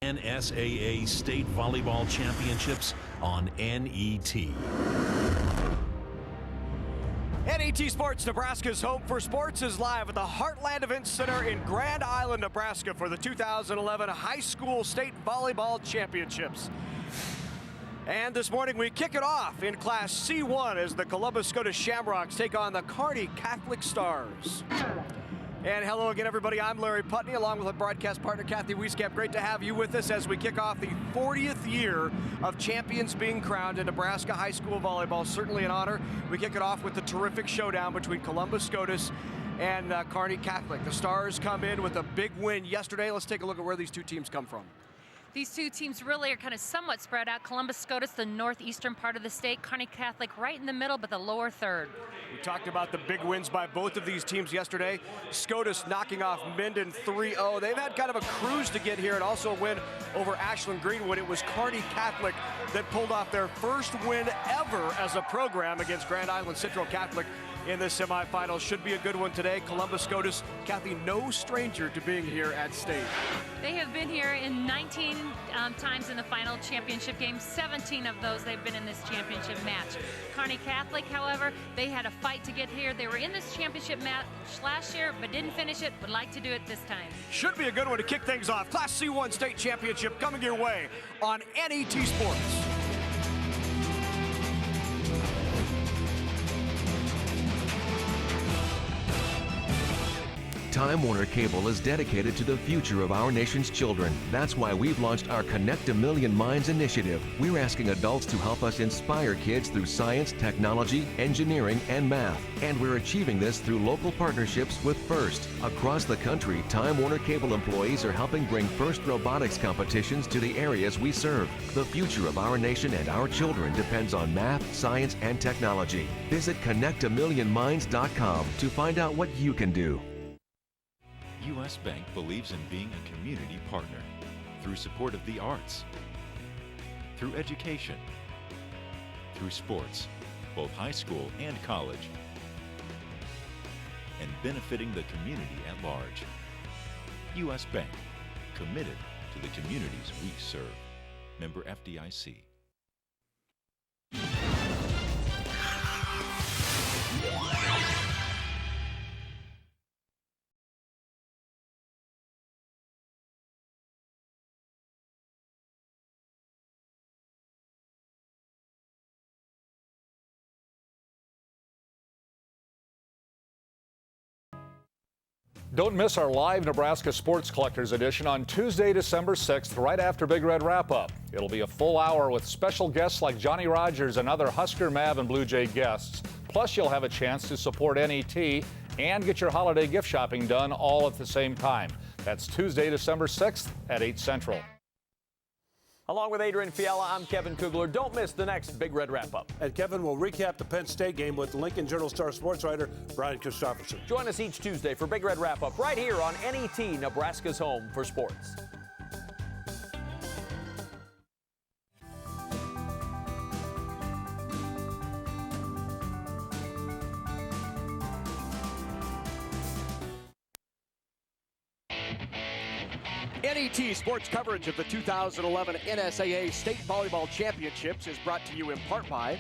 NSAA State Volleyball Championships on NET. NET Sports, Nebraska's home for sports, is live at the Heartland Event Center in Grand Island, Nebraska for the 2011 High School State Volleyball Championships. And this morning we kick it off in Class C1 as the Columbus Scotus Shamrocks take on the Kearney Catholic Stars. And hello again, everybody. I'm Larry Putney, along with my broadcast partner, Kathy Wieskamp. Great to have you with us as we kick off the 40th year of champions being crowned in Nebraska high school volleyball. Certainly an honor. We kick it off with the terrific showdown between Columbus Scotus and Kearney Catholic. The Stars come in with a big win yesterday. Let's take a look at where these two teams come from. These two teams really are kind of somewhat spread out. Columbus Scotus, the northeastern part of the state. Kearney Catholic right in the middle, but the lower third. We talked about the big wins by both of these teams yesterday. Scotus knocking off Minden 3-0. They've had kind of a cruise to get here, and also a win over Ashland Greenwood. It was Kearney Catholic that pulled off their first win ever as a program against Grand Island Central Catholic in the semifinals. Should be a good one today. Columbus Scotus, Kathy, no stranger to being here at state. They have been here in 19 times in the final championship game. 17 of those they've been in this championship match. Kearney Catholic, however, they had a fight to get here. They were in this championship match last year, but didn't finish it, would like to do it this time. Should be a good one to kick things off. Class C1 state championship coming your way on NET Sports. Time Warner Cable is dedicated to the future of our nation's children. That's why we've launched our Connect a Million Minds initiative. We're asking adults to help us inspire kids through science, technology, engineering, and math. And we're achieving this through local partnerships with FIRST. Across the country, Time Warner Cable employees are helping bring FIRST robotics competitions to the areas we serve. The future of our nation and our children depends on math, science, and technology. Visit connectamillionminds.com to find out what you can do. U.S. Bank believes in being a community partner through support of the arts, through education, through sports, both high school and college, and benefiting the community at large. U.S. Bank, committed to the communities we serve. Member FDIC. Don't miss our live Nebraska Sports Collectors Edition on Tuesday, December 6th, right after Big Red Wrap-Up. It'll be a full hour with special guests like Johnny Rogers and other Husker, Mav, and Blue Jay guests. Plus, you'll have a chance to support NET and get your holiday gift shopping done all at the same time. That's Tuesday, December 6th at 8 Central. Along with Adrian Fiala, I'm Kevin Kugler. Don't miss the next Big Red Wrap-Up. And Kevin will recap the Penn State game with Lincoln Journal-Star sports writer Brian Christopherson. Join us each Tuesday for Big Red Wrap-Up right here on NET, Nebraska's home for sports. NET Sports coverage of the 2011 NSAA State Volleyball Championships is brought to you in part by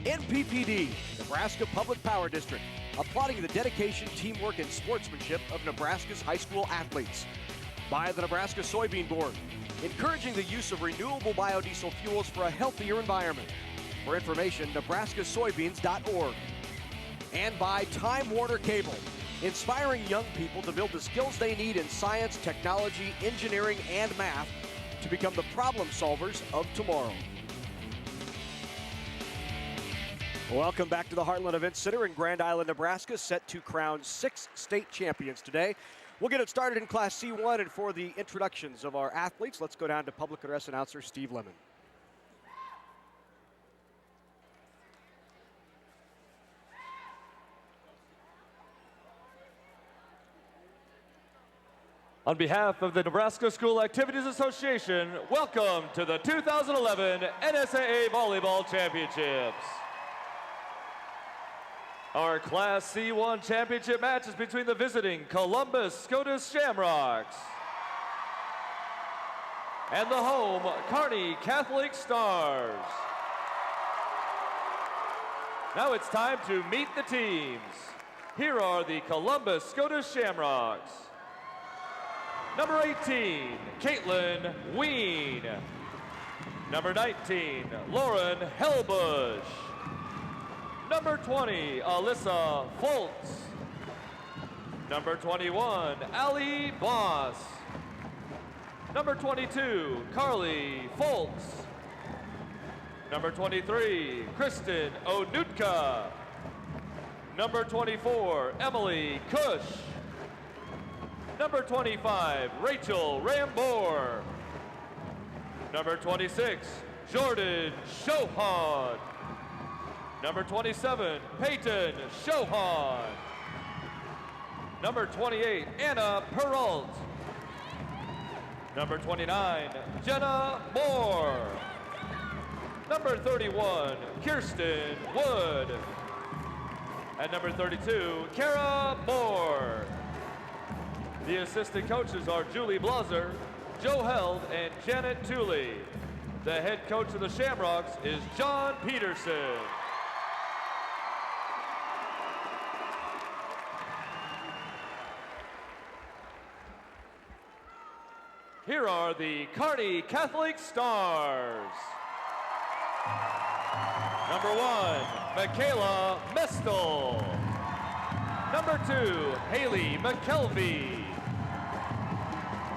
NPPD, Nebraska Public Power District, applauding the dedication, teamwork, and sportsmanship of Nebraska's high school athletes. By the Nebraska Soybean Board, encouraging the use of renewable biodiesel fuels for a healthier environment. For information, nebraskasoybeans.org. And by Time Warner Cable, inspiring young people to build the skills they need in science, technology, engineering, and math to become the problem solvers of tomorrow. Welcome back to the Heartland Event Center in Grand Island, Nebraska, set to crown 6 state champions today. We'll get it started in Class C1, and for the introductions of our athletes, let's go down to public address announcer Steve Lemon. On behalf of the Nebraska School Activities Association, welcome to the 2011 NSAA Volleyball Championships. Our Class C1 championship match is between the visiting Columbus Scotus Shamrocks and the home Kearney Catholic Stars. Now it's time to meet the teams. Here are the Columbus Scotus Shamrocks. Number 18, Caitlin Ween. Number 19, Lauren Helbush. Number 20, Alyssa Foltz. Number 21, Allie Boss. Number 22, Carly Foltz. Number 23, Kristen Onutka. Number 24, Emily Cush. Number 25, Rachel Rambor. Number 26, Jordan Shohan. Number 27, Peyton Shohan. Number 28, Anna Peralt. Number 29, Jenna Moore. Number 31, Kirsten Wood. And number 32, Kara Moore. The assistant coaches are Julie Blaser, Joe Held, and Janet Tooley. The head coach of the Shamrocks is John Peterson. Here are the Kearney Catholic Stars. Number 1, Michaela Mestel. Number 2, Haley McKelvey.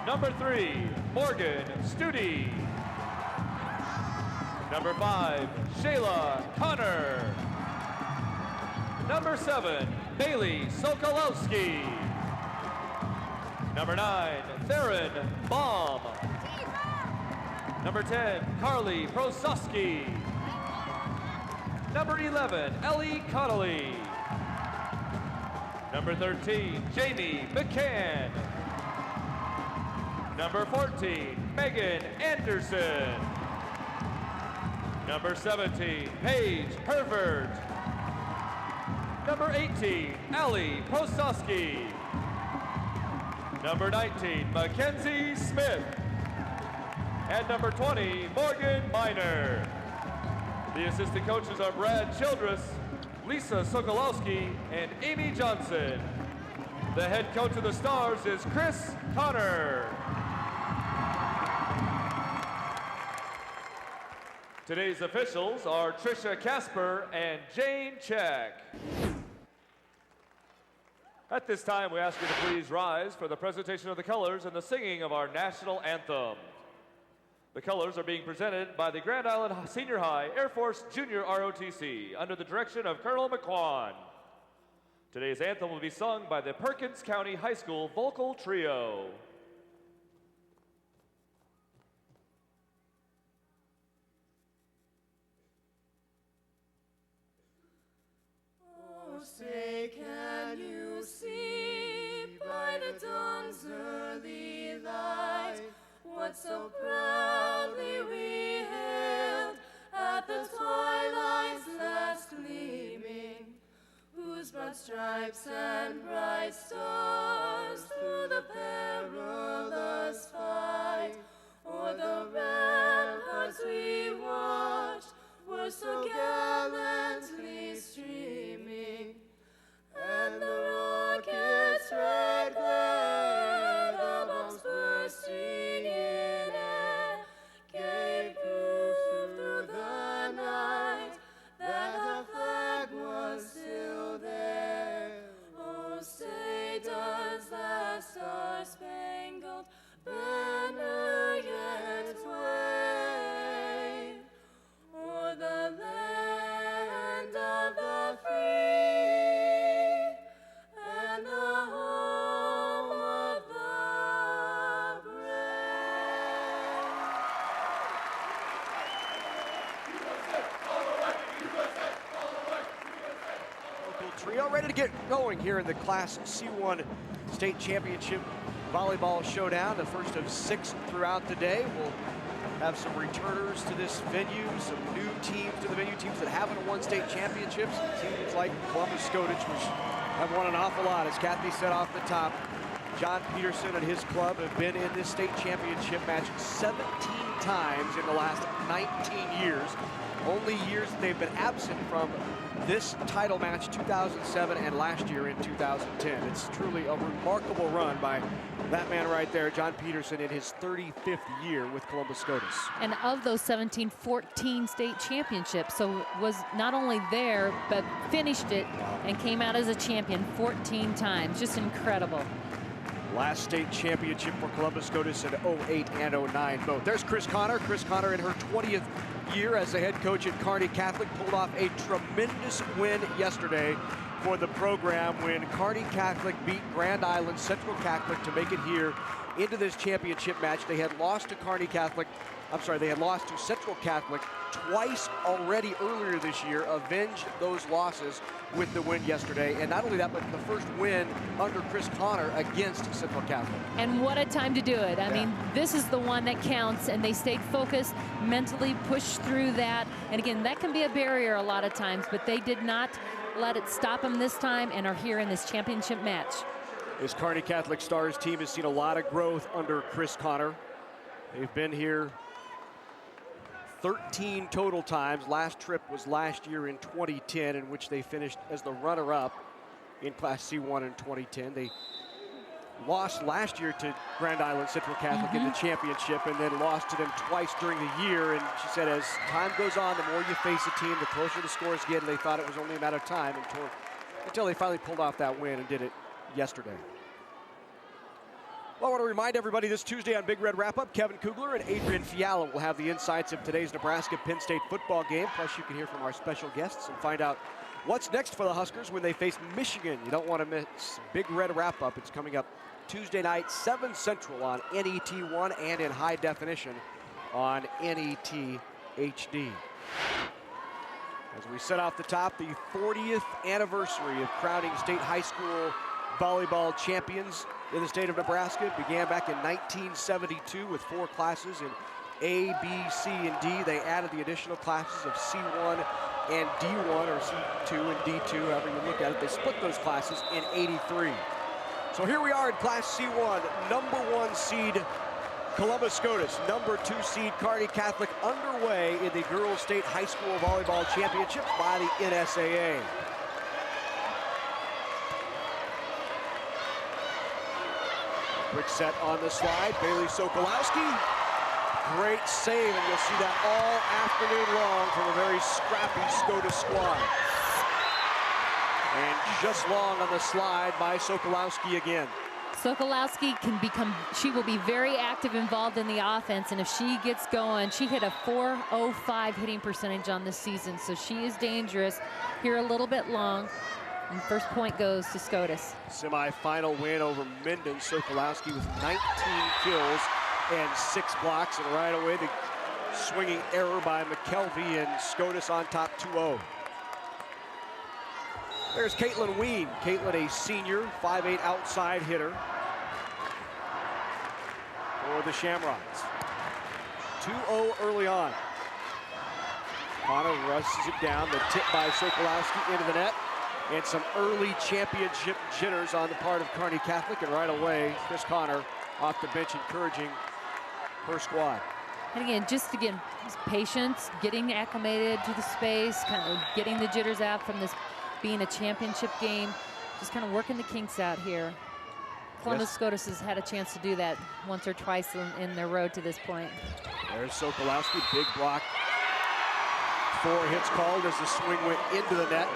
Number 3, Morgan Studi. Number 5, Shayla Connor. Number 7, Bailey Sokolowski. Number 9, Theron Baum. Number 10, Carly Prososki. Number 11, Ellie Connolly. Number 13, Jamie McCann. Number 14, Megan Anderson. Number 17, Paige Hervert. Number 18, Allie Prososki. Number 19, Mackenzie Smith. And number 20, Morgan Miner. The assistant coaches are Brad Childress, Lisa Sokolowski, and Amy Johnson. The head coach of the Stars is Chris Connor. Today's officials are Tricia Casper and Jane Check. At this time, we ask you to please rise for the presentation of the colors and the singing of our national anthem. The colors are being presented by the Grand Island Senior High Air Force Junior ROTC under the direction of Colonel McQuan. Today's anthem will be sung by the Perkins County High School Vocal Trio. Oh, say, can you see by the dawn's early light what so proudly we hailed at the twilight's last gleaming, whose broad stripes and bright stars through the perilous fight o'er the ramparts we watched were so gallantly streaming, and the rocket's red glare, the bombs bursting in air, gave proof through the night that the flag was still there. Oh, say, does that star-spangled banner yet wave o'er the land of the free and the home of the brave? Local trio ready to get going here in the Class C1 State Championship Volleyball Showdown, the first of 6 throughout the day. We'll have some returners to this venue, some new teams to the venue, teams that haven't won state championships, teams like Columbus Scotus, which have won an awful lot, as Kathy said off the top. John Peterson and his club have been in this state championship match 17 times in the last 19 years. Only years that they've been absent from this title match, 2007 and last year in 2010. It's truly a remarkable run by that man right there, John Peterson, in his 35th year with Columbus Scotus. And of those 17, 14 state championships. So was not only there, but finished it and came out as a champion 14 times. Just incredible. Last state championship for Columbus Scotus in 08 and 09 both. There's Chris Connor. Chris Connor in her 20th year as the head coach at Kearney Catholic pulled off a tremendous win yesterday for the program when Kearney Catholic beat Grand Island Central Catholic to make it here into this championship match. They had lost to Kearney Catholic, they had lost to Central Catholic twice already earlier this year, avenged those losses with the win yesterday. And not only that, but the first win under Chris Connor against Central Catholic. And what a time to do it. I mean, this is the one that counts, and they stayed focused, mentally pushed through that. And again, that can be a barrier a lot of times, but they did not let it stop them this time and are here in this championship match. This Kearney Catholic Stars team has seen a lot of growth under Chris Connor. They've been here 13 total times. Last trip was last year in 2010, in which they finished as the runner-up in Class C1 in 2010. They lost last year to Grand Island Central Catholic in the championship, and then lost to them twice during the year. And she said, as time goes on, the more you face a team, the closer the scores get. And they thought it was only a matter of time until they finally pulled off that win and did it yesterday. Well, I want to remind everybody this Tuesday on Big Red Wrap-Up, Kevin Kugler and Adrian Fiala will have the insights of today's Nebraska-Penn State football game. Plus, you can hear from our special guests and find out what's next for the Huskers when they face Michigan. You don't want to miss Big Red Wrap-Up. It's coming up Tuesday night, 7 Central on NET1 and in high definition on NET HD. As we set off the top, the 40th anniversary of crowning state high school volleyball champions in the state of Nebraska began back in 1972 with 4 classes in A, B, C, and D. They added the additional classes of C1 and D1, or C2 and D2, however you look at it. They split those classes in 83. So here we are in Class C1, number 1 seed Columbus Scotus, number 2 seed Kearney Catholic, underway in the Girls State High School Volleyball Championships by the NSAA. Quick set on the slide, Bailey Sokolowski. Great save, and you'll see that all afternoon long from a very scrappy Scotus squad. And just long on the slide by Sokolowski again. Sokolowski she will be very active, involved in the offense, and if she gets going, she hit a .405 hitting percentage on this season, so she is dangerous. Here a little bit long. And first point goes to Scotus. Semi-final win over Minden. Sokolowski with 19 kills and 6 blocks. And right away, the swinging error by McKelvey, and Scotus on top 2-0. There's Caitlin Ween. Caitlin, a senior, 5'8" outside hitter for the Shamrocks. 2-0 early on. Connor rushes it down. The tip by Sokolowski into the net. And some early championship jitters on the part of Kearney Catholic. And right away, Chris Connor off the bench encouraging her squad. And again, patience, getting acclimated to the space, kind of getting the jitters out from this being a championship game. Just kind of working the kinks out here. Columbus Scotus has had a chance to do that once or twice in their road to this point. There's Sokolowski, big block. 4 hits called as the swing went into the net.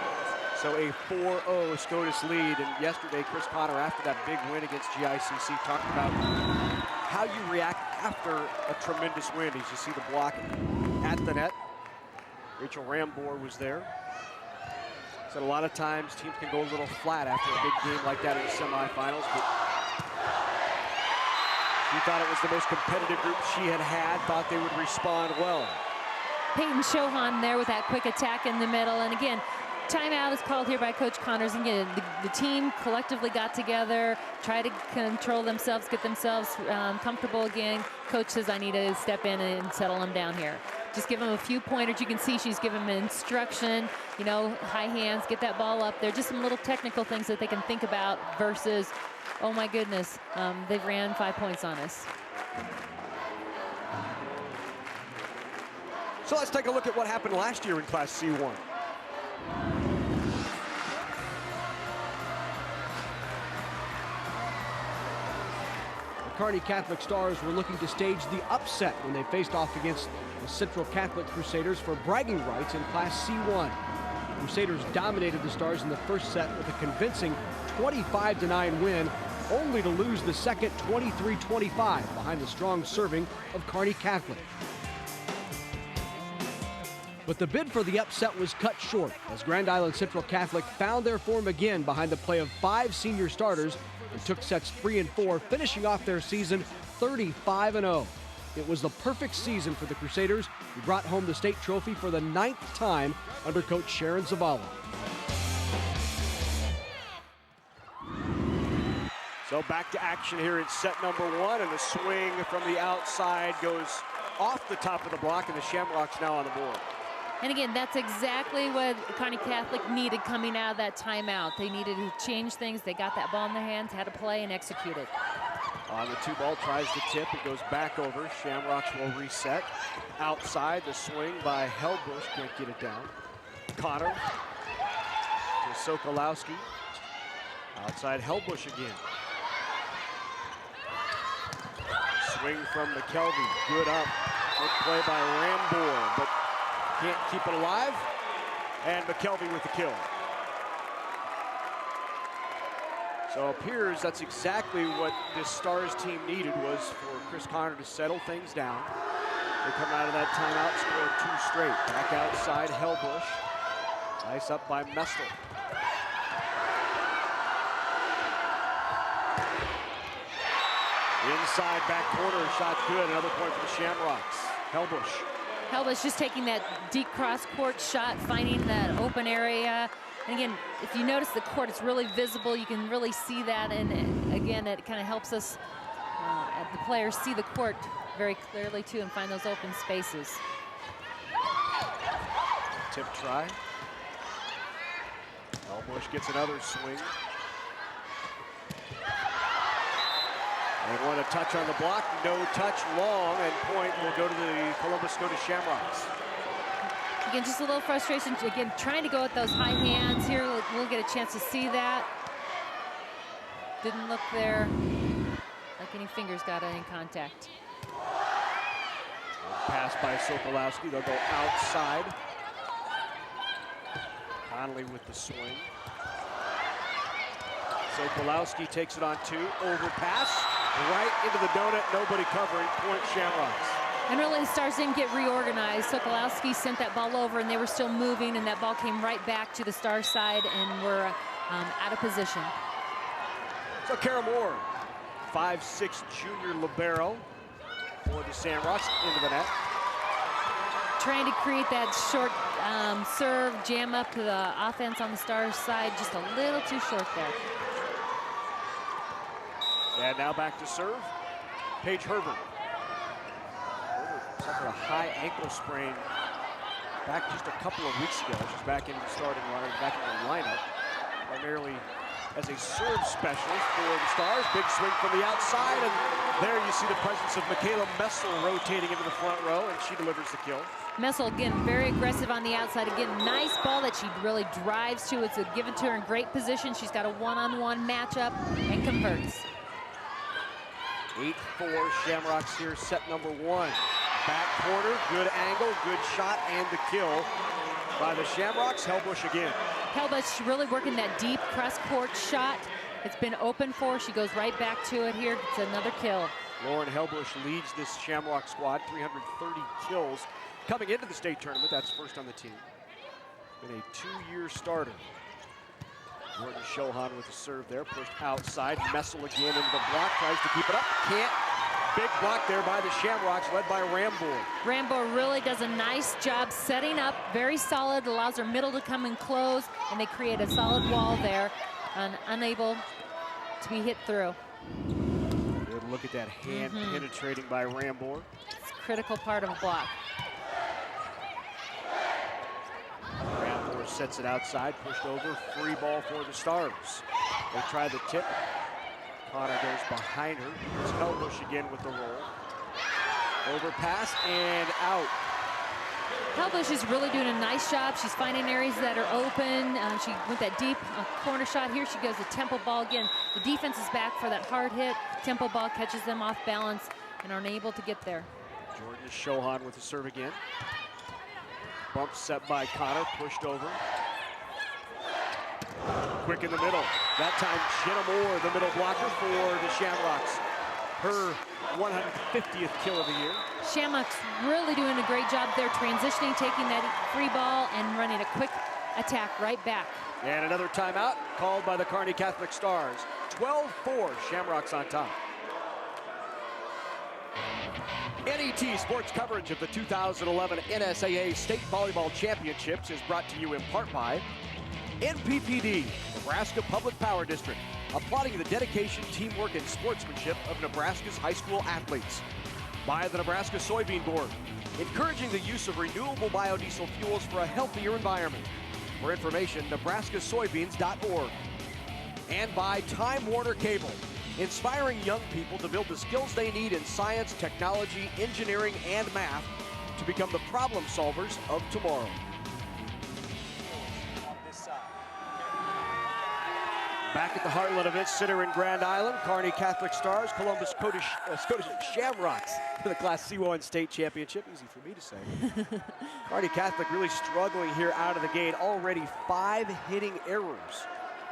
So a 4-0 Scotus lead. And yesterday, Chris Connor, after that big win against GICC, talked about how you react after a tremendous win. As you see the block at the net. Rachel Rambor was there. Said a lot of times teams can go a little flat after a big game like that in the semifinals, but she thought it was the most competitive group she had, thought they would respond well. Peyton Shohan there with that quick attack in the middle. And again, timeout is called here by Coach Connors. And again, the team collectively got together, try to control themselves, get themselves comfortable again. Coach says, I need to step in and settle them down here. Just give them a few pointers. You can see she's giving them instruction, you know, high hands, get that ball up there. Just some little technical things that they can think about versus, oh my goodness, they've ran 5 points on us. So let's take a look at what happened last year in Class C1. The Kearney Catholic Stars were looking to stage the upset when they faced off against the Central Catholic Crusaders for bragging rights in Class C1. The Crusaders dominated the Stars in the first set with a convincing 25-9 win, only to lose the second 23-25 behind the strong serving of Kearney Catholic. But the bid for the upset was cut short as Grand Island Central Catholic found their form again behind the play of 5 senior starters and took sets 3 and 4, finishing off their season 35-0. It was the perfect season for the Crusaders, who brought home the state trophy for the 9th time under Coach Sharon Zavala. So back to action here in set number 1, and the swing from the outside goes off the top of the block, and the Shamrocks now on the board. And again, that's exactly what Kearney Catholic needed coming out of that timeout. They needed to change things. They got that ball in their hands, had to play and execute it. On the 2-ball, tries to tip. It goes back over. Shamrocks will reset. Outside, the swing by Hellbush. Can't get it down. Connor to Sokolowski. Outside, Hellbush again. Swing from McKelvey. Good up. Good play by Rambor, but can't keep it alive. And McKelvey with the kill. So it appears that's exactly what this Stars team needed, was for Chris Connor to settle things down. They come out of that timeout, score 2 straight. Back outside, Hellbush. Nice up by Messel. Inside back corner, shot good. Another point for the Shamrocks. Hellbush just taking that deep cross-court shot, finding that open area. And again, if you notice the court, it's really visible. You can really see that. And again, it kind of helps us, the players, see the court very clearly, too, and find those open spaces. Tip try. Hellbush gets another swing. They want a touch on the block, no touch, long, and point will go to the Columbus Scotus Shamrocks. Again, just a little frustration. Again, trying to go with those high hands here. We'll get a chance to see that. Didn't look there like any fingers got in contact. Pass by Sokolowski. They'll go outside. Connolly with the swing. Sokolowski takes it on 2. Overpass. Right into the donut. Nobody covering. Point Shamrocks. And really, the Stars didn't get reorganized. Sokolowski sent that ball over, and they were still moving, and that ball came right back to the Stars side, and we're out of position. So Kara Moore, 5'6" junior libero for the Shamrocks, into the net. Trying to create that short serve, jam up to the offense on the Stars side, just a little too short there. And now back to serve, Paige Herbert. Suffered a high ankle sprain back just a couple of weeks ago. She's back in the starting lineup, back in the lineup, primarily as a serve specialist for the Stars. Big swing from the outside, and there you see the presence of Michaela Messel rotating into the front row, and she delivers the kill. Messel, again, very aggressive on the outside. Again, nice ball that she really drives to. It's given to her in great position. She's got a one-on-one matchup and converts. 8-4 Shamrocks here, set number 1. Back corner, good angle, good shot, and the kill by the Shamrocks. Hellbush again. Hellbush really working that deep cross-court shot. It's been open for her. She goes right back to it here. It's another kill. Lauren Hellbush leads this Shamrock squad, 330 kills. Coming into the state tournament, that's first on the team. Been a 2-year starter. Jordan Shohan with the serve there, pushed outside. Messel again into the block, tries to keep it up, can't. big block there by the Shamrocks, led by Rambor. Rambor really does a nice job setting up, very solid, allows their middle to come and close, and they create a solid wall there, and unable to be hit through. Good look at that hand penetrating by Rambor. It's a critical part of a block. Rambor sets it outside, pushed over, free ball for the Stars. They try the tip. Connor goes behind her. It's Helbush again with the roll. Overpass and out. Helbush is really doing a nice job. She's finding areas that are open. She went that deep corner shot here. She goes the tempo ball again. The defense is back for that hard hit. Tempo ball catches them off balance and are unable to get there. Jordan Shohan with the serve again. Bump set by Connor, pushed over. Quick in the middle. That time, Jenna Moore, the middle blocker for the Shamrocks. Her 150th kill of the year. Shamrocks really doing a great job there, transitioning, taking that free ball and running a quick attack right back. And another timeout called by the Kearney Catholic Stars. 12-4, Shamrocks on top. NET sports coverage of the 2011 NSAA State Volleyball Championships is brought to you in part by NPPD, Nebraska Public Power District, applauding the dedication, teamwork, and sportsmanship of Nebraska's high school athletes. By the Nebraska Soybean Board, encouraging the use of renewable biodiesel fuels for a healthier environment. For information, nebraskasoybeans.org. And by Time Warner Cable, inspiring young people to build the skills they need in science, technology, engineering, and math to become the problem solvers of tomorrow. Back at the Heartland Event Center in Grand Island, Kearney Catholic Stars, Columbus Scotus Shamrocks for the Class C1 State Championship. Easy for me to say. Kearney Catholic really struggling here out of the gate. Already 5 hitting errors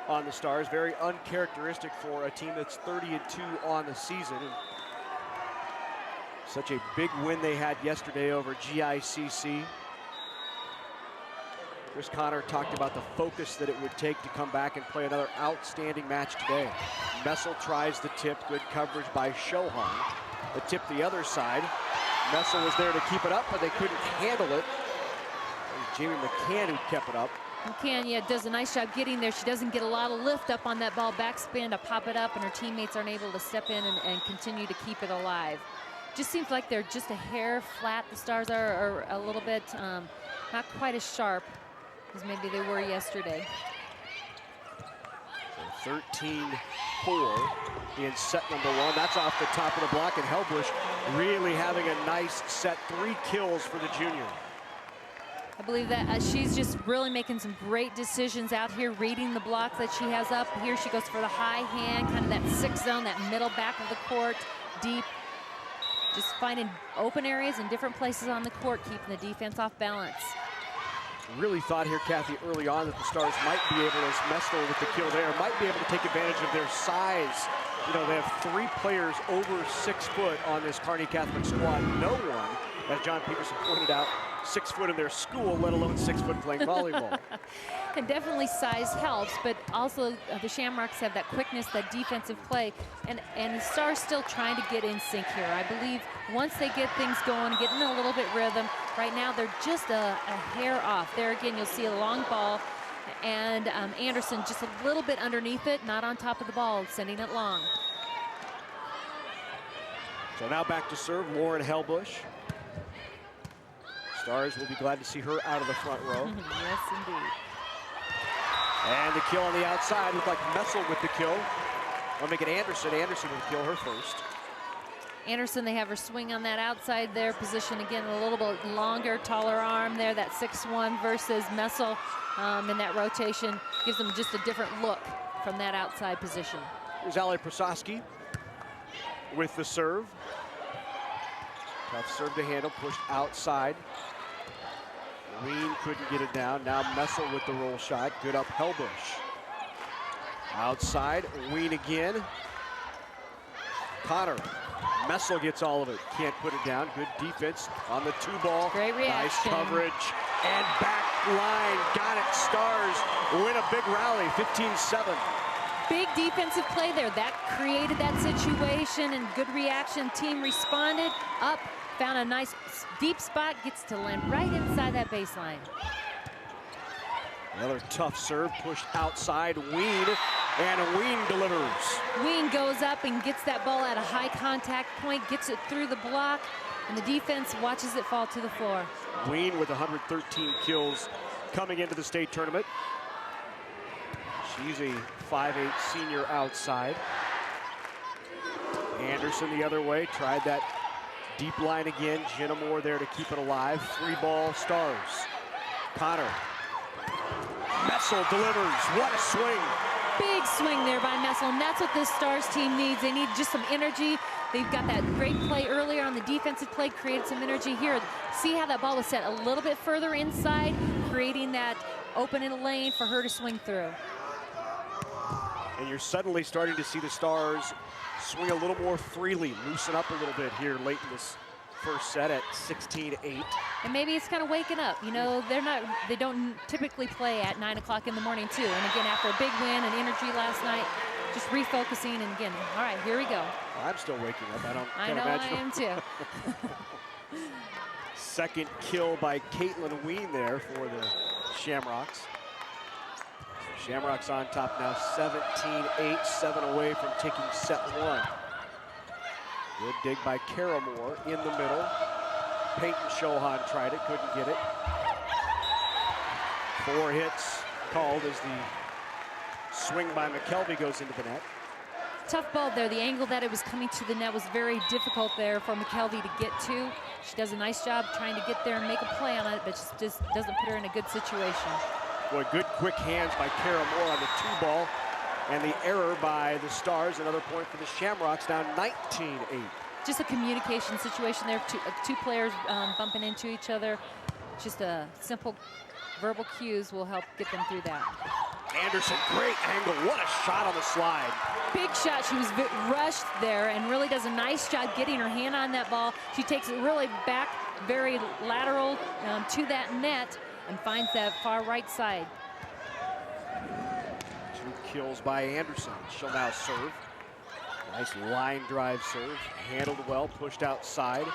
on the Stars. Very uncharacteristic for a team that's 30-2 on the season. And such a big win they had yesterday over GICC. Chris Connor talked about the focus that it would take to come back and play another outstanding match today. Messel tries the tip, good coverage by Shohan. The tip the other side. Messel was there to keep it up, but they couldn't handle it. And Jamie McCann who kept it up. McCann, yeah, does a nice job getting there. She doesn't get a lot of lift up on that ball, backspin to pop it up, and her teammates aren't able to step in and continue to keep it alive. Just seems like they're just a hair flat. The Stars are a little bit not quite as sharp as maybe they were yesterday. So 13-4 in set number 1. That's off the top of the block, and Helbush really having a nice set. 3 kills for the junior. I believe that she's just really making some great decisions out here, reading the block that she has up. Here she goes for the high hand, kind of that 6 zone, that middle back of the court, deep. Just finding open areas in different places on the court, keeping the defense off balance. Really thought here, Kathy, early on that the Stars might be able, as Messel with the kill there, might be able to take advantage of their size. You know, they have 3 players over 6 foot on this Kearney Catholic squad. No one, as John Peterson pointed out, 6 foot in their school, let alone 6 foot playing volleyball. And definitely size helps, but also the Shamrocks have that quickness, that defensive play, and the Stars still trying to get in sync here. I believe once they get things going, getting a little bit rhythm, right now they're just a hair off. There again, you'll see a long ball, and Anderson just a little bit underneath it, not on top of the ball, sending it long. So now back to serve, Lauren Helbush. Stars will be glad to see her out of the front row. Yes, indeed. And the kill on the outside, looked like Messel with the kill. I'll make it Anderson. Anderson will kill her first. Anderson, they have her swing on that outside there position again, a little bit longer, taller arm there, that 6'1" versus Messel in that rotation gives them just a different look from that outside position. Here's Ali Prasowski with the serve. Tough serve to handle, pushed outside. Ween couldn't get it down. Now Messel with the roll shot. Good up Helbush. Outside, Ween again. Connor. Messel gets all of it. Can't put it down. Good defense on the 2-ball. Great reaction. Nice coverage. And back line. Got it. Stars win a big rally. 15-7. Big defensive play there. That created that situation and good reaction. Team responded up, found a nice deep spot, gets to land right inside that baseline. Another tough serve pushed outside. Ween, and Ween delivers. Ween goes up and gets that ball at a high contact point, gets it through the block, and the defense watches it fall to the floor. Ween with 113 kills coming into the state tournament. She's a 5'8" senior outside. Anderson the other way, tried that deep line again. Jenna Moore there to keep it alive. 3-ball Stars. Connor. Messel delivers. What a swing. Big swing there by Messel, and that's what this Stars team needs. They need just some energy. They've got that great play earlier on the defensive play, created some energy here. See how that ball was set a little bit further inside, creating that open in a lane for her to swing through. And you're suddenly starting to see the Stars swing a little more freely, loosen up a little bit here late in this first set at 16-8. And maybe it's kind of waking up. You know, they don't typically play at 9 o'clock in the morning too. And again, after a big win and energy last night, just refocusing and again, all right, here we go. Well, I'm still waking up. I know I am too. Second kill by Caitlin Ween there for the Shamrocks. Shamrocks on top now, 17-8, 7 away from taking set 1. Good dig by Kara Moore in the middle. Peyton Shohan tried it, couldn't get it. 4 hits called as the swing by McKelvey goes into the net. Tough ball there. The angle that it was coming to the net was very difficult there for McKelvey to get to. She does a nice job trying to get there and make a play on it, but just doesn't put her in a good situation. Boy, good quick hands by Kara Moore on the 2-ball. And the error by the Stars, another point for the Shamrocks, down 19-8. Just a communication situation there. Two players bumping into each other. Just a simple verbal cues will help get them through that. Anderson, great angle. What a shot on the slide. Big shot. She was rushed there and really does a nice job getting her hand on that ball. She takes it really back, very lateral to that net and finds that far right side. 2 kills by Anderson. She'll now serve. Nice line drive serve. Handled well, pushed outside.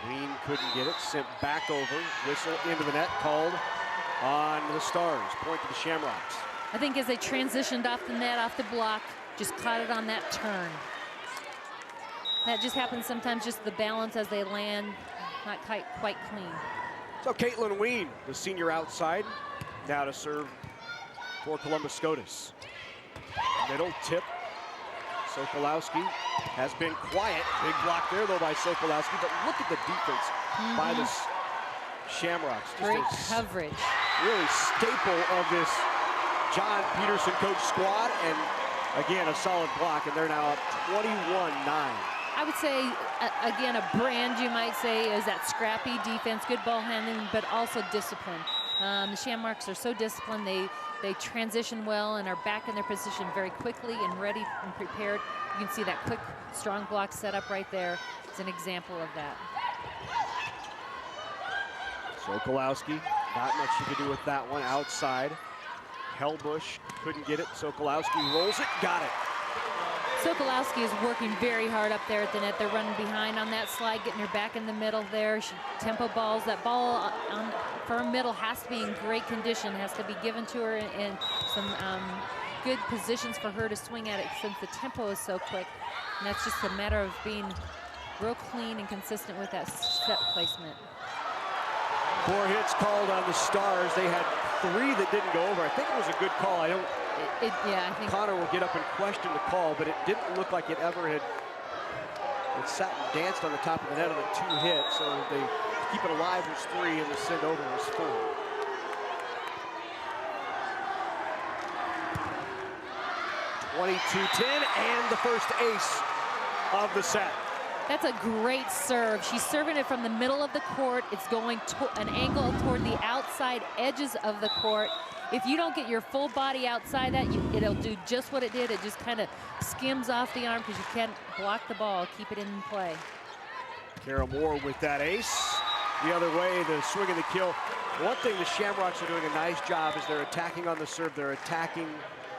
Ween couldn't get it, sent back over. Whistle into the net, called on the Stars. Point to the Shamrocks. I think as they transitioned off the net, off the block, just caught it on that turn. That just happens sometimes, just the balance as they land, not quite clean. So Caitlin Ween, the senior outside, now to serve for Columbus Scotus. Middle tip. Sokolowski has been quiet. Big block there, though, by Sokolowski. But look at the defense by the Shamrocks. Just great coverage. Really staple of this John Peterson coach squad. And again, a solid block, and they're now up 21-9. I would say, again, a brand, you might say, is that scrappy defense, good ball handling, but also discipline. The Shamrocks are so disciplined. They transition well and are back in their position very quickly and ready and prepared. You can see that quick, strong block set up right there. It's an example of that. Sokolowski, not much you could do with that one. Outside, Hellbush couldn't get it. Sokolowski rolls it, got it. Sokolowski is working very hard up there at the net. They're running behind on that slide, getting her back in the middle there. She tempo balls. That ball on firm middle has to be in great condition, has to be given to her in some good positions for her to swing at it since the tempo is so quick. And that's just a matter of being real clean and consistent with that set placement. 4 hits called on the Stars. They had 3 that didn't go over. I think it was a good call. Yeah, I think Connor will get up and question the call, but it didn't look like it ever had. It sat and danced on the top of the net on the 2 hits, so they keep it alive was 3 and the send over was 4. (22-10) and the first ace of the set. That's a great serve. She's serving it from the middle of the court. It's going to an angle toward the outside edges of the court. If you don't get your full body outside that, it'll do just what it did. It just kind of skims off the arm because you can't block the ball, keep it in play. Kara Moore with that ace. The other way, the swing and the kill. One thing the Shamrocks are doing a nice job is they're attacking on the serve. They're attacking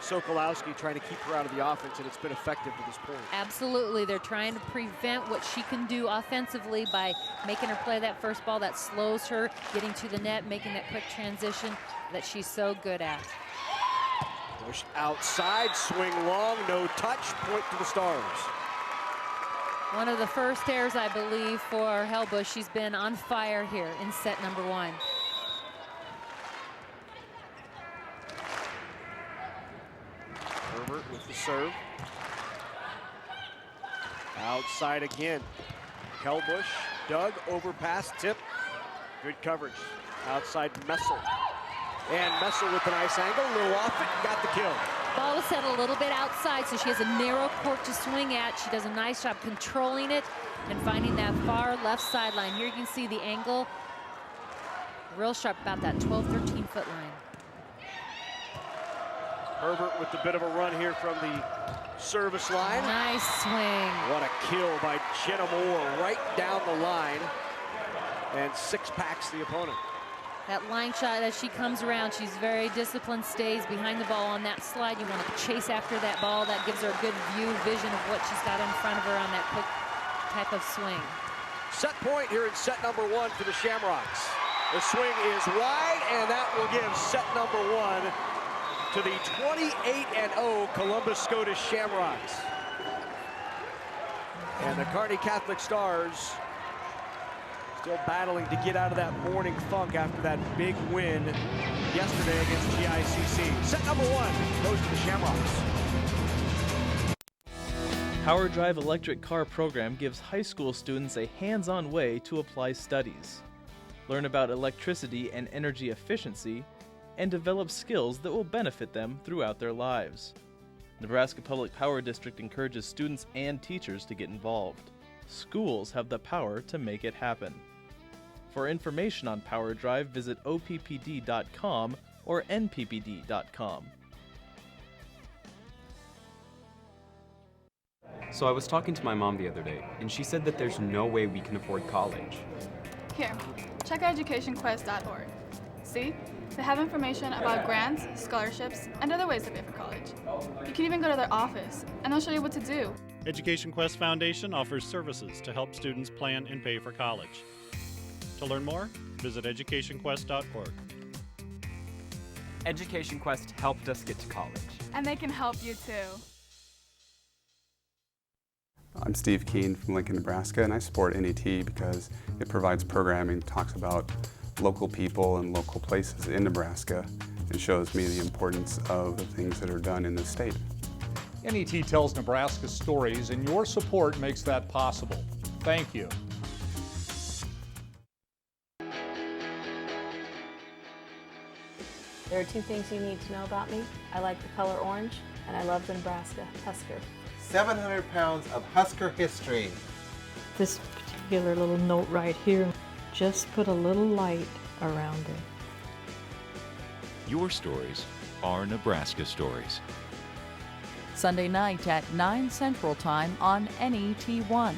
Sokolowski trying to keep her out of the offense, and it's been effective to this point. Absolutely. They're trying to prevent what she can do offensively by making her play that first ball that slows her, getting to the net, making that quick transition that she's so good at. Push outside, swing long, no touch, point to the Stars. One of the first errors, I believe, for Helbush. She's been on fire here in set number 1. Herbert with the serve. Outside again. Helbush, dug, overpass, tip. Good coverage. Outside Messel. And Messel with a nice angle, a little off it, got the kill. Ball was set a little bit outside, so she has a narrow court to swing at. She does a nice job controlling it and finding that far left sideline. Here you can see the angle, real sharp, about that 12, 13 foot line. Herbert with a bit of a run here from the service line. Nice swing. What a kill by Jenna Moore, right down the line, and six-packs the opponent. That line shot as she comes around, she's very disciplined, stays behind the ball on that slide. You want to chase after that ball. That gives her a good vision of what she's got in front of her on that quick type of swing. Set point here in set number 1 for the Shamrocks. The swing is wide, and that will give set number 1 to the 28-0 Columbus Scotus Shamrocks. And the Kearney Catholic Stars still battling to get out of that morning funk after that big win yesterday against GICC. Set number 1 goes to the Shamrocks. Power Drive electric car program gives high school students a hands-on way to apply studies, learn about electricity and energy efficiency, and develop skills that will benefit them throughout their lives. Nebraska Public Power District encourages students and teachers to get involved. Schools have the power to make it happen. For information on Power Drive, visit oppd.com or nppd.com. So I was talking to my mom the other day, and she said that there's no way we can afford college. Here, check educationquest.org. See? They have information about grants, scholarships, and other ways to pay for college. You can even go to their office, and they'll show you what to do. Education Quest Foundation offers services to help students plan and pay for college. To learn more, visit educationquest.org. Education Quest helped us get to college. And they can help you too. I'm Steve Keene from Lincoln, Nebraska, and I support NET because it provides programming that talks about local people and local places in Nebraska and shows me the importance of the things that are done in the state. NET tells Nebraska stories, and your support makes that possible. Thank you. There are 2 things you need to know about me. I like the color orange, and I love the Nebraska Husker. 700 pounds of Husker history. This particular little note right here, just put a little light around it. Your stories are Nebraska stories. Sunday night at 9 Central Time on NET1.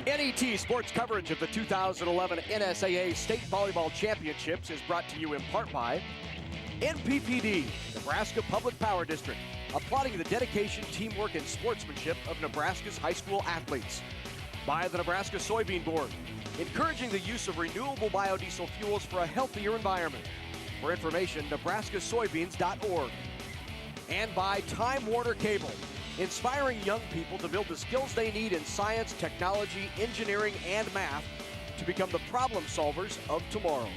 NET sports coverage of the 2011 NSAA State Volleyball Championships is brought to you in part by NPPD, Nebraska Public Power District, applauding the dedication, teamwork, and sportsmanship of Nebraska's high school athletes. By the Nebraska Soybean Board, encouraging the use of renewable biodiesel fuels for a healthier environment. For information, nebraskasoybeans.org. And by Time Warner Cable, inspiring young people to build the skills they need in science, technology, engineering, and math to become the problem solvers of tomorrow.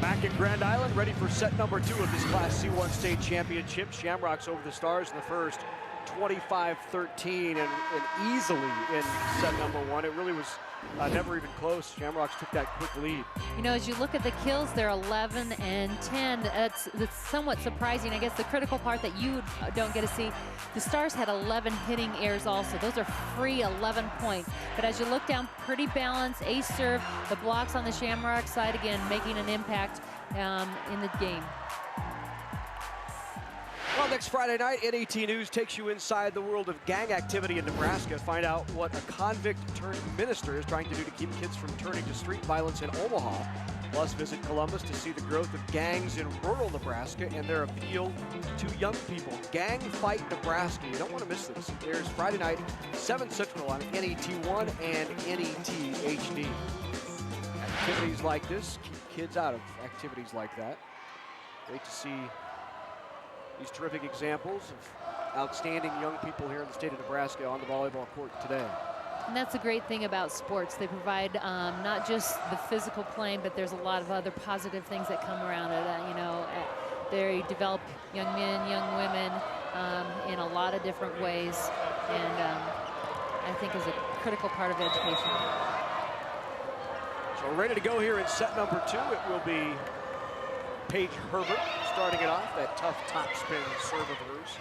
Back in Grand Island, ready for set number 2 of this Class C1 State Championship. Shamrocks over the Stars in the first, 25-13, and easily in set number 1. It really was never even close. Shamrocks took that quick lead. You know, as you look at the kills, they're 11 and 10. That's somewhat surprising. I guess the critical part that you don't get to see, the Stars had 11 hitting errors also. Those are free 11 points. But as you look down, pretty balanced, ace serve, the blocks on the Shamrock side, again, making an impact in the game. Well, next Friday night, NET News takes you inside the world of gang activity in Nebraska. Find out what a convict-turned-minister is trying to do to keep kids from turning to street violence in Omaha. Plus, visit Columbus to see the growth of gangs in rural Nebraska and their appeal to young people. Gang Fight Nebraska. You don't want to miss this. It airs Friday night, 7 Central on NET1 and NET HD. Activities like this keep kids out of activities like that. Great to see these terrific examples of outstanding young people here in the state of Nebraska on the volleyball court today. And that's the great thing about sports. They provide not just the physical playing, but there's a lot of other positive things that come around it. They develop young men, young women in a lot of different ways, and I think is a critical part of education. So we're ready to go here in set number 2. It will be Paige Herbert starting it off, that tough top spin serve of hers.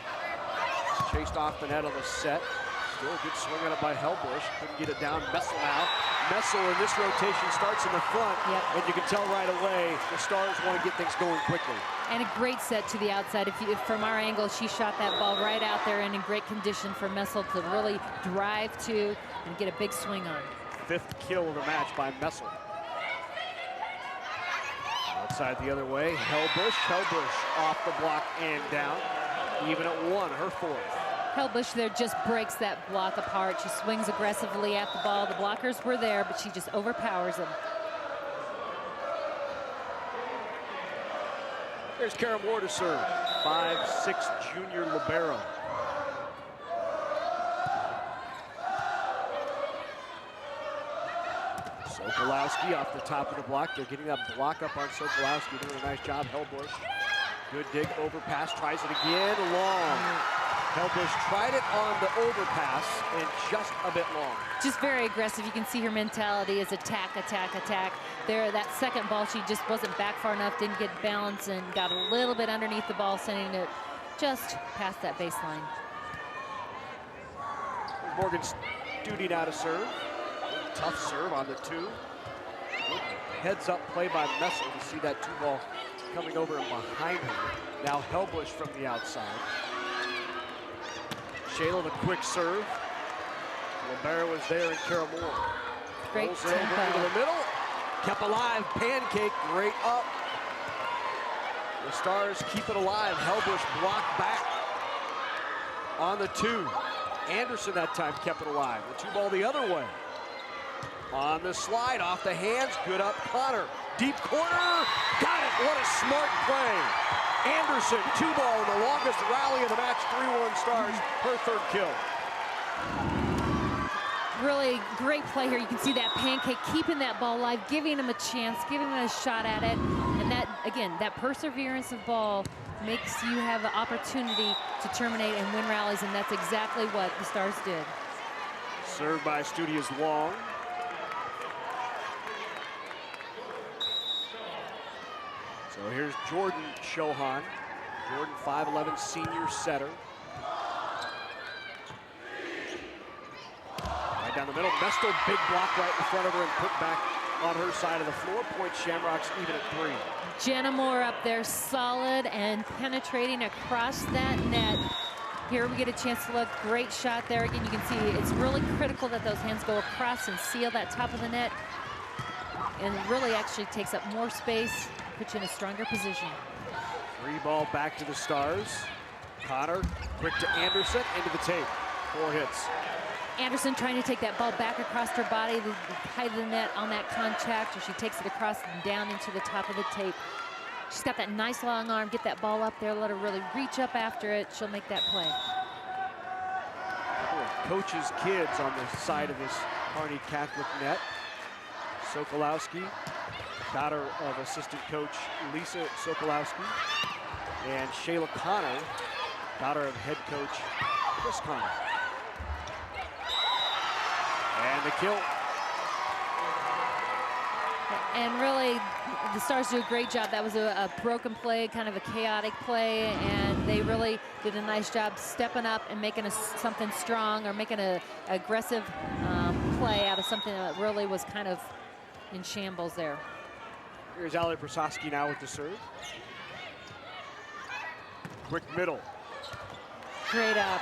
Chased off the net on the set. Still a good swing on it by Hellbush. Couldn't get it down. Messel now. Messel in this rotation starts in the front, and you can tell right away the Stars want to get things going quickly. And a great set to the outside. If from our angle, she shot that ball right out there and in great condition for Messel to really drive to and get a big swing on. 5th kill of the match by Messel. Outside the other way, Hellbush off the block and down. Even at 1, her 4th. Hellbush there just breaks that block apart. She swings aggressively at the ball. The blockers were there, but she just overpowers them. There's Kara Moore to serve. 5'6" junior libero. Sokolowski off the top of the block. They're getting that block up on Sokolowski, doing a nice job. Hellbush. Good dig, overpass, tries it again, long. Hellbush tried it on the overpass and just a bit long. Just very aggressive. You can see her mentality is attack, attack, attack. There, that second ball, she just wasn't back far enough, didn't get balance, and got a little bit underneath the ball, sending it just past that baseline. Morgan Studi now to serve. Tough serve on the 2. Heads up play by Messel to see that 2 ball coming over and behind her. Now Hellbush from the outside. Shayla the quick serve. Libero was there and Kara Moore. Great over into the middle. Kept alive, pancake, great up. The Stars keep it alive. Hellbush blocked back on the 2. Anderson that time kept it alive. The 2 ball the other way. On the slide, off the hands, good up Connor. Deep corner, got it, what a smart play. Anderson, 2 ball in the longest rally of the match, 3-1 Stars, her 3rd kill. Really great play here. You can see that pancake, keeping that ball alive, giving him a chance, giving him a shot at it. And that, again, that perseverance of ball makes you have an opportunity to terminate and win rallies, and that's exactly what the Stars did. Served by Studi is long. So here's Jordan Shohan. Jordan, 5'11", senior setter. Right down the middle. Mestel, big block right in front of her and put back on her side of the floor. Point Shamrocks even at 3. Jenna Moore up there, solid and penetrating across that net. Here we get a chance to look. Great shot there. Again, you can see it's really critical that those hands go across and seal that top of the net. And it really actually takes up more space, puts you in a stronger position. 3 ball back to the Stars. Connor, quick to Anderson, into the tape. 4 hits. Anderson trying to take that ball back across her body, the height of the net on that contact, or she takes it across and down into the top of the tape. She's got that nice long arm, get that ball up there, let her really reach up after it. She'll make that play. Coach's kids on the side of this Kearney Catholic net. Sokolowski, daughter of assistant coach Lisa Sokolowski, and Shayla Connor, daughter of head coach Chris Connor. And the kill. And really, the Stars do a great job. That was a broken play, kind of a chaotic play, and they really did a nice job stepping up and making something strong, or making an aggressive play out of something that really was kind of in shambles there. Here's Ali Brasowski now with the serve. Quick middle. Straight up.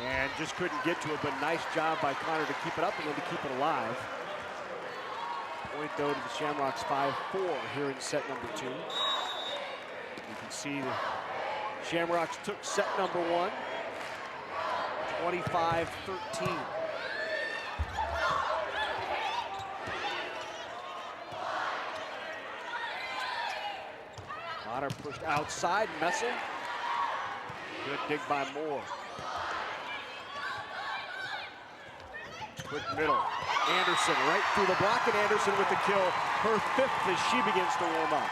And just couldn't get to it, but nice job by Connor to keep it up and then to keep it alive. Point though to the Shamrocks 5-4 here in set number 2. You can see the Shamrocks took set number 1, 25-13. Connor pushed outside, Messel. Good dig by Moore. Quick middle. Anderson right through the block, and Anderson with the kill. Her 5th as she begins to warm up.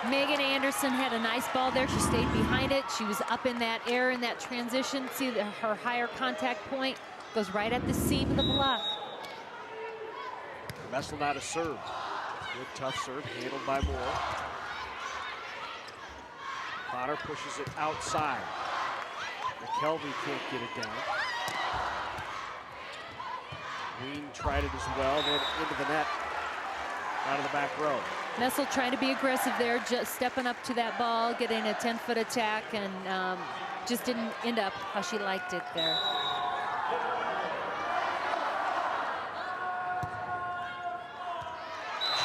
Megan Anderson had a nice ball there. She stayed behind it. She was up in that air in that transition. See her higher contact point goes right at the seam of the block. Messel now to serve. Good tough serve handled by Moore. Connor pushes it outside. McKelvey can't get it down. Green tried it as well, then into the net, out of the back row. Messel trying to be aggressive there, just stepping up to that ball, getting a 10-foot attack, and just didn't end up how she liked it there.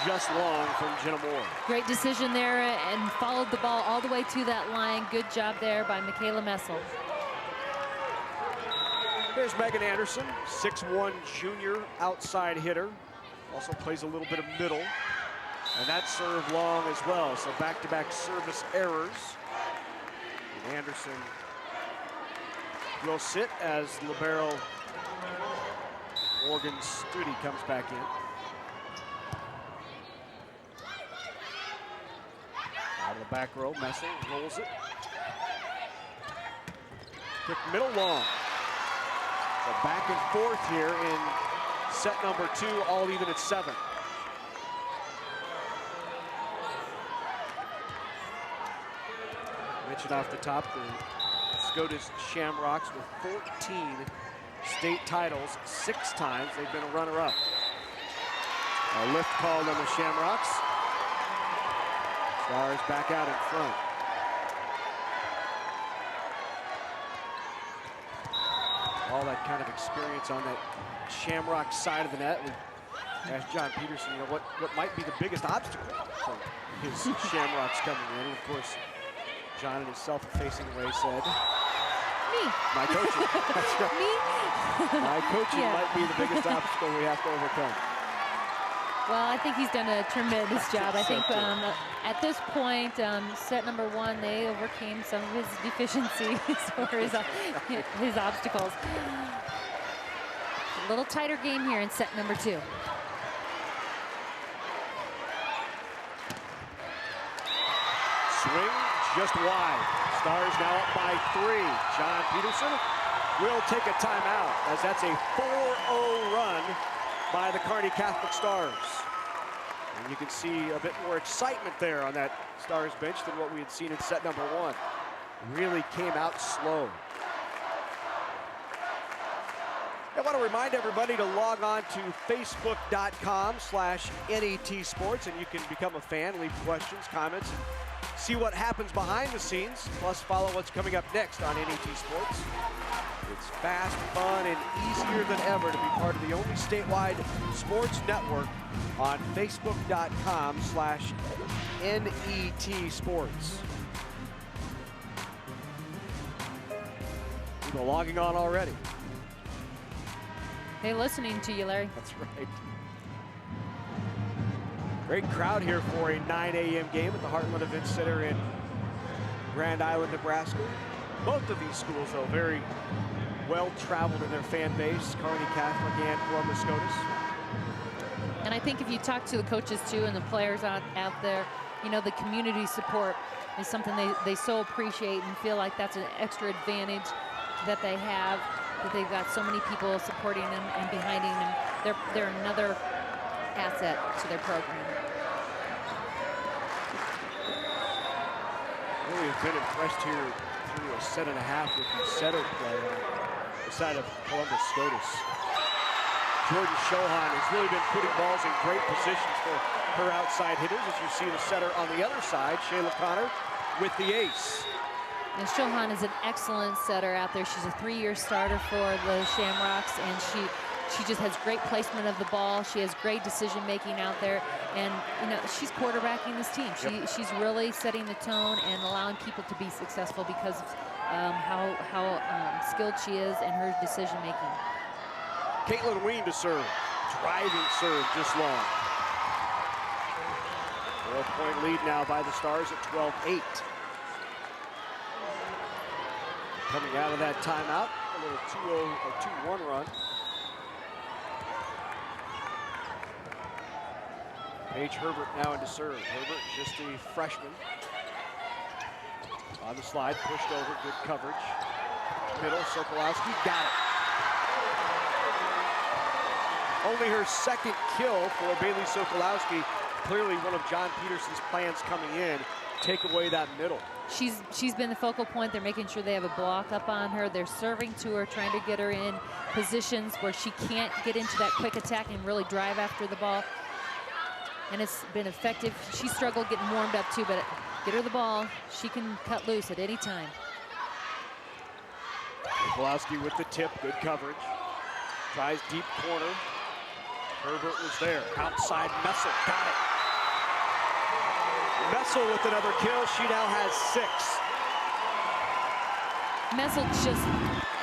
Just long from Jenna Moore. Great decision there and followed the ball all the way to that line. Good job there by Michaela Messel. There's Megan Anderson, 6'1" junior outside hitter. Also plays a little bit of middle. And that serve long as well. So back-to-back service errors. And Anderson will sit as libero Morgan Studi comes back in. Out of the back row, Messel rolls it. Quick middle long. So back and forth here in set number 2, all even at 7. Mentioned off the top, the Scotus Shamrocks with 14 state titles, 6 times they've been a runner-up. A lift called on the Shamrocks. Stars back out in front. All that kind of experience on that Shamrock side of the net. We asked John Peterson, you know, what might be the biggest obstacle for his Shamrocks coming in. And of course, John in his self-effacing way said, me. My coaching. That's right. Me? My coaching Yeah. might be the biggest obstacle we have to overcome. Well, I think he's done a tremendous job. I think at this point, set number 1, they overcame some of his deficiencies or his obstacles. A little tighter game here in set number 2. Swing just wide. Stars now up by 3. John Peterson will take a timeout as that's a 4-0 run by the Kearney Catholic Stars. And you can see a bit more excitement there on that Stars bench than what we had seen in set number 1. Really came out slow. I want to remind everybody to log on to facebook.com/NET Sports, and you can become a fan, leave questions, comments, and see what happens behind the scenes, plus follow what's coming up next on NET Sports. It's fast, fun, and easier than ever to be part of the only statewide sports network on facebook.com/NET Sports. People logging on already. Hey, listening to you, Larry. That's right. Great crowd here for a 9 a.m. game at the Heartland Event Center in Grand Island, Nebraska. Both of these schools, though, very well-traveled in their fan base, Kearney Catholic and Columbus Scotus. And I think if you talk to the coaches, too, and the players out there, you know, the community support is something they so appreciate and feel like that's an extra advantage that they have, that they've got so many people supporting them and behind them. They're another asset to their program. Really have been impressed here through a set and a half with the setter play on the side of Columbus Scotus. Jordan Shohan has really been putting balls in great positions for her outside hitters, as you see the setter on the other side, Shayla Connor, with the ace. And Shohan is an excellent setter out there. She's a 3-year starter for the Shamrocks, and she just has great placement of the ball. She has great decision-making out there, and you know she's quarterbacking this team. She's really setting the tone and allowing people to be successful because of how skilled she is and her decision-making. Caitlin Ween to serve. Driving serve, just long. 12-point lead now by the Stars at 12-8. Coming out of that timeout, a little 2-0 or 2-1 run. Paige Herbert now into serve. Herbert, just a freshman. On the slide, pushed over, good coverage. Middle, Sokolowski, got it. Only her second kill for Bailey Sokolowski. Clearly one of John Peterson's plans coming in, take away that middle. She's been the focal point. They're making sure they have a block up on her. They're serving to her, trying to get her in positions where she can't get into that quick attack and really drive after the ball. And it's been effective. She struggled getting warmed up too, but get her the ball. She can cut loose at any time. Sokolowski with the tip, good coverage. Tries deep corner. Herbert was there. Outside, Messel, got it. Messel with another kill. She now has 6. Messel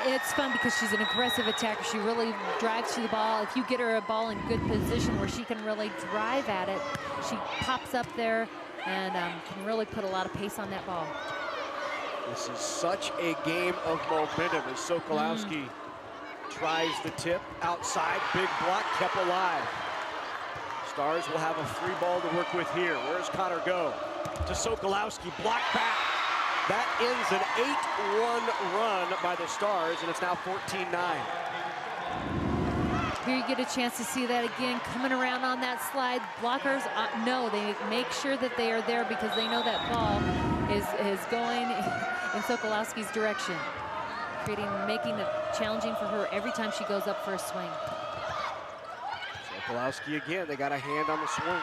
it's fun because she's an aggressive attacker. She really drives to the ball. If you get her a ball in good position where she can really drive at it, she pops up there and can really put a lot of pace on that ball. This is such a game of momentum as Sokolowski tries the tip outside, big block, kept alive. Stars will have a free ball to work with here. Where does Connor go? To Sokolowski, block back. That ends an 8-1 run by the Stars, and it's now 14-9. Here you get a chance to see that again, coming around on that slide. Blockers, no, they make sure that they are there because they know that ball is going in Sokolowski's direction, making it challenging for her every time she goes up for a swing. Sokolowski again, they got a hand on the swing.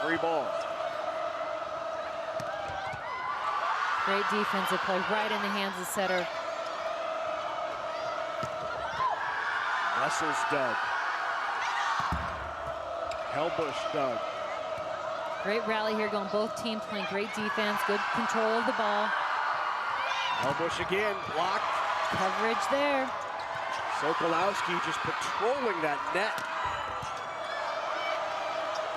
Free ball. Great defensive play right in the hands of setter. Messel's dug. Hellbush dug. Great rally here going both teams playing great defense, good control of the ball. Hellbush again, blocked. Coverage there. Sokolowski just patrolling that net.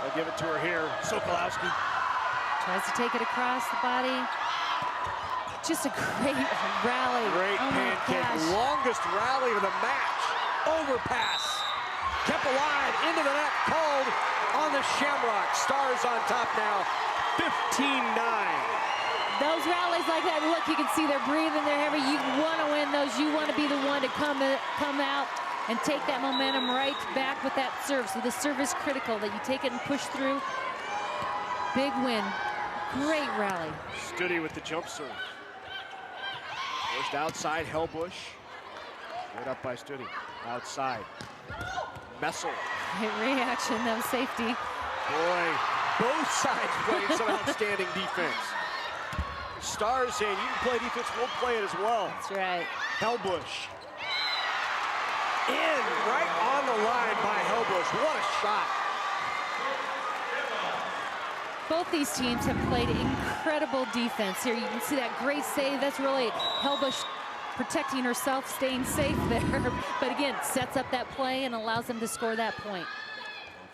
They'll give it to her here. Sokolowski. Tries to take it across the body. Just a great rally. Great pancake. Longest rally of the match. Overpass. Kept alive. Into the net. Called on the Shamrocks. Stars on top now. 15-9. Those rallies like that, look, you can see they're breathing, they're heavy. You want to win those. You want to be the one to come out and take that momentum right back with that serve. So the serve is critical, that you take it and push through. Big win. Great rally. Studi with the jump serve. Pushed outside, Hellbush. Good up by Studi. Outside. Messel. Great reaction, that was safety. Boy, both sides playing some outstanding defense. Stars saying, you can play defense, we'll play it as well. That's right. Hellbush. In, right on the line by Hellbush. What a shot. Both these teams have played incredible defense here. You can see that great save. That's really Hellbush protecting herself, staying safe there. But again, sets up that play and allows them to score that point.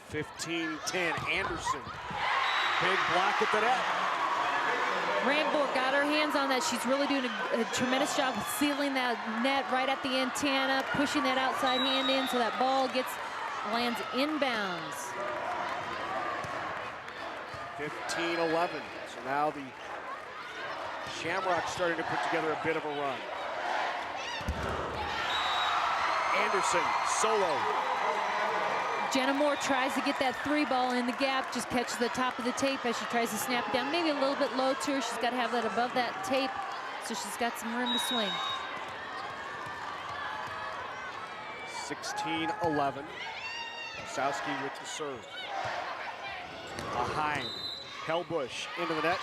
15-10, Anderson. Big block at the net. Ramborg got her hands on that. She's really doing a tremendous job of sealing that net right at the antenna, pushing that outside hand in so that ball lands inbounds. 15-11. So now the Shamrocks starting to put together a bit of a run. Anderson, solo. Jenna Moore tries to get that 3 ball in the gap, just catches the top of the tape as she tries to snap it down. Maybe a little bit low to her. She's got to have that above that tape, so she's got some room to swing. 16-11. Osowski with the serve. Behind. Hellbush into the net.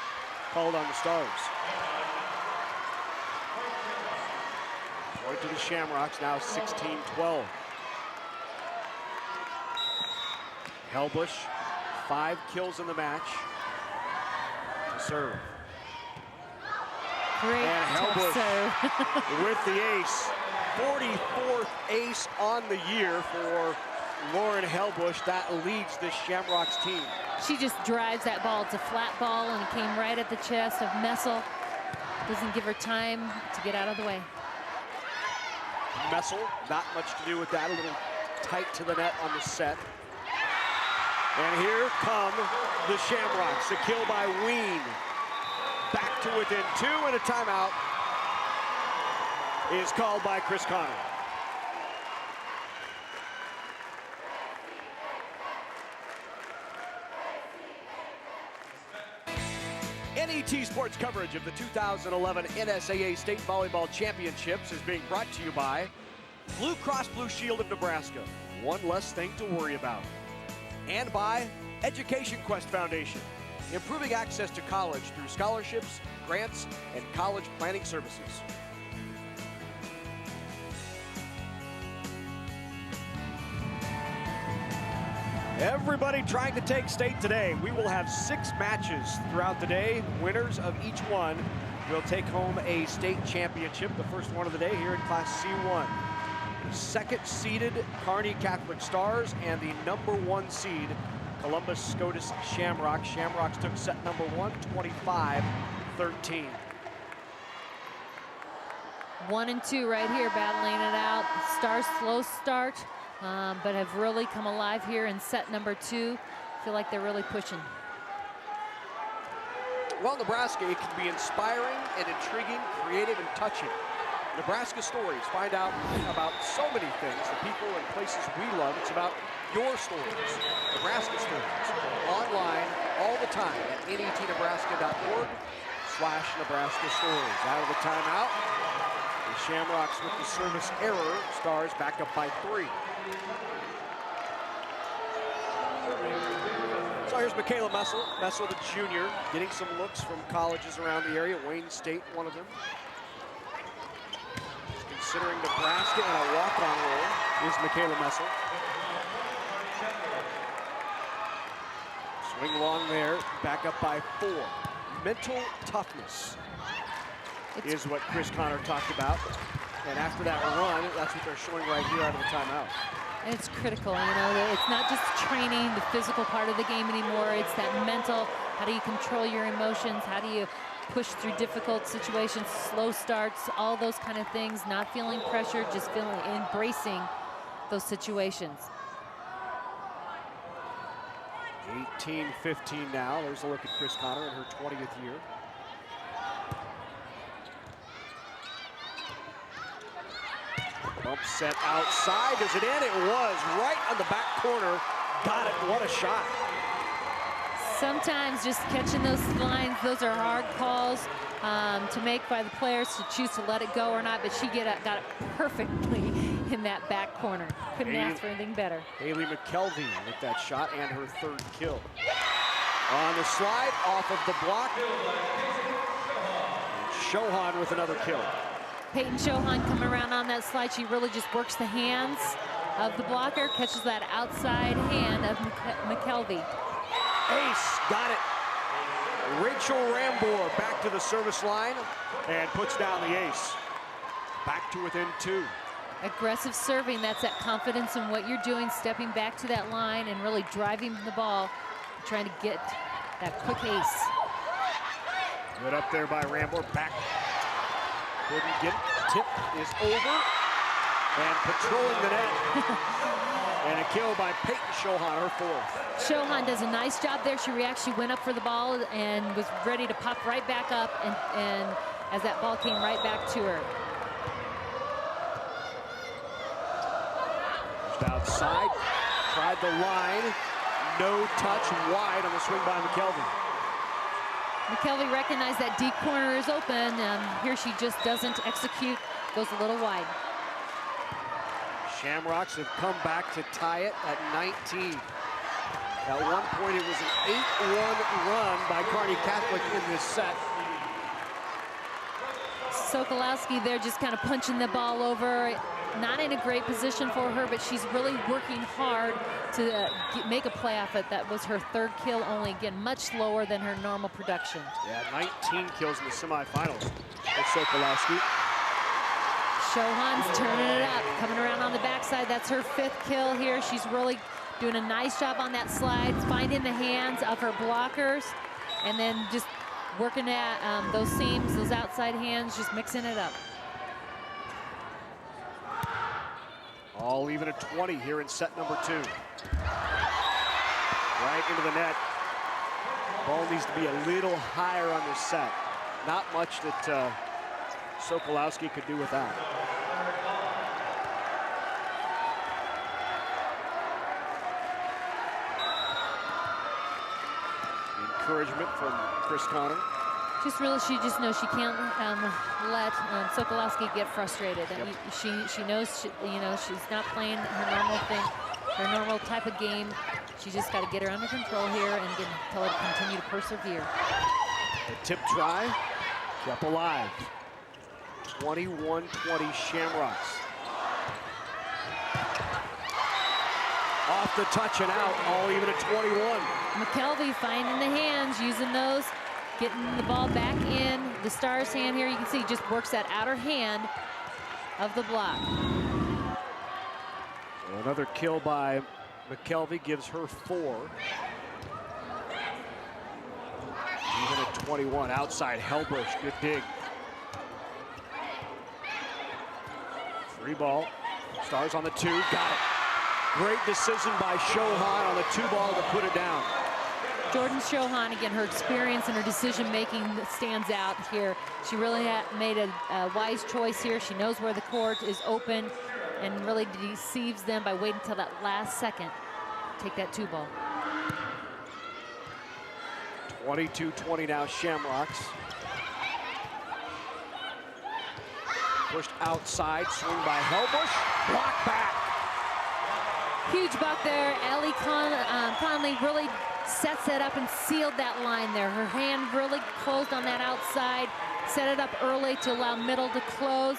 Called on the Stars. Point to the Shamrocks, now 16-12. Helbush, 5 kills in the match. To serve. Great and Helbush serve. with the ace. 44th ace on the year for Lauren Helbush. That leads the Shamrocks team. She just drives that ball. It's a flat ball, and it came right at the chest of Messel. Doesn't give her time to get out of the way. Messel, not much to do with that. A little tight to the net on the set. And here come the Shamrocks. The kill by Ween. Back to within 2, and a timeout is called by Chris Connor. NET Sports coverage of the 2011 NSAA State Volleyball Championships is being brought to you by Blue Cross Blue Shield of Nebraska. One less thing to worry about. And by Education Quest Foundation, improving access to college through scholarships, grants, and college planning services. Everybody trying to take state today. We will have 6 matches throughout the day. Winners of each one will take home a state championship, the first one of the day here in Class C1. Second seeded Kearney Catholic Stars and the number 1 seed Columbus Scotus Shamrocks. Shamrocks took set number 1, 25-13. 1 and 2 right here, battling it out. Stars slow start, but have really come alive here in set number 2. Feel like they're really pushing. Well, Nebraska, it can be inspiring and intriguing, creative and touching. Nebraska stories, find out about so many things, the people and places we love. It's about your stories, Nebraska stories, online all the time at netnebraska.org/Nebraska stories. Out of the timeout, the Shamrocks with the service error. Stars back up by 3. So here's Michaela Messel. Messel, the junior, getting some looks from colleges around the area. Wayne State, one of them. Considering Nebraska and a walk-on roll is Michaela Messel. Swing long there, back up by 4. Mental toughness is what Chris Connor talked about. And after that run, that's what they're showing right here out of the timeout. And it's critical, you know, it's not just training the physical part of the game anymore. It's that mental, how do you control your emotions? How do you push through difficult situations, slow starts, all those kind of things, not feeling pressure, just embracing those situations. 18-15 now. There's a look at Chris Connor in her 20th year. Bump set outside. Is it in? It was right on the back corner. Got it. What a shot. Sometimes just catching those lines, those are hard calls to make by the players to choose to let it go or not, but she got it perfectly in that back corner. Couldn't ask for anything better. Haley McKelvey with that shot and her 3rd kill. On the slide, off of the block. And Shohan with another kill. Peyton Shohan coming around on that slide. She really just works the hands of the blocker, catches that outside hand of McKelvey. Ace, got it. Rachel Rambor back to the service line and puts down the ace. Back to within 2. Aggressive serving, that's that confidence in what you're doing, stepping back to that line and really driving the ball, trying to get that quick ace. Good up there by Rambor, back. Couldn't get it. Tip is over and patrolling the net. And a kill by Peyton Shohan, her 4th. Shohan does a nice job there. She actually went up for the ball and was ready to pop right back up, and as that ball came right back to her. Just outside, tried the line, no touch, wide on the swing by McKelvey. McKelvey recognized that deep corner is open. Here she just doesn't execute, goes a little wide. Shamrocks have come back to tie it at 19. At one point, it was an 8-1 run by Kearney Catholic in this set. Sokolowski there just kind of punching the ball over. Not in a great position for her, but she's really working hard to make a play off it. That was her 3rd kill, only again much lower than her normal production. Yeah, 19 kills in the semifinals for Sokolowski. Chauhan's turning it up, coming around on the backside. That's her 5th kill here. She's really doing a nice job on that slide, finding the hands of her blockers, and then just working at those seams, those outside hands, just mixing it up. All even at 20 here in set number 2. Right into the net. Ball needs to be a little higher on this set. Not much that Sokolowski could do with that. Encouragement from Chris Connor. She just knows she can't let Sokolowski get frustrated. Yep. She knows she's not playing her normal thing, her normal type of game. She just got to get her under control here and tell her to continue to persevere. A tip try, kept alive. 21-20 Shamrocks. Off the touch and out, all even at 21. McKelvey finding the hands, using those, getting the ball back in the Stars' hand here. You can see just works that outer hand of the block. So another kill by McKelvey gives her 4. Even at 21, outside Helbush, good dig. Free ball, Stars on the 2, got it. Great decision by Chauhan on the 2 ball to put it down. Jordan Chauhan, again, her experience and her decision-making stands out here. She really made a wise choice here. She knows where the court is open and really deceives them by waiting until that last second to take that 2 ball. 22-20 now, Shamrocks. Pushed outside, swing by Helbush, block back. Huge buck there. Ellie Conley really sets it up and sealed that line there. Her hand really closed on that outside, set it up early to allow middle to close.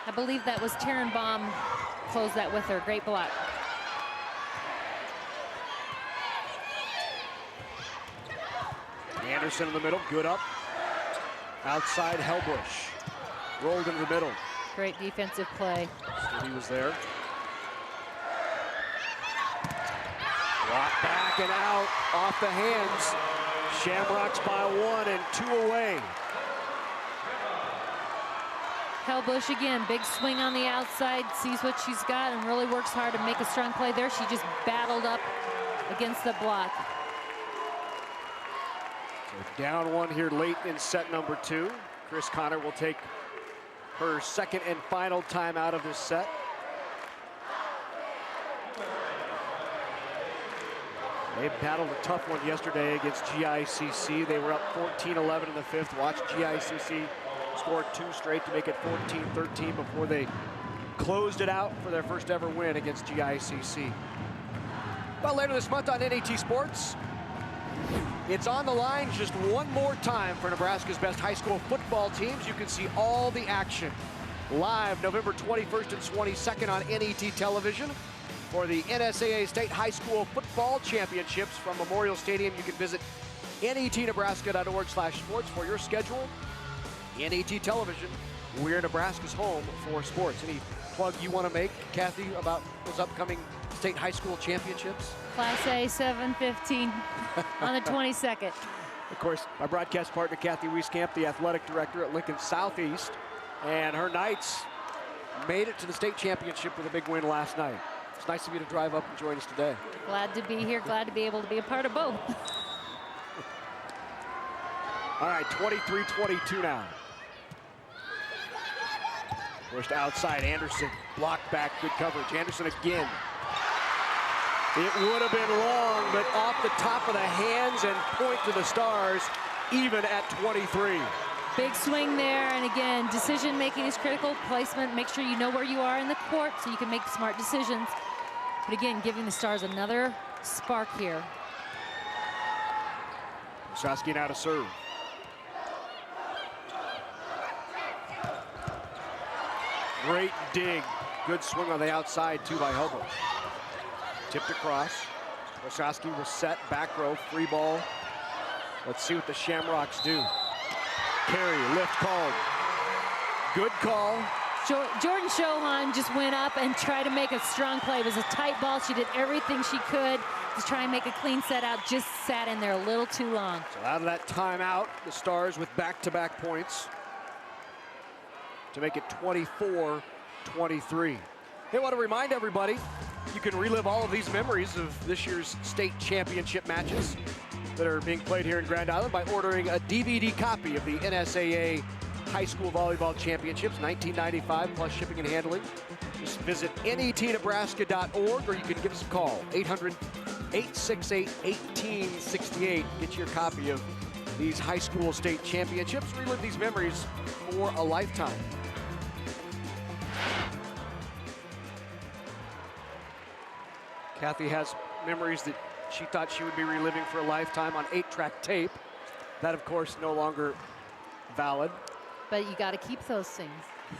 I believe that was Tannenbaum closed that with her. Great block. Anderson in the middle, good up. Outside Helbush. Rolled into the middle. Great defensive play. He was there. Block back and out, off the hands. Shamrocks by 1 and 2 away. Helbush again, big swing on the outside, sees what she's got and really works hard to make a strong play there. She just battled up against the block. So down 1 here late in set number 2. Chris Connor will take her 2nd and final time out of this set. They battled a tough one yesterday against GICC. They were up 14-11 in the 5th. Watch GICC score 2 straight to make it 14-13 before they closed it out for their first ever win against GICC. Well, later this month on NET Sports, it's on the line just one more time for Nebraska's best high school football teams. You can see all the action live November 21st and 22nd on NET television. For the NSAA State High School Football Championships from Memorial Stadium, you can visit netnebraska.org/sports for your schedule. NET Television, we're Nebraska's home for sports. Any plug you want to make, Kathy, about those upcoming State High School Championships? Class A 7:15 on the 22nd. Of course, my broadcast partner, Kathy Wieskamp, the athletic director at Lincoln Southeast, and her Knights made it to the state championship with a big win last night. It's nice of you to drive up and join us today. Glad to be here, glad to be able to be a part of both. All right, 23-22 now. Pushed outside, Anderson, blocked back, good coverage. Anderson again. It would have been long, but off the top of the hands and point to the Stars, even at 23. Big swing there, and again, decision making is critical. Placement, make sure you know where you are in the court so you can make smart decisions. But again, giving the Stars another spark here. Sosky now to serve. Great dig. Good swing on the outside, too, by Helbert. Tipped across. Osowski will set, back row, free ball. Let's see what the Shamrocks do. Carry, lift called. Good call. Jordan Shohan just went up and tried to make a strong play. It was a tight ball. She did everything she could to try and make a clean set out. Just sat in there a little too long. So out of that timeout, the Stars with back-to-back points to make it 24-23. Hey, I want to remind everybody, you can relive all of these memories of this year's state championship matches that are being played here in Grand Island by ordering a DVD copy of the NSAA High School Volleyball Championships, 1995, plus shipping and handling. Just visit netnebraska.org, or you can give us a call, 800-868-1868. Get your copy of these high school state championships. Relive these memories for a lifetime. Kathy has memories that she thought she would be reliving for a lifetime on 8-track tape. That, of course, no longer valid. But you got to keep those things.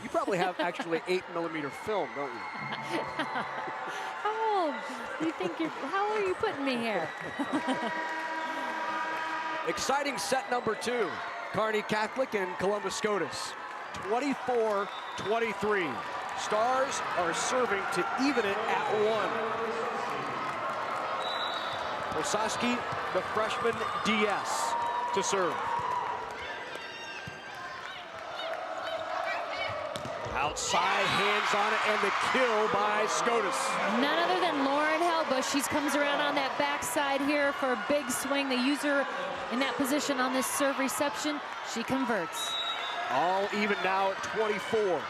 You probably have actually 8mm film, don't you? Oh, you think how are you putting me here? Exciting set number 2. Kearney Catholic and Columbus Scotus. 24-23. Stars are serving to even it at 1. Osowski, the freshman DS, to serve. Outside, hands on it, and the kill by Scotus. None other than Lauren Helbush. She comes around on that backside here for a big swing. They use her in that position on this serve reception. She converts. All even now at 24.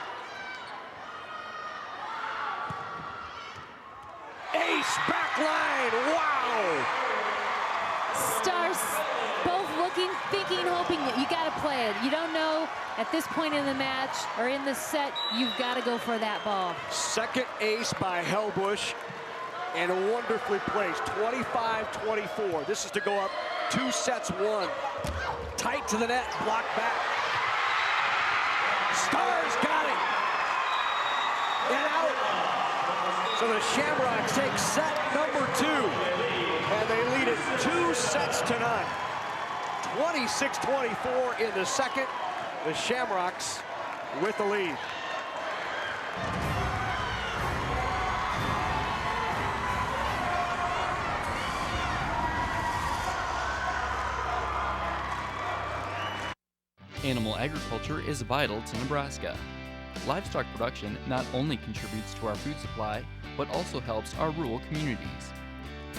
Ace back line, wow! Stars both looking, thinking, hoping that you got to play it. You don't know at this point in the match or in the set, you've got to go for that ball. Second ace by Helbush, and wonderfully placed, 25-24. This is to go up 2 sets 1. Tight to the net, blocked back. Stars got it. And out. So the Shamrocks take set number 2, and they lead it 2 sets to none. 26-24 in the second. The Shamrocks with the lead. Animal agriculture is vital to Nebraska. Livestock production not only contributes to our food supply, but also helps our rural communities.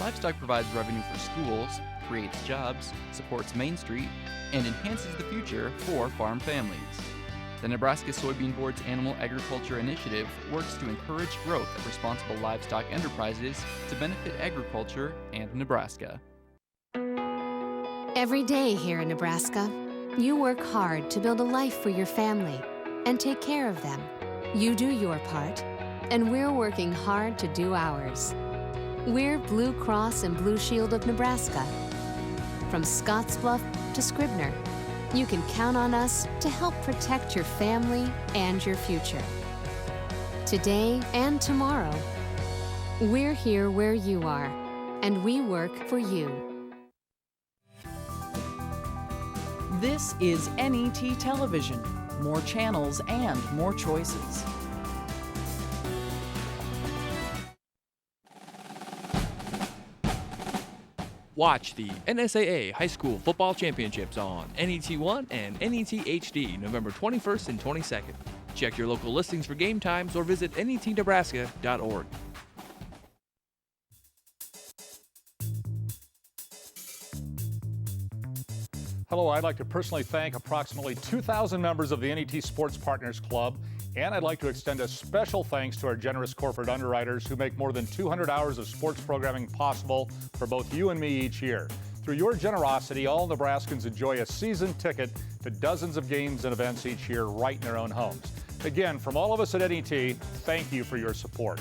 Livestock provides revenue for schools, creates jobs, supports Main Street, and enhances the future for farm families. The Nebraska Soybean Board's Animal Agriculture Initiative works to encourage growth of responsible livestock enterprises to benefit agriculture and Nebraska. Every day here in Nebraska, you work hard to build a life for your family and take care of them. You do your part, and we're working hard to do ours. We're Blue Cross and Blue Shield of Nebraska. From Scottsbluff to Scribner, you can count on us to help protect your family and your future. Today and tomorrow, we're here where you are, and we work for you. This is NET Television. More channels and more choices. Watch the NSAA High School Football Championships on NET1 and NET HD November 21st and 22nd. Check your local listings for game times or visit netnebraska.org. Hello, I'd like to personally thank approximately 2,000 members of the NET Sports Partners Club, and I'd like to extend a special thanks to our generous corporate underwriters who make more than 200 hours of sports programming possible for both you and me each year. Through your generosity, all Nebraskans enjoy a season ticket to dozens of games and events each year right in their own homes. Again, from all of us at NET, thank you for your support.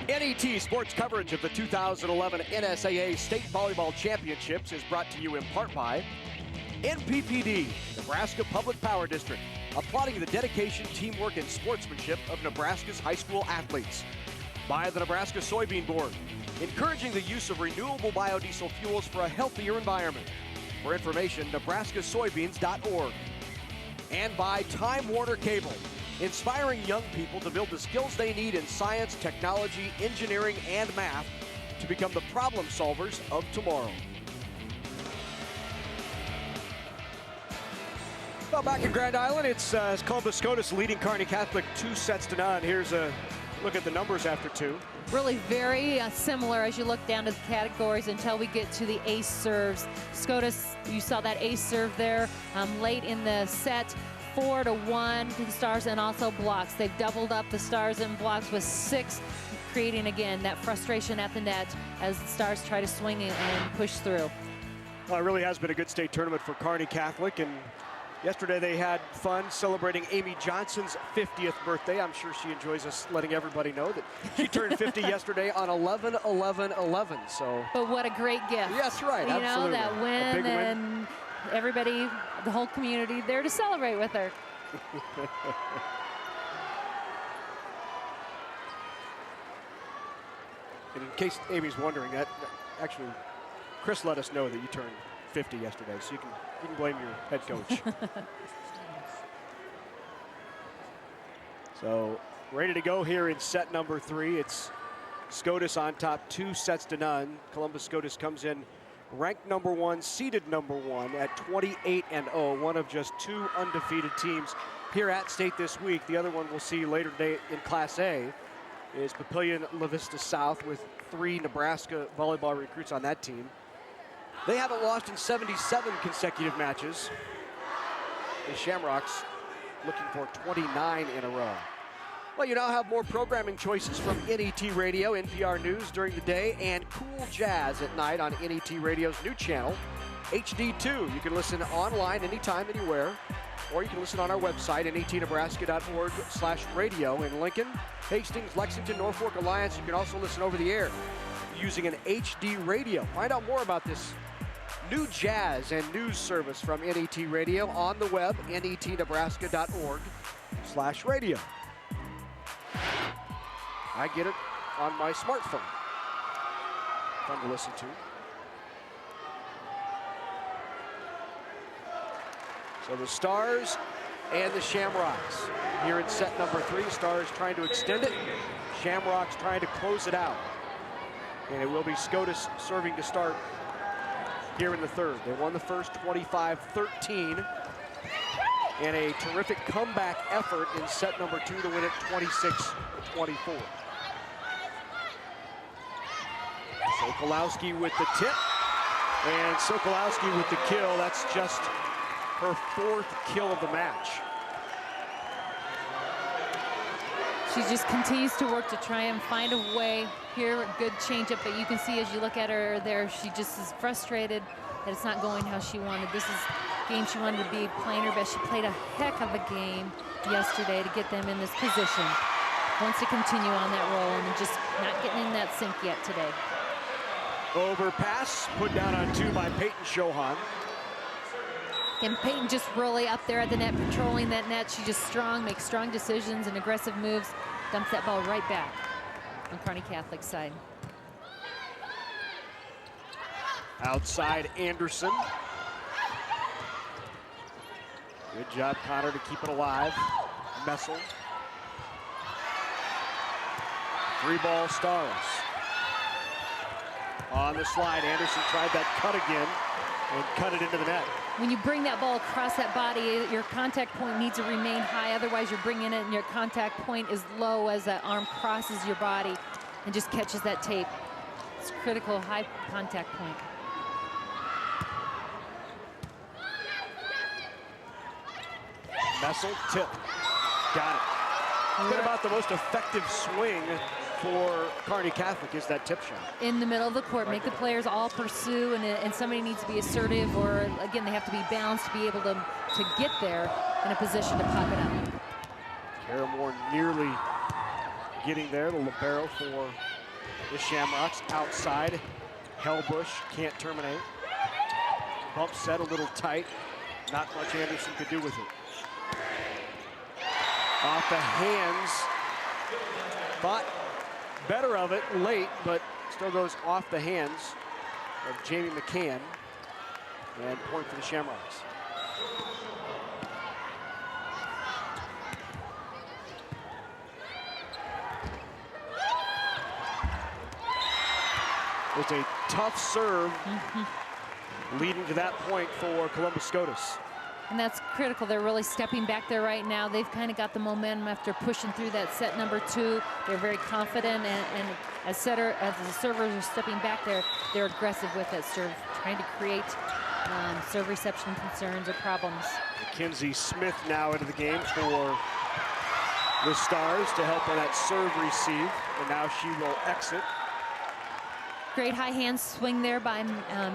NET sports coverage of the 2011 NSAA State Volleyball Championships is brought to you in part by NPPD, Nebraska Public Power District, applauding the dedication, teamwork, and sportsmanship of Nebraska's high school athletes. By the Nebraska Soybean Board, encouraging the use of renewable biodiesel fuels for a healthier environment. For information, nebraskasoybeans.org. And by Time Warner Cable, inspiring young people to build the skills they need in science, technology, engineering, and math to become the problem solvers of tomorrow. Well, back in Grand Island, it's Columbus Scotus leading Kearney Catholic 2-0. Here's a look at the numbers after two. Really very similar as you look down to the categories until we get to the ace serves. Scotus, you saw that ace serve there late in the set. 4-1 to the Stars, and also blocks. They've doubled up the Stars and blocks with 6, creating again that frustration at the net as the Stars try to swing and push through. Well, it really has been a good state tournament for Kearney Catholic, and yesterday they had fun celebrating Amy Johnson's 50th birthday. I'm sure she enjoys us letting everybody know that she turned 50 yesterday on 11/11/11. So. But what a great gift. Yes, right. You absolutely. know, that win, and everybody, the whole community there to celebrate with her. And in case Amy's wondering, that actually Chris let us know that you turned 50 yesterday, so you can blame your head coach. So ready to go here in set number 3. It's Scotus on top, 2-0. Columbus Scotus comes in ranked number 1, seeded number 1 at 28-0, one of just 2 undefeated teams here at state this week. The other one we'll see later today in Class A is Papillion La Vista South with 3 Nebraska volleyball recruits on that team. They haven't lost in 77 consecutive matches. The Shamrocks looking for 29 in a row. Well, you now have more programming choices from NET Radio, NPR News during the day, and Cool Jazz at night on NET Radio's new channel, HD2. You can listen online anytime, anywhere, or you can listen on our website, netnebraska.org/radio. In Lincoln, Hastings, Lexington, Norfolk, Alliance, you can also listen over the air using an HD radio. Find out more about this new jazz and news service from NET Radio on the web, netnebraska.org/radio. I get it on my smartphone. Fun to listen to. So the Stars and the Shamrocks here in set number 3. Stars trying to extend it. Shamrocks trying to close it out. And it will be Scotus serving to start here in the third. They won the first 25-13. And a terrific comeback effort in set number 2 to win it 26-24. Sokolowski with the tip, and Sokolowski with the kill. That's just her 4th kill of the match. She just continues to work to try and find a way here. A good changeup, but you can see as you look at her there, she just is frustrated that it's not going how she wanted. This is a game she wanted to be playing her best. She played a heck of a game yesterday to get them in this position. Wants to continue on that roll and just not getting in that sink yet today. Overpass put down on 2 by Peyton Shohan. And Peyton just really up there at the net, patrolling that net. She's just strong, makes strong decisions and aggressive moves. Dumps that ball right back on Kearney Catholic's side. Outside Anderson. Good job, Connor, to keep it alive. Messel. 3-ball Stars. On the slide, Anderson tried that cut again and cut it into the net. When you bring that ball across that body, your contact point needs to remain high. Otherwise, you're bringing it and your contact point is low as that arm crosses your body and just catches that tape. It's critical, high contact point. Messel, tip. Got it. Been about the most effective swing for Kearney Catholic is that tip shot. In the middle of the court, make the players all pursue, and somebody needs to be assertive, or again, they have to be balanced to be able to get there in a position to pop it up. Kara Moore nearly getting there, the libero for The Shamrocks outside. Hellbush can't terminate. Bump set a little tight. Not much Anderson could do with it. Off the hands. Thought better of it late, but still goes off the hands of Jamie McCann. And point for the Shamrocks. It's a tough serve leading to that point for Columbus Scotus. And that's critical. They're really stepping back there right now. They've kind of got the momentum after pushing through that set number 2. They're very confident, and as the servers are stepping back there, they're aggressive with that serve, trying to create serve reception concerns or problems. Mackenzie Smith now into the game for the Stars to help on that serve receive, and now she will exit. Great high hand swing there by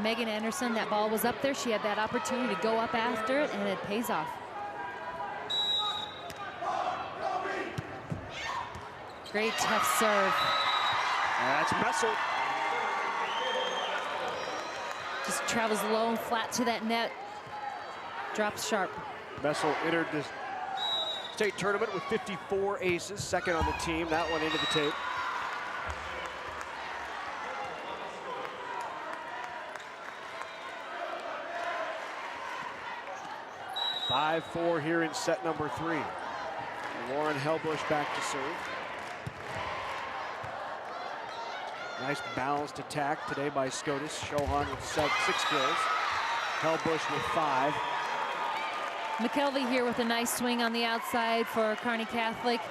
Megan Anderson. That ball was up there. She had that opportunity to go up after it, and it pays off. Great tough serve. That's Messel. Just travels low and flat to that net. Drops sharp. Messel entered the state tournament with 54 aces, second on the team. That one into the tape. 5-4 here in set number 3. Lauren Hellbush back to serve. Nice balanced attack today by Scotus. Shohan with 6 kills. Hellbush with 5. McKelvey here with a nice swing on the outside for Kearney Catholic.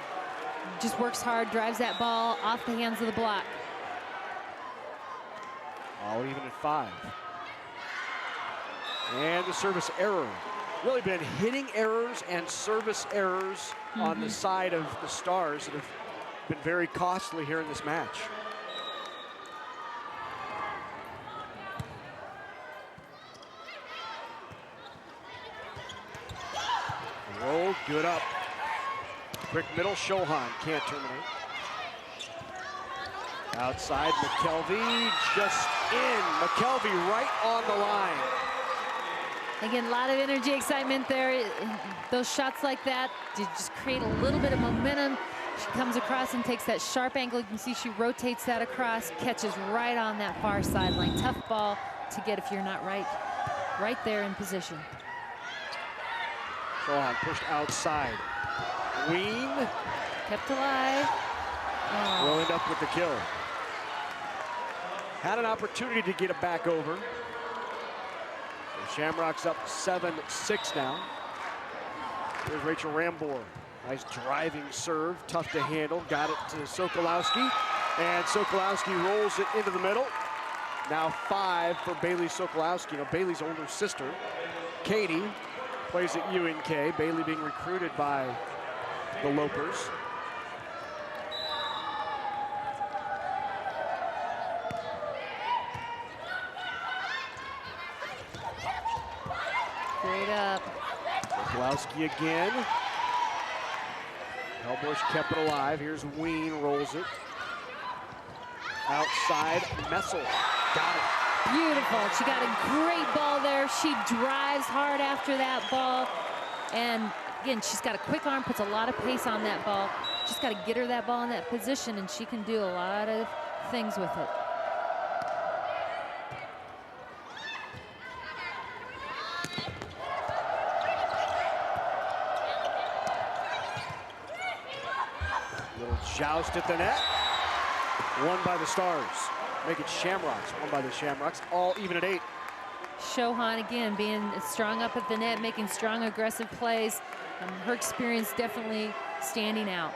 Just works hard, drives that ball off the hands of the block. All even at 5. And the service error. Really been hitting errors and service errors on the side of the Stars that have been very costly here in this match. Roll, good up. Quick middle, Shohan can't terminate. Outside, McKelvey just in. McKelvey right on the line. Again, a lot of energy, excitement there. Those shots like that just create a little bit of momentum. She comes across and takes that sharp angle. You can see she rotates that across, catches right on that far sideline. Tough ball to get if you're not right there in position. Shohan pushed outside. Ween. Kept alive. Oh. Will end up with the kill. Had an opportunity to get it back over. The Shamrocks up 7-6 now. Here's Rachel Rambor. Nice driving serve, tough to handle. Got it to Sokolowski, and Sokolowski rolls it into the middle. Now 5 for Bailey Sokolowski. You know, Bailey's older sister, Katie, plays at UNK. Bailey being recruited by the Lopers. Straight up. Sokolowski again. Hellbush kept it alive. Here's Ween, rolls it. Outside, Messel. Got it. Beautiful. She got a great ball there. She drives hard after that ball. And again, she's got a quick arm, puts a lot of pace on that ball. Just got to get her that ball in that position, and she can do a lot of things with it. Little joust at the net. Won by the Stars. Make it Shamrocks. Won by the Shamrocks. All even at 8. Shohan again being strong up at the net, making strong aggressive plays. Her experience definitely standing out.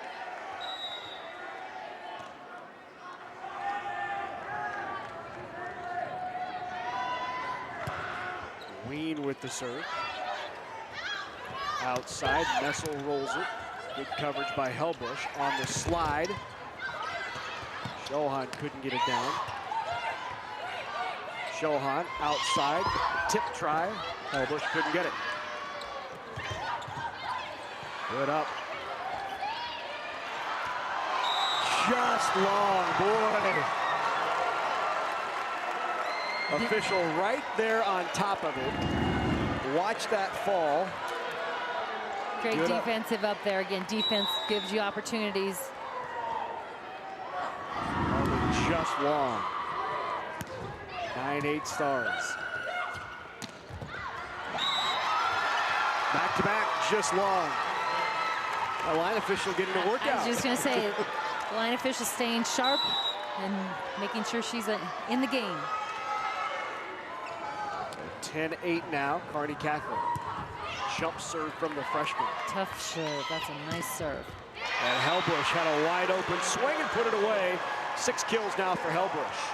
Ween with the serve. Outside, Messel rolls it. Good coverage by Hellbush on the slide. Shohan couldn't get it down. Shohan outside, tip try. Hellbush couldn't get it. Good up. Just long, boy. Official right there on top of it. Watch that fall. Great defensive up there. Again, defense gives you opportunities. Just long. 9-8 Stars. Back to back, just long. A line official getting a workout. I was just going to say, the line official staying sharp and making sure she's in the game. 10-8 now, Kearney Catholic. Jump serve from the freshman. Tough serve, that's a nice serve. And Hellbush had a wide open swing and put it away. 6 kills now for Hellbush.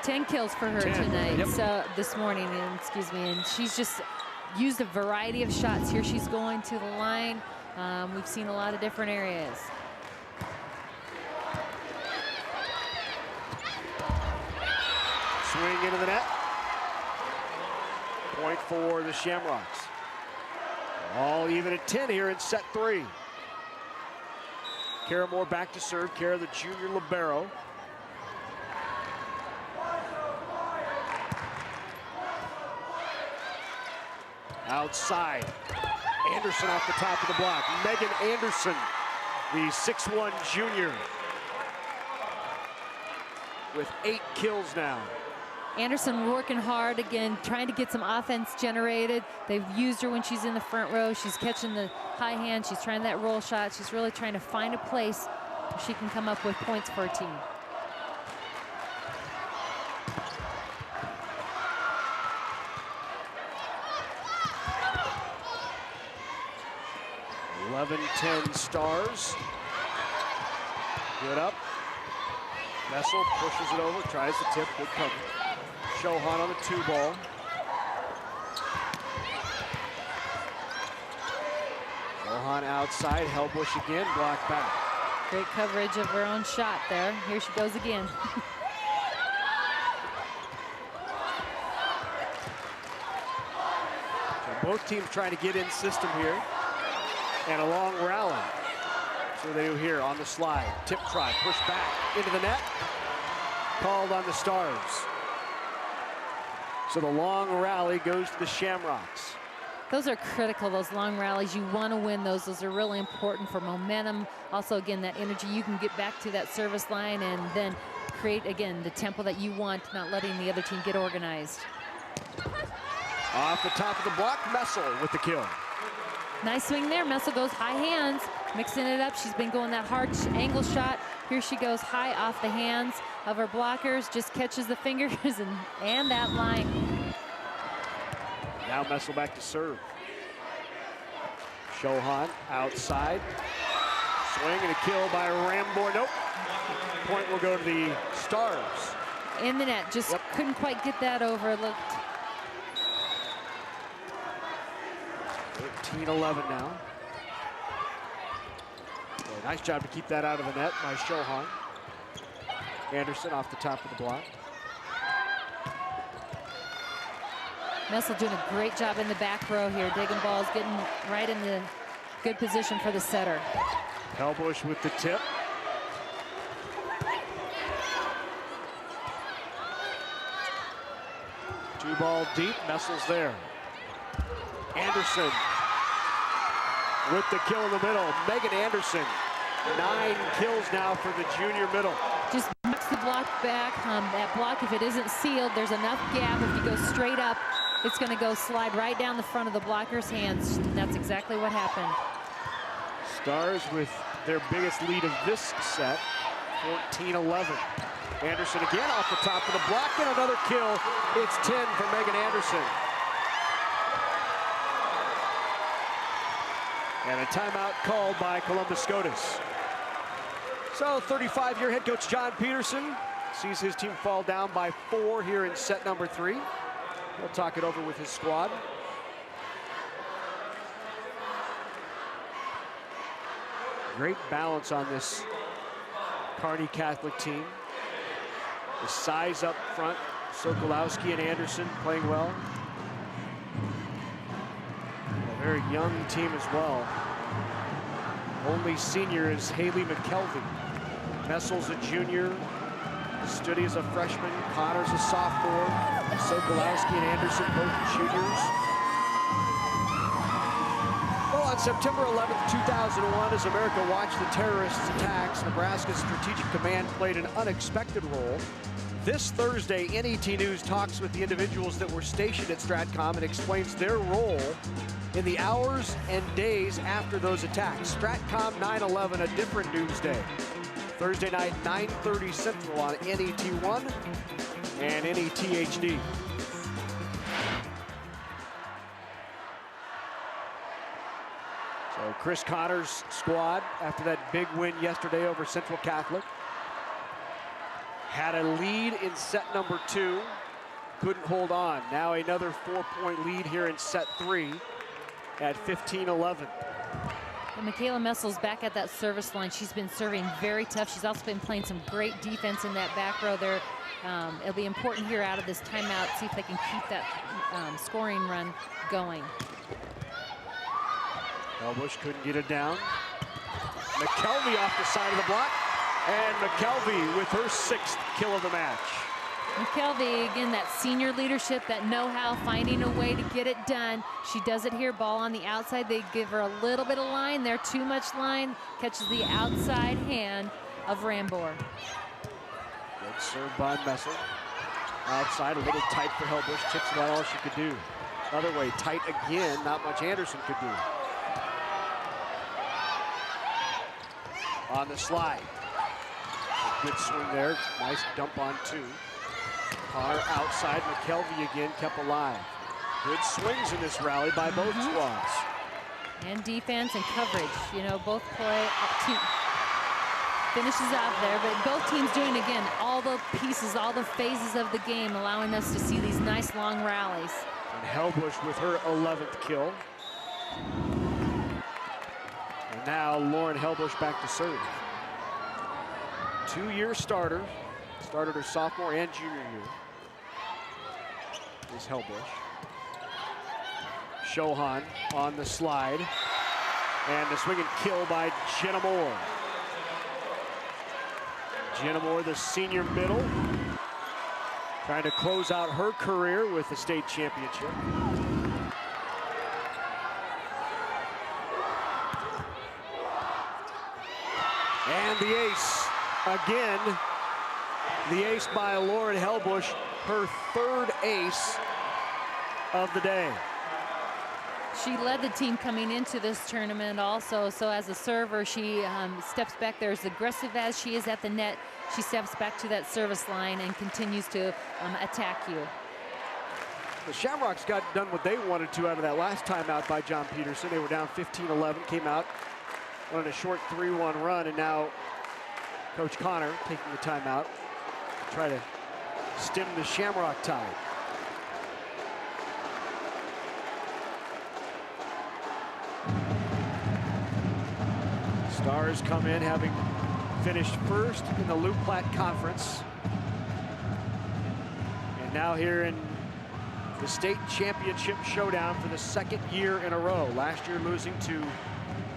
10 kills for her 10. tonight, Yep. so this morning, and she's just used a variety of shots. Here she's going to the line. We've seen a lot of different areas. Swing into the net. Point for the Shamrocks. All even at 10 here in set 3. Kara Moore back to serve. Kara, the junior libero. Outside. Anderson off the top of the block. Megan Anderson, the 6'1" junior, with 8 kills now. Anderson working hard again, trying to get some offense generated. They've used her when she's in the front row. She's catching the high hand. She's trying that roll shot. She's really trying to find a place where she can come up with points for her team. (11-10) Stars. Good up. Vessel pushes it over, tries the tip, good cover. Shohan on the 2 ball. Shohan outside, Hellbush again, blocked back. Great coverage of her own shot there. Here she goes again. So both teams trying to get in system here. And a long rally. So they do here on the slide. Tip try, push back into the net. Called on the Stars. So the long rally goes to the Shamrocks. Those are critical, those long rallies. You want to win those. Those are really important for momentum. Also, again, that energy. You can get back to that service line and then create, again, the tempo that you want, not letting the other team get organized. Off the top of the block, Messel with the kill. Nice swing there. Messel goes high hands, mixing it up. She's been going that hard angle shot. Here she goes high off the hands of her blockers, just catches the fingers and that line. Now Messel back to serve. Shohan outside. Swing and a kill by Rambor. Nope. Point will go to the Stars. In the net, just couldn't quite get that over. Looked. 13-11 now. Well, nice job to keep that out of the net by Shohan. Anderson off the top of the block. Messel doing a great job in the back row here, digging balls, getting right in the good position for the setter. Hellbush with the tip. Two ball deep, Messel's there. Anderson with the kill in the middle. Megan Anderson, 9 kills now for the junior middle. Just knocks the block back. That block, if it isn't sealed, there's enough gap. If you go straight up, it's going to go slide right down the front of the blocker's hands. And that's exactly what happened. Stars with their biggest lead of this set, 14-11. Anderson again off the top of the block, and another kill. It's 10 for Megan Anderson. And a timeout called by Columbus Scotus. So 35-year head coach John Peterson sees his team fall down by 4 here in set number 3. He'll talk it over with his squad. Great balance on this Kearney Catholic team. The size up front, Sokolowski and Anderson playing well. A very young team as well. Only senior is Haley McKelvey. Messel's a junior. Studi is a freshman, Connor's a sophomore, Sokolowski and Anderson both juniors. Well, on September 11th, 2001, as America watched the terrorists' attacks, Nebraska's Strategic Command played an unexpected role. This Thursday, NET News talks with the individuals that were stationed at STRATCOM and explains their role in the hours and days after those attacks. STRATCOM 9/11, a different news day. Thursday night, 9:30 Central on NET1 and NET HD. So Chris Connor's squad, after that big win yesterday over Central Catholic, had a lead in set number 2, couldn't hold on. Now another 4-point lead here in set 3 at 15-11. And Michaela Messel's back at that service line. She's been serving very tough. She's also been playing some great defense in that back row there. It'll be important here out of this timeout, see if they can keep that scoring run going. Elbush couldn't get it down. McKelvey off the side of the block. And McKelvey with her 6th kill of the match. McKelvey, again, that senior leadership, that know-how, finding a way to get it done. She does it here, ball on the outside. They give her a little bit of line there, too much line. Catches the outside hand of Rambor. Good serve by Messel. Outside, a little tight for Helbush. Tips about all she could do. Other way, tight again, not much Anderson could do. On the slide. Good swing there, nice dump on 2. Connor outside, McKelvey again kept alive. Good swings in this rally by both squads. And defense and coverage, you know, both play, finishes off there, but both teams doing, again, all the pieces, all the phases of the game, allowing us to see these nice long rallies. And Helbush with her 11th kill. And now Lauren Helbush back to serve. 2-year starter, started her sophomore and junior year. Is Helbush. Shohan on the slide. And the swing and kill by Jenna Moore. Jenna Moore, the senior middle, trying to close out her career with the state championship. And the ace. Again, the ace by Lauren Helbush, her 3rd ace of the day. She led the team coming into this tournament also, so as a server, she steps back there as aggressive as she is at the net. She steps back to that service line and continues to attack you. The Shamrocks got done what they wanted to out of that last timeout by John Peterson. They were down 15-11, came out, went on a short 3-1 run, and now Coach Connor taking the timeout to try to stem the Shamrock tide. Stars come in having finished first in the Lou Platte Conference. And now here in the state championship showdown for the 2nd year in a row. Last year losing to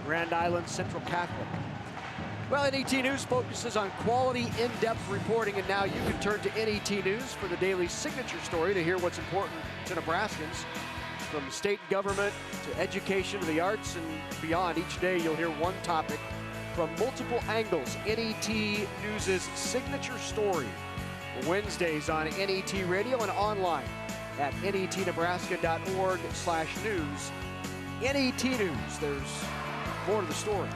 Grand Island Central Catholic. Well, NET News focuses on quality, in-depth reporting, and now you can turn to NET News for the daily signature story to hear what's important to Nebraskans. From state government to education to the arts and beyond, each day you'll hear one topic from multiple angles. NET News' signature story. Wednesdays on NET Radio and online at netnebraska.org/news. NET News, there's more to the story.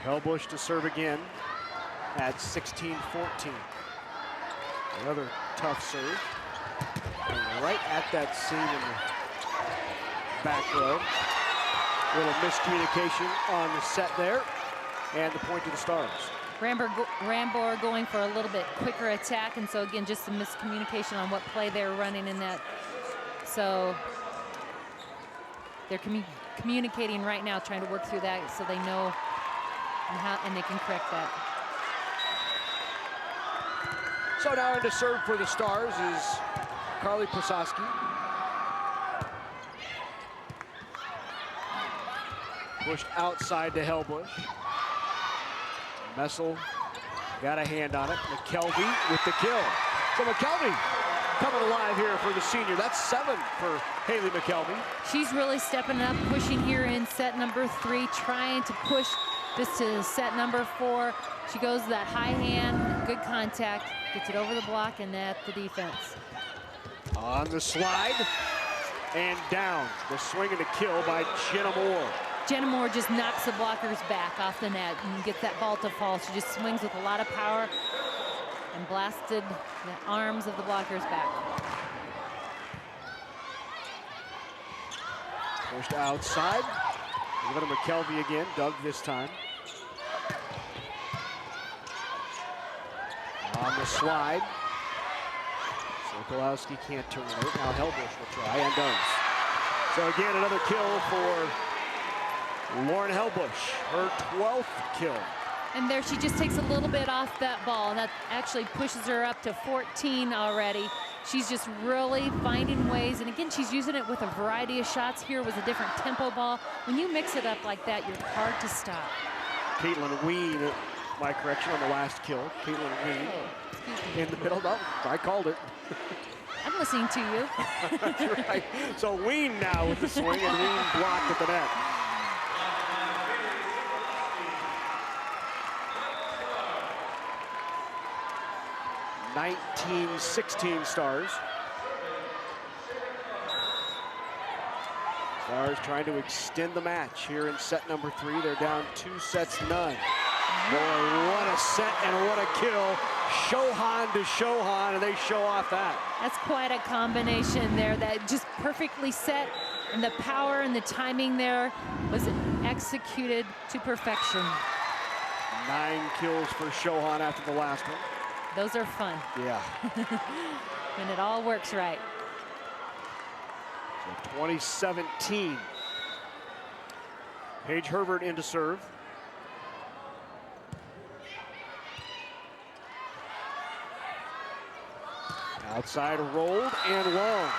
Helbush to serve again at 16-14. Another tough serve. And right at that seam in the back row. A little miscommunication on the set there. And the point to the Stars. Rambor going for a little bit quicker attack, and so again, just some miscommunication on what play they're running in that. So they're communicating right now, trying to work through that so they know and they can correct that. So now into serve for the Stars is Carly Posowski. Pushed outside to Hellbush. Messel got a hand on it. McKelvey with the kill. So McKelvey coming alive here for the senior. That's 7 for Haley McKelvey. She's really stepping up, pushing here in set number 3, trying to push this to set number 4. She goes to that high hand, good contact, gets it over the block and at the defense. On the slide and down. The swing and the kill by Jenna Moore. Jenna Moore just knocks the blockers back off the net and gets that ball to fall. She just swings with a lot of power and blasted the arms of the blockers back. Pushed outside. Give it to McKelvey again. Doug this time. On the slide. Sokolowski can't terminate. Now Hellbush will try and does. So again, another kill for Lauren Hellbush, her 12th kill. And there she just takes a little bit off that ball, and that actually pushes her up to 14 already. She's just really finding ways, and again, she's using it with a variety of shots. Here was a different tempo ball. When you mix it up like that, you're hard to stop. Caitlin Ween, my correction on the last kill. Caitlin Ween in the middle. No, I called it. I'm listening to you. That's right. So Ween now with the swing, and Ween blocked at the net. (19-16) Stars. Stars trying to extend the match here in set number 3. They're down 2-0. Boy, what a set and what a kill. Shohan to Shohan, and they show off that. That's quite a combination there. That just perfectly set, and the power and the timing there was executed to perfection. 9 kills for Shohan after the last one. Those are fun. Yeah. When it all works right. So 2017. Paige Herbert into serve. Outside rolled and long.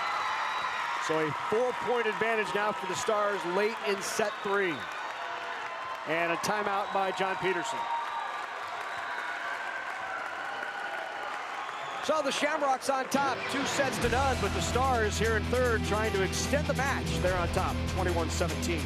So a 4-point advantage now for the Stars late in set 3. And a timeout by John Peterson. So the Shamrocks on top, 2-0, but the Stars here in third trying to extend the match. They're on top, 21-17.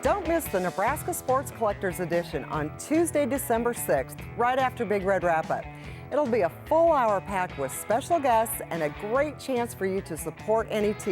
Don't miss the Nebraska Sports Collectors Edition on Tuesday, December 6th, right after Big Red Wrap-Up. It'll be a full hour packed with special guests and a great chance for you to support NET.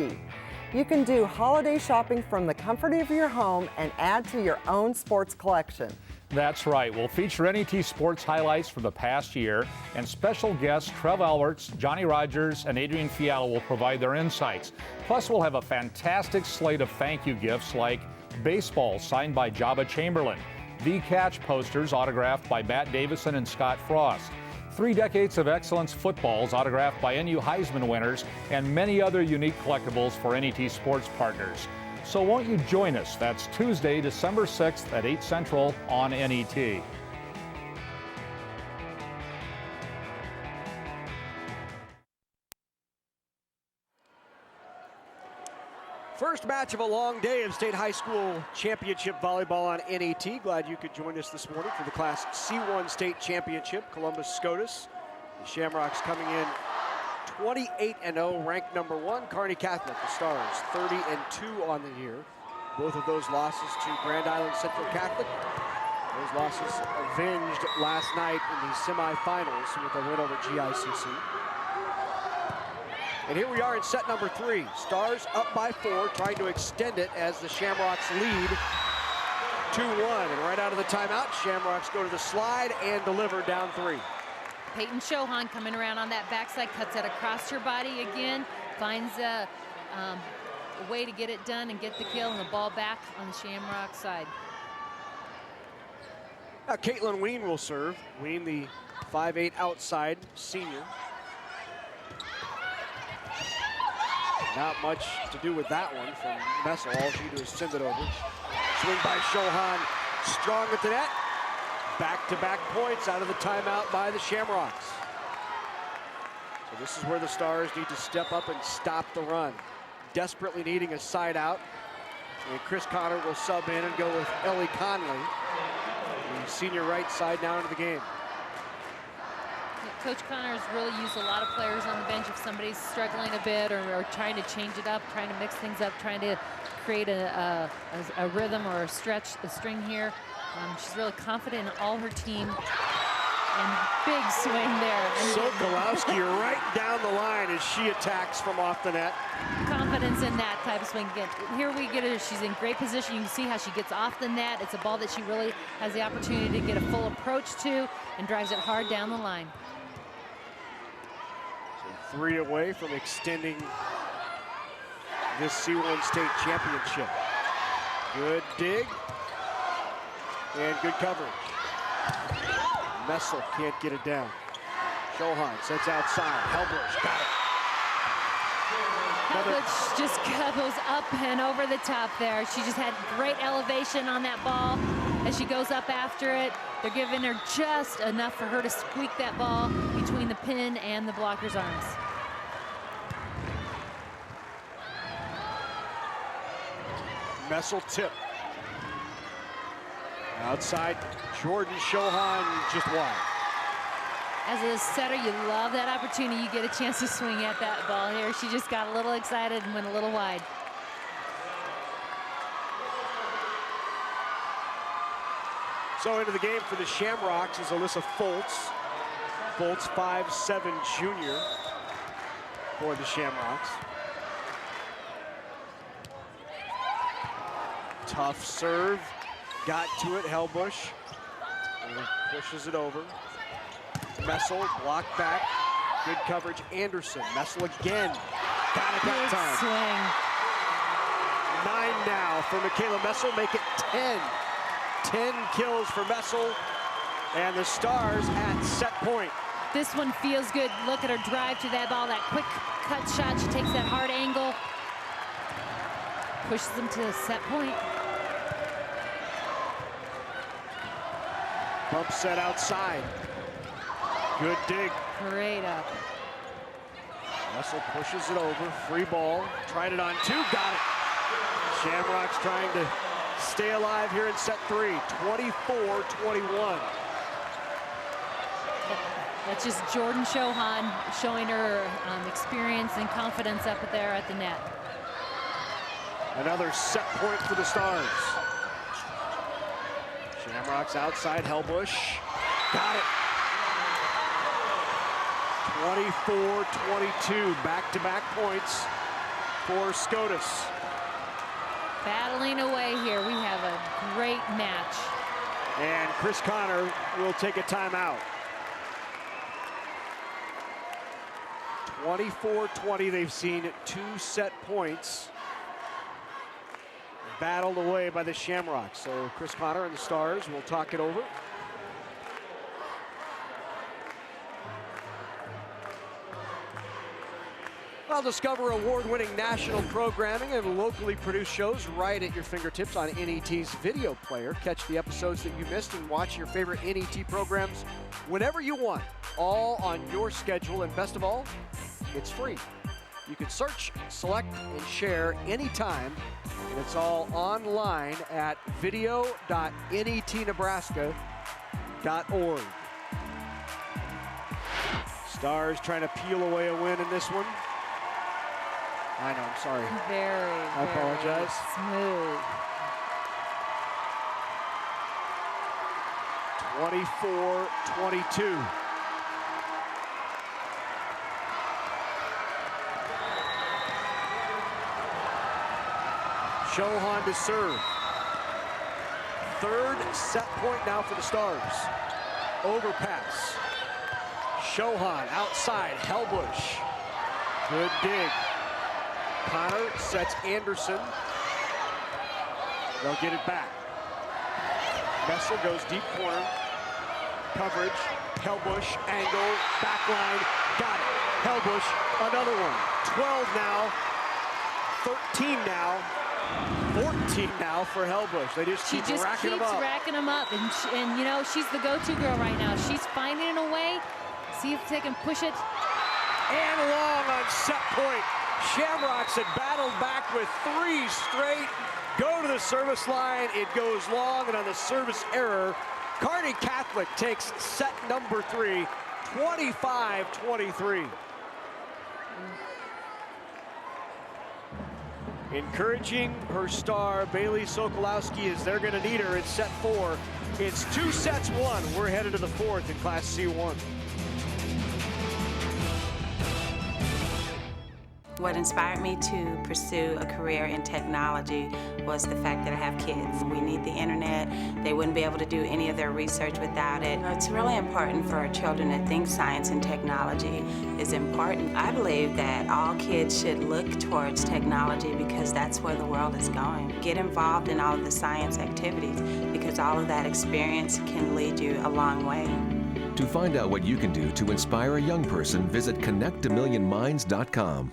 You can do holiday shopping from the comfort of your home and add to your own sports collection. That's right. We'll feature NET sports highlights from the past year, and special guests Trev Alberts, Johnny Rogers, and Adrian Fiala will provide their insights. Plus, we'll have a fantastic slate of thank you gifts like baseball signed by Jabba Chamberlain, The Catch posters autographed by Matt Davison and Scott Frost, 3 decades of excellence footballs autographed by NU Heisman winners, and many other unique collectibles for NET sports partners. So won't you join us? That's Tuesday, December 6th at 8 Central on NET. First match of a long day of State High School Championship Volleyball on NET. Glad you could join us this morning for the Class C1 State Championship. Columbus Scotus. The Shamrocks coming in 28-0, ranked number 1. Kearney Catholic, the Stars, 30-2 on the year. Both of those losses to Grand Island Central Catholic. Those losses avenged last night in the semifinals with a win over GICC. And here we are in set number 3. Stars up by 4, trying to extend it as the Shamrocks lead 2-1. And right out of the timeout, Shamrocks go to the slide and deliver down 3. Peyton Shohan coming around on that backside, cuts it across her body again, finds a way to get it done and get the kill, and the ball back on the Shamrock side. Now Caitlin Ween will serve. Ween, the 5'8" outside senior. Not much to do with that one from Messel. All she do is send it over. Swing by Shohan, strong at the net. Back-to-back points out of the timeout by the Shamrocks. So this is where the Stars need to step up and stop the run. Desperately needing a side out. And Chris Connor will sub in and go with Ellie Conley, the senior right side, now into the game. Coach Connor has really used a lot of players on the bench if somebody's struggling a bit or trying to change it up, trying to mix things up, trying to create a rhythm or a string here. She's really confident in all her team. And big swing there. Sokolowski right down the line as she attacks from off the net. Confidence in that type of swing. Here we get her. She's in great position. You can see how she gets off the net. It's a ball that she really has the opportunity to get a full approach to and drives it hard down the line. So 3 away from extending this C1 state championship. Good dig and good coverage. Messel can't get it down. Shohan sets outside. Helbush got it. Helbush just goes up and over the top there. She just had great elevation on that ball as she goes up after it. They're giving her just enough for her to squeak that ball between the pin and the blocker's arms. Messel tip. Outside, Jordan Shohan just wide. As a setter, you love that opportunity. You get a chance to swing at that ball here. She just got a little excited and went a little wide. So into the game for the Shamrocks is Alyssa Foltz. Foltz, 5'7" junior for the Shamrocks. Tough serve. Got to it, Helbush. And pushes it over. Messel, blocked back. Good coverage, Anderson. Messel again. Got it that time. 9 now for Michaela Messel, make it 10. 10 kills for Messel, and the Stars at set point. This one feels good. Look at her drive to that ball, that quick cut shot. She takes that hard angle, pushes them to the set point. Bump set outside. Good dig. Great up. Messel pushes it over. Free ball. Tried it on 2. Got it. Shamrocks trying to stay alive here in set 3. 24-21. That's just Jordan Shohan showing her experience and confidence up there at the net. Another set point for the Stars. Shamrocks outside, Helbush. Got it. 24-22, back-to-back points for Scotus. Battling away here. We have a great match. And Chris Connor will take a timeout. 24-20, they've seen 2 set points battled away by the Shamrocks. So Chris Connor and the Stars will talk it over. Well, discover award-winning national programming and locally produced shows right at your fingertips on NET's video player. Catch the episodes that you missed and watch your favorite NET programs whenever you want, all on your schedule, and best of all, it's free. You can search, select, and share anytime, and it's all online at video.netnebraska.org. Stars trying to peel away a win in this one. I know, I'm sorry. I apologize. Smooth. 24-22. Shohan to serve. 3rd set point now for the Stars. Overpass. Shohan outside, Helbush. Good dig. Connor sets Anderson. They'll get it back. Messel goes deep corner. Coverage. Helbush, angle, back line. Got it. Helbush, another one. 12 now. 13 now 14 now for Hellbush. They just keep racking them up. racking them up, and you know, she's the go-to girl right now. She's finding a way. See if they can push it. And long on set point. Shamrocks had battled back with 3 straight. Go to the service line. It goes long, and on the service error, Kearney Catholic takes set number 3, 25-23. Encouraging her star, Bailey Sokolowski, as they're going to need her in set 4. It's 2 sets 1. We're headed to the 4th in Class C1. What inspired me to pursue a career in technology was the fact that I have kids. We need the internet. They wouldn't be able to do any of their research without it. It's really important for our children to think science and technology is important. I believe that all kids should look towards technology because that's where the world is going. Get involved in all of the science activities because all of that experience can lead you a long way. To find out what you can do to inspire a young person, visit connectamillionminds.com.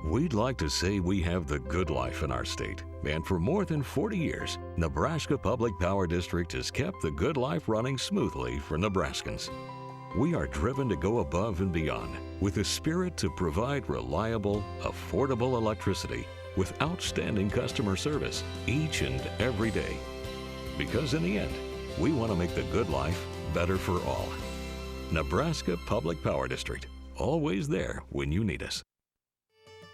We'd like to say we have the good life in our state, and for more than 40 years, Nebraska Public Power District has kept the good life running smoothly for Nebraskans. We are driven to go above and beyond with a spirit to provide reliable, affordable electricity with outstanding customer service each and every day. Because in the end, we want to make the good life better for all. Nebraska Public Power District, always there when you need us.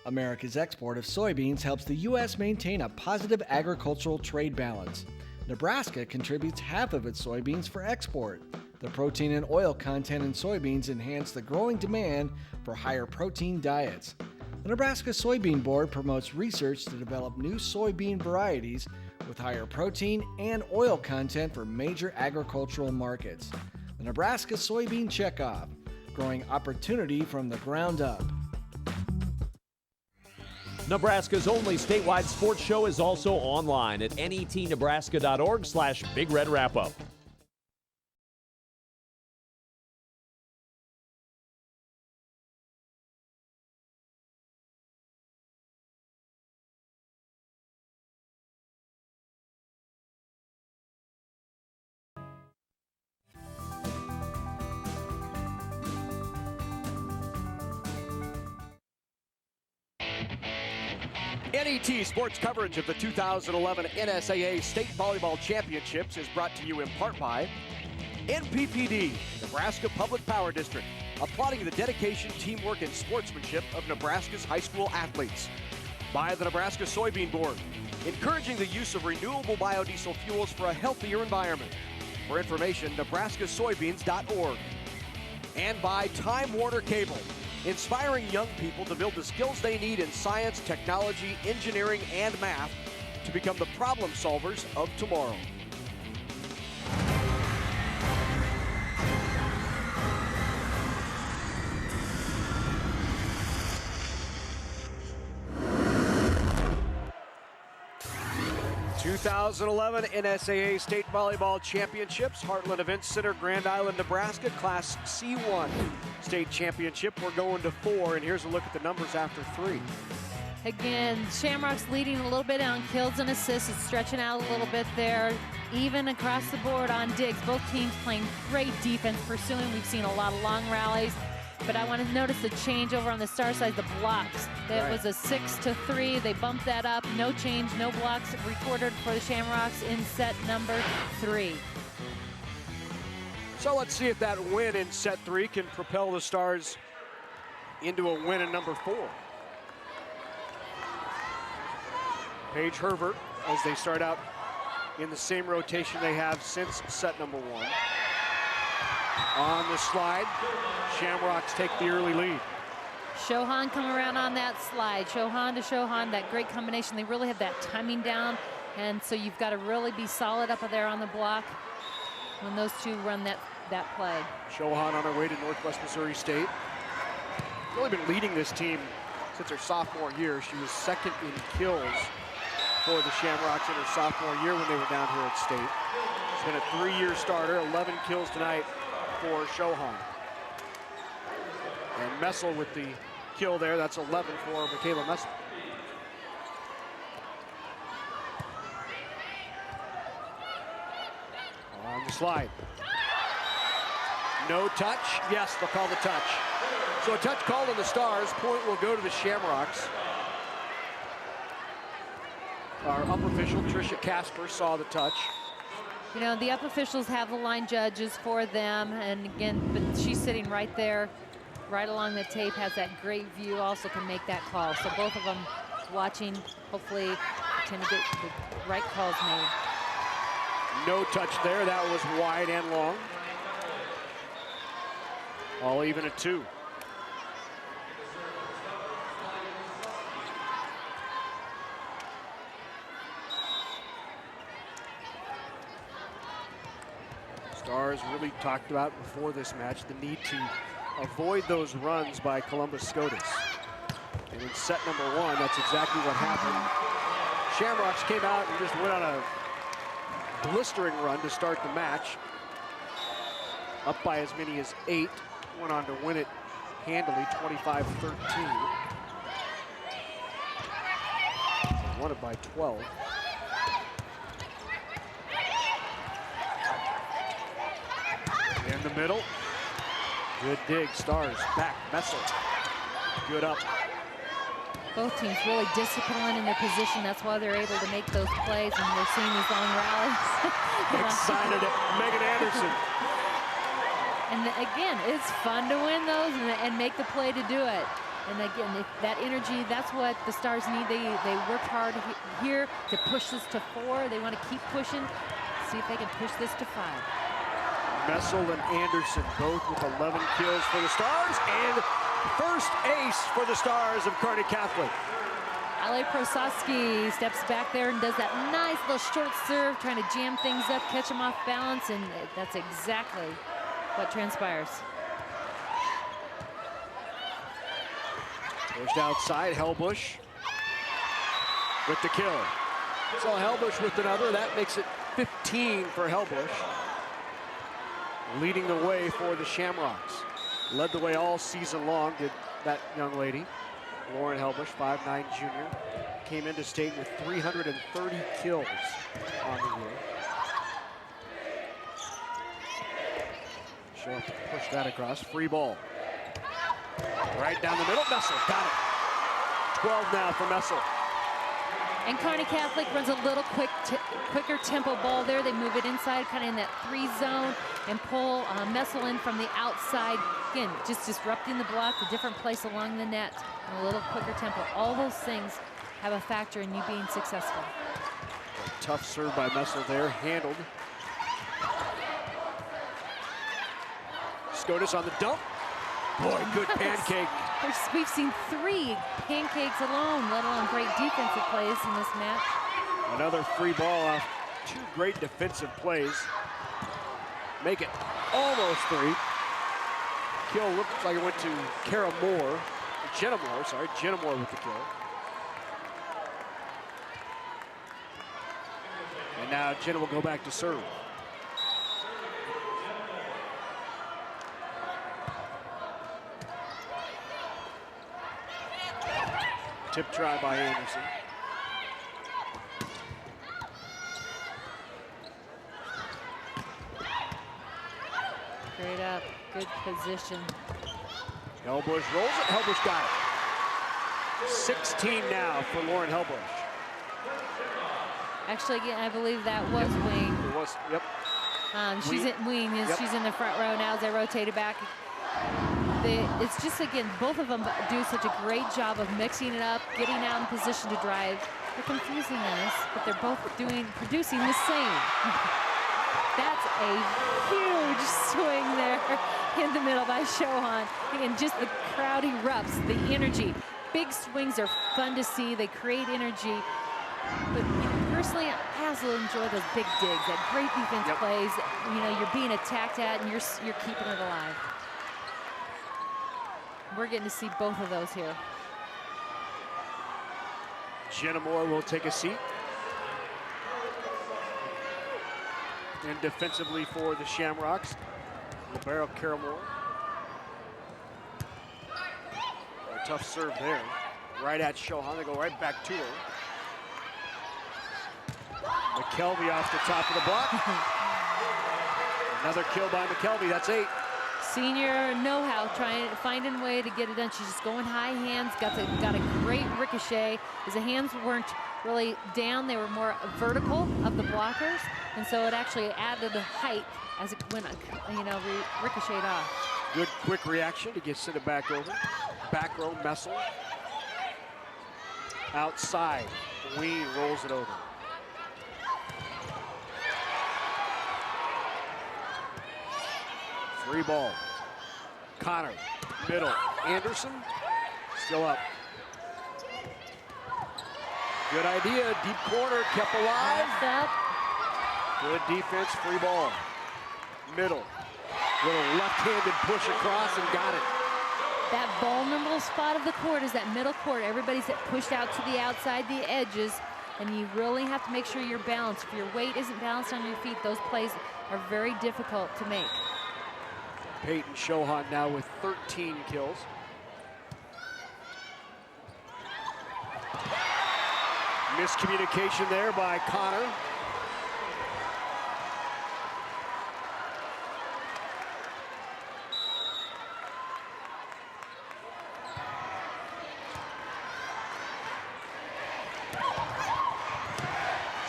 America's export of soybeans helps the U.S. maintain a positive agricultural trade balance. Nebraska contributes half of its soybeans for export. The protein and oil content in soybeans enhance the growing demand for higher protein diets. The Nebraska Soybean Board promotes research to develop new soybean varieties with higher protein and oil content for major agricultural markets. The Nebraska Soybean Checkoff, growing opportunity from the ground up. Nebraska's only statewide sports show is also online at netnebraska.org/Big Red Wrap Up. NET sports coverage of the 2011 NSAA State Volleyball Championships is brought to you in part by NPPD, Nebraska Public Power District, applauding the dedication, teamwork, and sportsmanship of Nebraska's high school athletes. By the Nebraska Soybean Board, encouraging the use of renewable biodiesel fuels for a healthier environment. For information, nebraskasoybeans.org. And by Time Warner Cable, inspiring young people to build the skills they need in science, technology, engineering, and math to become the problem solvers of tomorrow. '11 NSAA State Volleyball Championships, Heartland Events Center, Grand Island, Nebraska, Class C1 State Championship. We're going to 4, and here's a look at the numbers after 3. Again, Shamrocks leading a little bit on kills and assists. It's stretching out a little bit there. Even across the board on digs. Both teams playing great defense, pursuing. We've seen a lot of long rallies. But I want to notice the change over on the star side, the blocks. That was a 6-3. They bumped that up. No change, no blocks recorded for the Shamrocks in set number 3. So let's see if that win in set 3 can propel the Stars into a win in number 4. Paige Herbert, as they start out in the same rotation they have since set number 1. On the slide, Shamrocks take the early lead. Shohan come around on that slide. Shohan to Shohan, that great combination. They really have that timing down, and so you've got to really be solid up there on the block when those two run that play. Shohan on her way to Northwest Missouri State. Really been leading this team since her sophomore year. She was second in kills for the Shamrocks in her sophomore year when they were down here at State. She's been a 3-year starter, 11 kills tonight for Shohan. And Messel with the kill there. That's 11 for Michaela Messel. On the slide. No touch. Yes, they'll call the touch. So a touch called on the Stars. Point will go to the Shamrocks. Our up official, Tricia Casper, saw the touch. You know, the up officials have the line judges for them, and again, but she's sitting right there, right along the tape, has that great view, also can make that call. So both of them watching, hopefully tend to get the right calls made. No touch there. That was wide and long. All even at 2. Stars really talked about before this match the need to avoid those runs by Columbus Scotus. And in set number 1, that's exactly what happened. Shamrocks came out and just went on a blistering run to start the match. Up by as many as 8. Went on to win it handily, 25-13. Won it by 12. In the middle. Good dig, Stars. Back, Messel. Good up. Both teams really disciplined in their position. That's why they're able to make those plays, and we're seeing these long rallies. Excited at Megan Anderson. And again, it's fun to win those and make the play to do it. And again, that energy, that's what the Stars need. They work hard here to push this to 4. They want to keep pushing, see if they can push this to 5. Messel and Anderson both with 11 kills for the Stars, and first ace for the Stars of Kearney Catholic. Ale Prososki steps back there and does that nice little short serve, trying to jam things up, catch them off balance, and that's exactly what transpires. Pushed outside, Hellbush with the kill. So Hellbush with another, that makes it 15 for Hellbush. Leading the way for the Shamrocks. Led the way all season long, did that young lady. Lauren Hellbush, 5'9" junior. Came into state with 330 kills on the year. She'll have to push that across. Free ball. Right down the middle, Messel got it. 12 now for Messel. And Kearney Catholic runs a little quicker tempo ball there. They move it inside, kind of in that 3 zone, and pull Messel in from the outside. Again, just disrupting the block, a different place along the net, and a little quicker tempo. All those things have a factor in you being successful. A tough serve by Messel there, handled. Scotus on the dump. Boy, good pancake. We've seen 3 pancakes alone, let alone great defensive plays in this match. Another free ball off 2 great defensive plays. Make it almost 3. Kill looked like it went to Jenna Moore with the kill. And now Jenna will go back to serve. Tip try by Anderson. Straight up, good position. Hellbush rolls it, Hellbush got it. 16 now for Lauren Hellbush. Actually, again, I believe that was Wing. It was, yep. She's in Wing, Yep. She's in the front row now as they rotated back. It's just, again, both of them do such a great job of mixing it up, getting out in position to drive. They're confusing us, but they're both producing the same. That's a huge swing there in the middle by Shohan. And just the crowd erupts, the energy. Big swings are fun to see. They create energy. But personally, I also enjoy those big digs, that great defense plays. You know, you're being attacked at and you're keeping it alive. We're getting to see both of those here. Jenna Moore will take a seat. And defensively for the Shamrocks, Libero Caramore. A tough serve there. Right at Shohan, they go right back to her. McKelvey off the top of the block. Another kill by McKelvey. That's 8. Senior know-how, finding a way to get it done. She's just going high hands, got a great ricochet. As the hands weren't really down, they were more vertical of the blockers, and so it actually added the height as it went, ricocheted off. Good quick reaction to send it back over. Back row, Messel. Outside, Ween rolls it over. Free ball. Connor, middle. Anderson, still up. Good idea, deep corner, kept alive. Good defense, free ball. Middle. Little left-handed push across and got it. That vulnerable spot of the court is that middle court. Everybody's pushed out to the outside, the edges, and you really have to make sure you're balanced. If your weight isn't balanced on your feet, those plays are very difficult to make. Peyton Shohan now with 13 kills. Miscommunication there by Connor.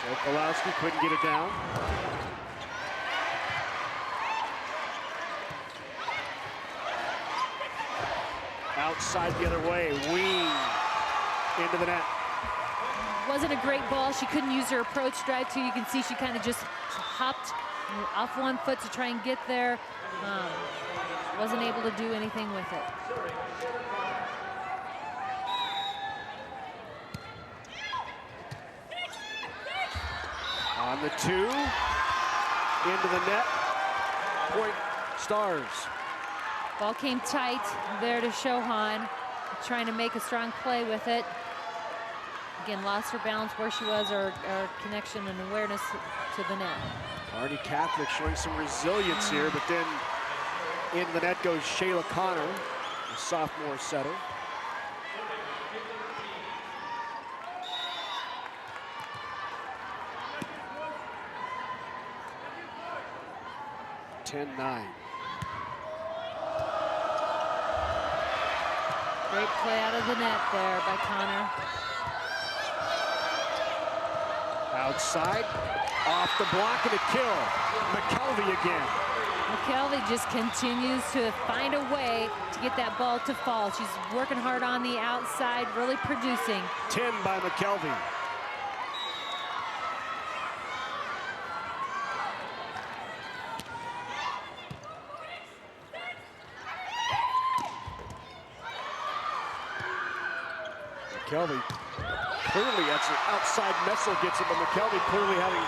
Sokolowski couldn't get it down. Outside the other way, Ween into the net. Wasn't a great ball. She couldn't use her approach drive too. You can see she kind of just hopped off one foot to try and get there. Wasn't able to do anything with it. On the 2, into the net, point Stars. Ball came tight there to Shohan, trying to make a strong play with it. Again, lost her balance where she was, or connection and awareness to the net. Kearney Catholic showing some resilience here, but then into the net goes Shayla Connor, the sophomore setter. (10-9). Great play out of the net there by Connor. Outside, off the block and a kill. McKelvey again. McKelvey just continues to find a way to get that ball to fall. She's working hard on the outside, really producing. 10 by McKelvey. McKelvey, clearly that's an outside Messel gets it, but McKelvey clearly having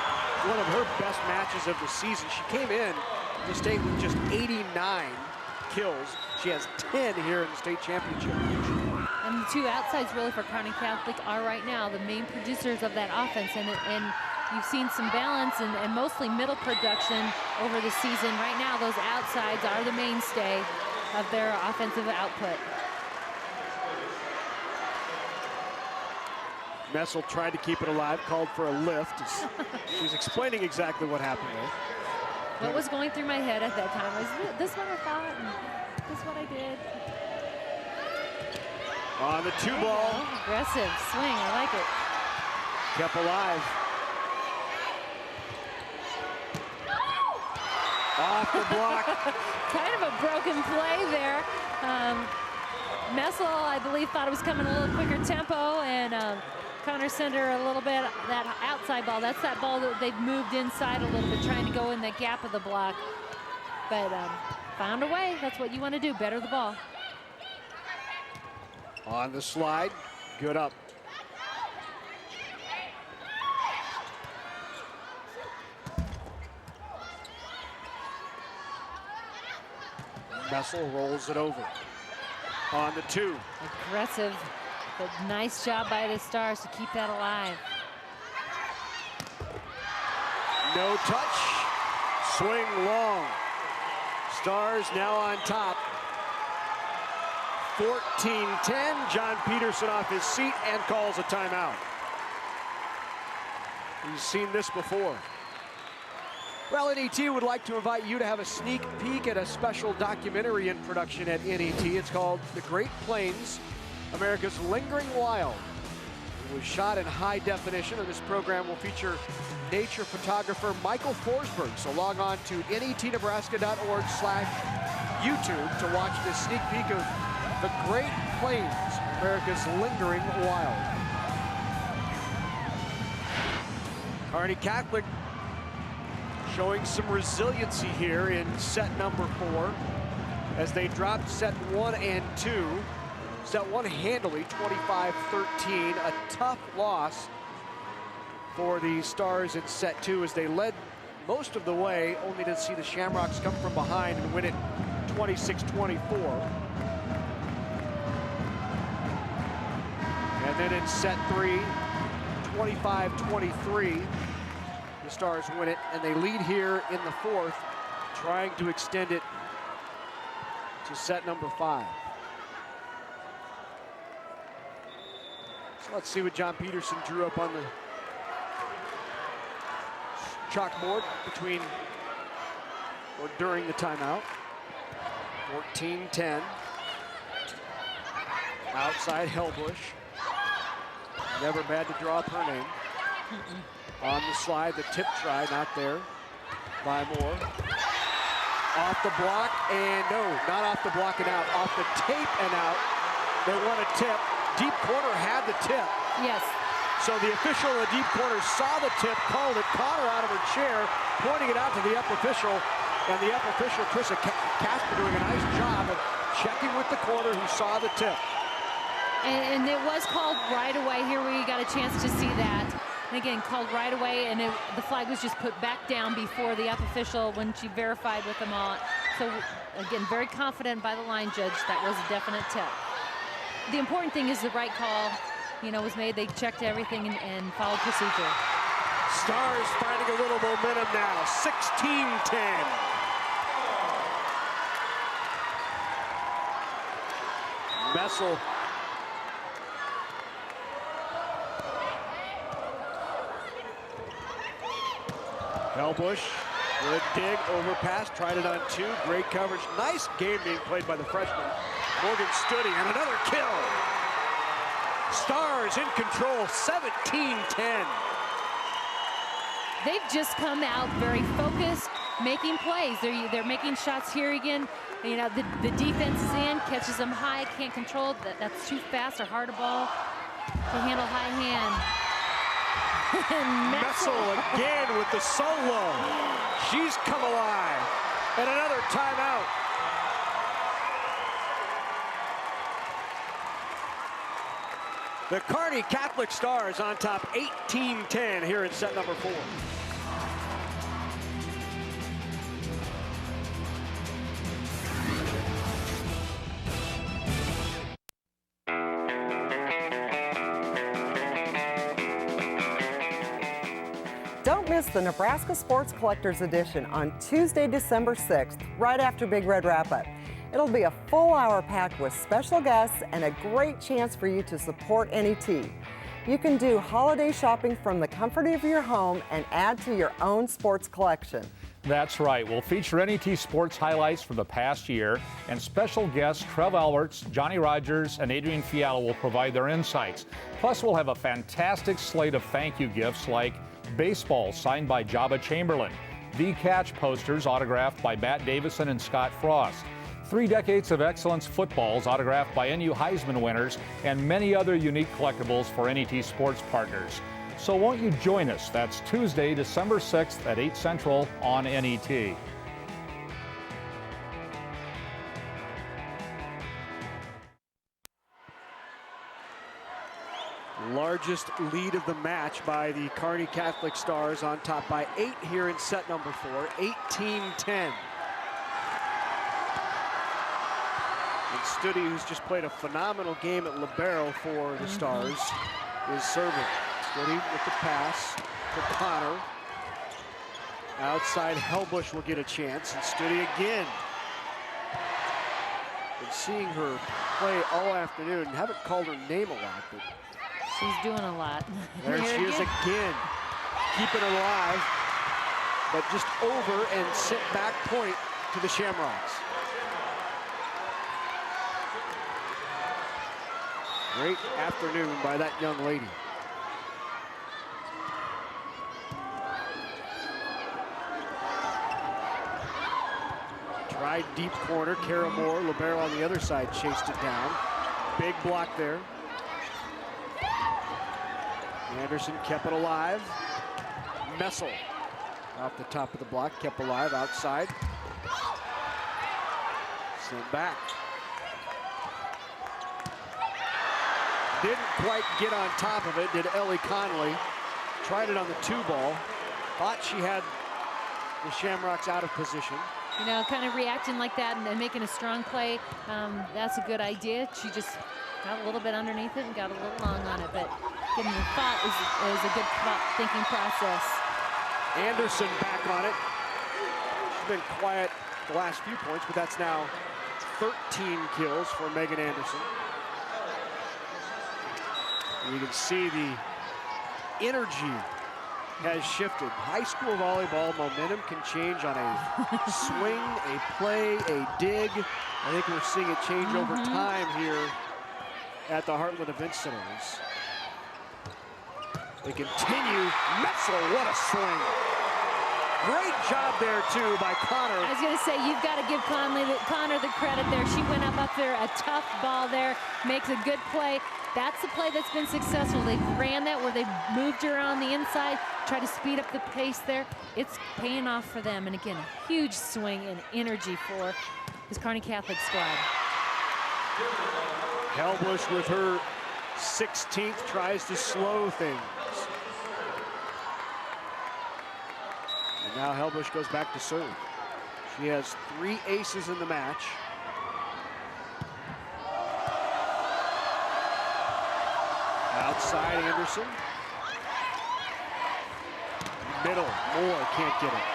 one of her best matches of the season. She came in to state with just 89 kills. She has 10 here in the state championship. And the two outsides really for Kearney Catholic are right now the main producers of that offense. And you've seen some balance and mostly middle production over the season. Right now, those outsides are the mainstay of their offensive output. Messel tried to keep it alive, called for a lift. She's explaining exactly what happened there. What was going through my head at that time was this what I thought and this what I did. On the 2 ball. Aggressive swing, I like it. Kept alive. Off the block. Kind of a broken play there. Messel, I believe, thought it was coming a little quicker tempo, and Connor sent her a little bit that outside ball. That's that ball that they've moved inside a little bit, trying to go in the gap of the block. But found a way. That's what you want to do, better the ball. On the slide, good up. Messel rolls it over. On the 2. Aggressive, but nice job by the Stars to keep that alive. No touch, swing long. Stars now on top. 14-10, John Peterson off his seat and calls a timeout. He's seen this before. Well, NET would like to invite you to have a sneak peek at a special documentary in production at NET. It's called The Great Plains, America's Lingering Wild. It was shot in high definition, and this program will feature nature photographer Michael Forsberg. So log on to netnebraska.org/YouTube to watch this sneak peek of The Great Plains, America's Lingering Wild. Kearney Catholic showing some resiliency here in set number 4 as they dropped set 1 and 2. Set 1 handily, 25-13, a tough loss for the Stars in set 2 as they led most of the way, only to see the Shamrocks come from behind and win it 26-24. And then in set 3, 25-23, the Stars win it, and they lead here in the 4th, trying to extend it to set number 5. So let's see what John Peterson drew up on the chalkboard between or during the timeout. 14-10. Outside Hellbush. Never bad to draw up her name. On the slide, the tip try, not there by Moore. Off the block, and no, not off the block and out, off the tape and out. They want a tip. Deep corner had the tip. Yes. So the official in the deep corner saw the tip, called it, caught her out of her chair, pointing it out to the up official, and the up official, Trissa Casper, doing a nice job of checking with the corner who saw the tip. And it was called right away. Here we got a chance to see that. And again, called right away, and the flag was just put back down before the up official when she verified with them all. So again, very confident by the line judge that was a definite tip. The important thing is the right call, was made. They checked everything and followed procedure. Stars finding a little momentum now, 16-10. Messel. Hellbush, good dig, overpass, tried it on 2, great coverage. Nice game being played by the freshman, Morgan Studi, and another kill. Stars in control, 17-10. They've just come out very focused, making plays. They're making shots here again. The defense is in, catches them high, can't control. That's too fast or hard a ball to handle high hand. Messel again with the solo. She's come alive. And another timeout. The Kearney Catholic Stars on top, 18-10 here in set number 4. Don't miss the Nebraska Sports Collectors Edition on Tuesday, December 6th, right after Big Red Wrap-Up. It'll be a full hour packed with special guests and a great chance for you to support NET. You can do holiday shopping from the comfort of your home and add to your own sports collection. That's right. We'll feature NET sports highlights from the past year, and special guests Trev Alberts, Johnny Rogers, and Adrian Fiala will provide their insights. Plus, we'll have a fantastic slate of thank you gifts like baseball signed by Jabba Chamberlain, The Catch posters autographed by Matt Davison and Scott Frost, 3 decades of excellence footballs autographed by NU Heisman winners, and many other unique collectibles for NET sports partners. So won't you join us? That's Tuesday, December 6th at 8 Central on NET. Largest lead of the match by the Kearney Catholic Stars, on top by 8 here in set number 4, 18-10. And Studi, who's just played a phenomenal game at libero for the Stars, is serving. Studi with the pass to Connor. Outside Hellbush will get a chance, and Studi again. Been seeing her play all afternoon. Haven't called her name a lot, but she's doing a lot. there she is again, keeping it alive. but just over and sent back point to the Shamrocks. Great afternoon by that young lady. Tried deep corner, Kara Moore, libero on the other side, chased it down. Big block there. Anderson kept it alive. Messel off the top of the block, kept alive outside. Sent back. Didn't quite get on top of it, did Ellie Conley. Tried it on the 2-ball. Thought she had the Shamrocks out of position. You know, kind of reacting like that and making a strong play, that's a good idea. She just got a little bit underneath it and got a little long on it, but getting the thought is a good thinking process. Anderson back on it. She's been quiet the last few points, but that's now 13 kills for Megan Anderson. And you can see the energy has shifted. High school volleyball momentum can change on a swing, a play, a dig. I think we're seeing it change over time here at the Heartland Event Centers. They continue. Messel, what a swing. Great job there, too, by Connor. I was going to say, you've got to give Connor the credit there. She went up there, a tough ball there, makes a good play. That's the play that's been successful. They ran that where they moved her on the inside, tried to speed up the pace there. It's paying off for them. And again, a huge swing and energy for this Kearney Catholic squad. Helbush with her 16th tries to slow things. And now Helbush goes back to serve. She has 3 aces in the match. Outside Anderson. Middle, Moore can't get it.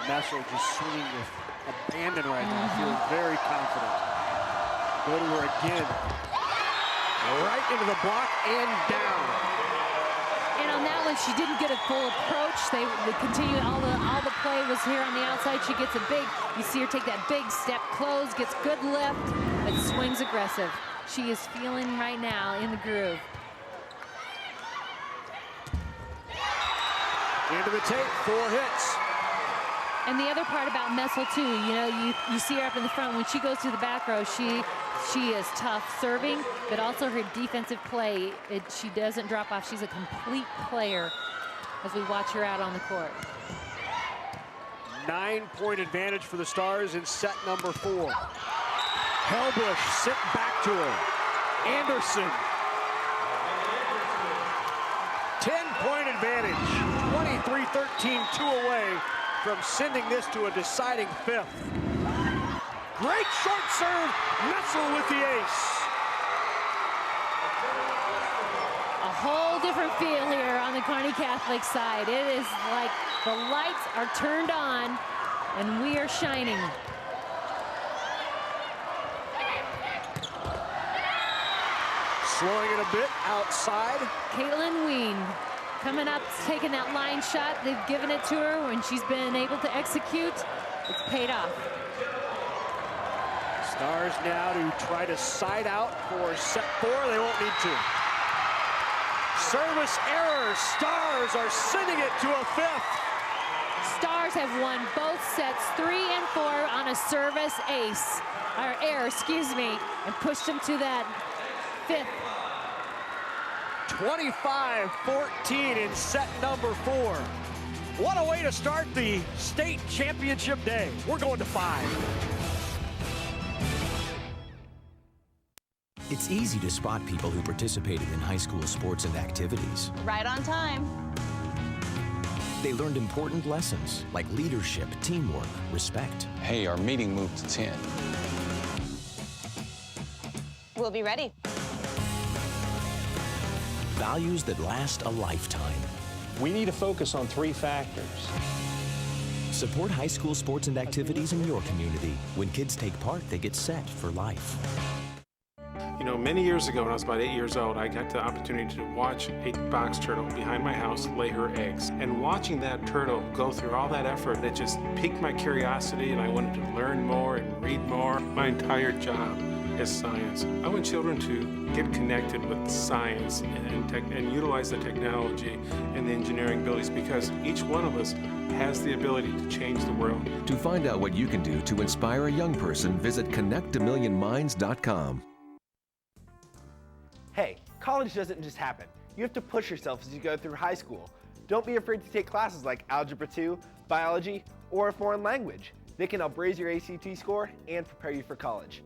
Messel just swinging with abandon right now, feeling very confident. Go to her again. Right into the block and down. And on that one, she didn't get a full approach. They continue, all the play was here on the outside. She gets a big, you see her take that big step, close, gets good lift, but swings aggressive. She is feeling right now in the groove. Into the tape, 4 hits. And the other part about Messel too, you know, you see her up in the front. When she goes to the back row, she is tough serving, but also her defensive play, she doesn't drop off. She's a complete player as we watch her out on the court. 9-point advantage for the Stars in set number 4. Helbush sent back to her. Anderson. 10-point advantage. 23-13, 2 away from sending this to a deciding 5th. Great short serve, Messel with the ace. A whole different feel here on the Kearney Catholic side. It is like the lights are turned on and we are shining. Slowing it a bit outside. Caitlin Ween coming up, taking that line shot. They've given it to her when she's been able to execute. It's paid off. Stars now to try to side out for set 4. They won't need to. Service error. Stars are sending it to a 5th. Stars have won both sets 3 and 4 on a service ace, or error, excuse me, and pushed them to that 5th. 25-14 in set number 4. What a way to start the state championship day. We're going to 5. It's easy to spot people who participated in high school sports and activities. Right on time. They learned important lessons like leadership, teamwork, respect. Hey, our meeting moved to 10. We'll be ready. Values that last a lifetime. We need to focus on 3 factors. Support high school sports and activities in your community. When kids take part, they get set for life. You know, many years ago when I was about 8 years old, I got the opportunity to watch a box turtle behind my house lay her eggs. And watching that turtle go through all that effort, it just piqued my curiosity, and I wanted to learn more and read more. My entire job is science. I want children to get connected with science and utilize the technology and the engineering abilities, because each one of us has the ability to change the world. To find out what you can do to inspire a young person, visit connectamillionminds.com. Hey, college doesn't just happen. You have to push yourself as you go through high school. Don't be afraid to take classes like Algebra 2, Biology, or a foreign language. They can help raise your ACT score and prepare you for college.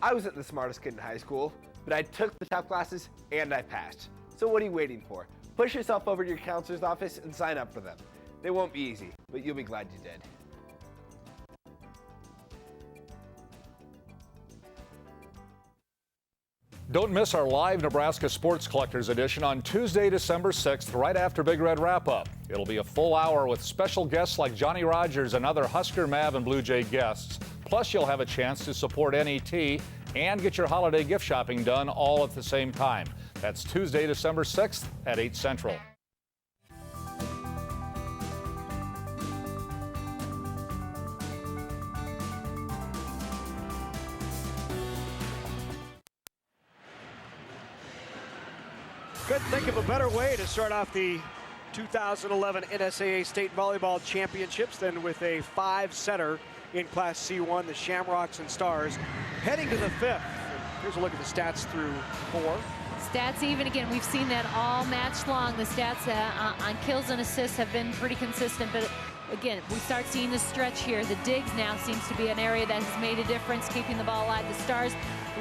I wasn't the smartest kid in high school, but I took the top classes and I passed. So what are you waiting for? Push yourself over to your counselor's office and sign up for them. They won't be easy, but you'll be glad you did. Don't miss our live Nebraska Sports Collectors Edition on Tuesday, December 6th, right after Big Red Wrap-Up. It'll be a full hour with special guests like Johnny Rogers and other Husker, Mav, and Blue Jay guests. Plus, you'll have a chance to support NET and get your holiday gift shopping done all at the same time. That's Tuesday, December 6th at 8 Central. Couldn't think of a better way to start off the 2011 NSAA State Volleyball Championships than with a 5-setter in Class C1, the Shamrocks and Stars, heading to the 5th. Here's a look at the stats through 4. Stats even again, we've seen that all match long. The stats on kills and assists have been pretty consistent, but again, we start seeing the stretch here. The digs now seems to be an area that has made a difference, keeping the ball alive. The Stars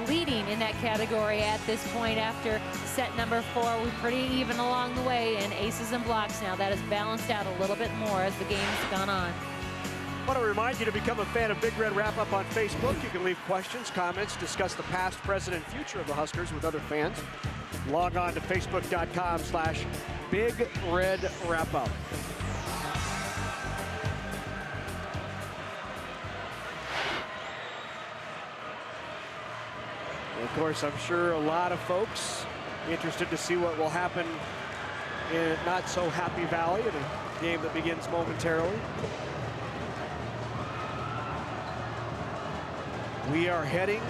leading in that category at this point after set number 4. We're pretty even along the way, and aces and blocks now. That has balanced out a little bit more as the game's gone on. I want to remind you to become a fan of Big Red Wrap-Up on Facebook. You can leave questions, comments, discuss the past, present, and future of the Huskers with other fans. Log on to facebook.com/Big Red Wrap-Up. Of course, I'm sure a lot of folks interested to see what will happen in Not So Happy Valley in a game that begins momentarily. We are heading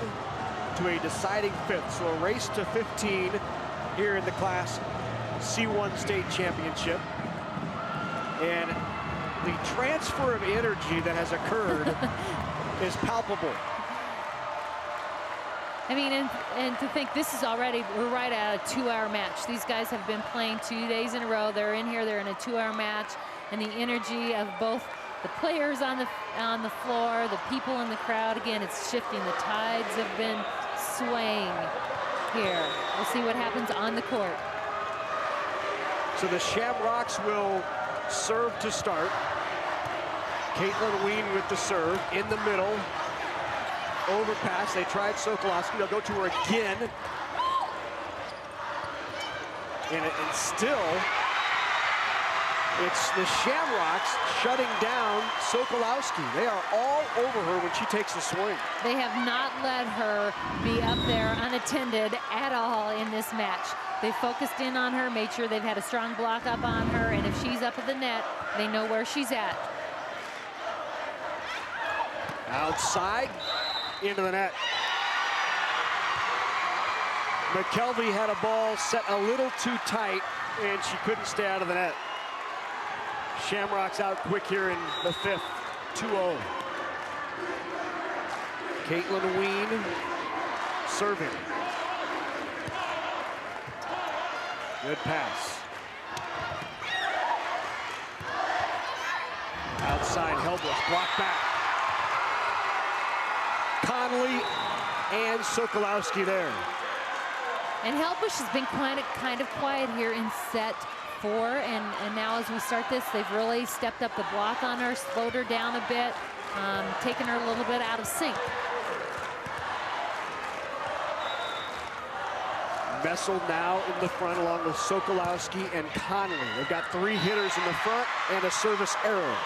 to a deciding 5th, so a race to 15 here in the Class C1 State Championship. And the transfer of energy that has occurred is palpable. I mean, and to think this is already, we're right at a 2-hour match. These guys have been playing 2 days in a row. They're in here, they're in a 2-hour match, and the energy of both the players on the floor, the people in the crowd, again, it's shifting. The tides have been swaying here. We'll see what happens on the court. So the Shamrocks will serve to start. Caitlin Ween with the serve in the middle. Overpass, they tried Sokolowski, they'll go to her again. And still, it's the Shamrocks shutting down Sokolowski. They are all over her when she takes the swing. They have not let her be up there unattended at all in this match. They focused in on her, made sure they've had a strong block up on her, and if she's up at the net, they know where she's at. Outside. Into the net. McKelvey had a ball set a little too tight, and she couldn't stay out of the net. Shamrocks out quick here in the 5th, 2-0. Caitlin Ween serving. Good pass. Outside, Helbless, blocked back. Conley and Sokolowski there. And Helbush has been kind of quiet here in set 4, and now as we start this, they've really stepped up the block on her, slowed her down a bit, taken her a little bit out of sync. Messel now in the front along with Sokolowski and Conley. They've got 3 hitters in the front and a service error.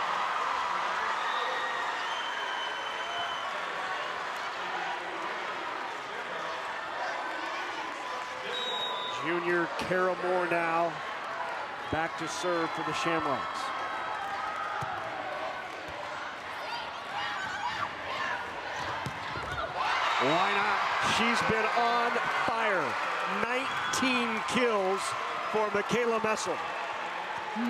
Junior Kara Moore now back to serve for the Shamrocks. Why not? She's been on fire. 19 kills for Michaela Messel.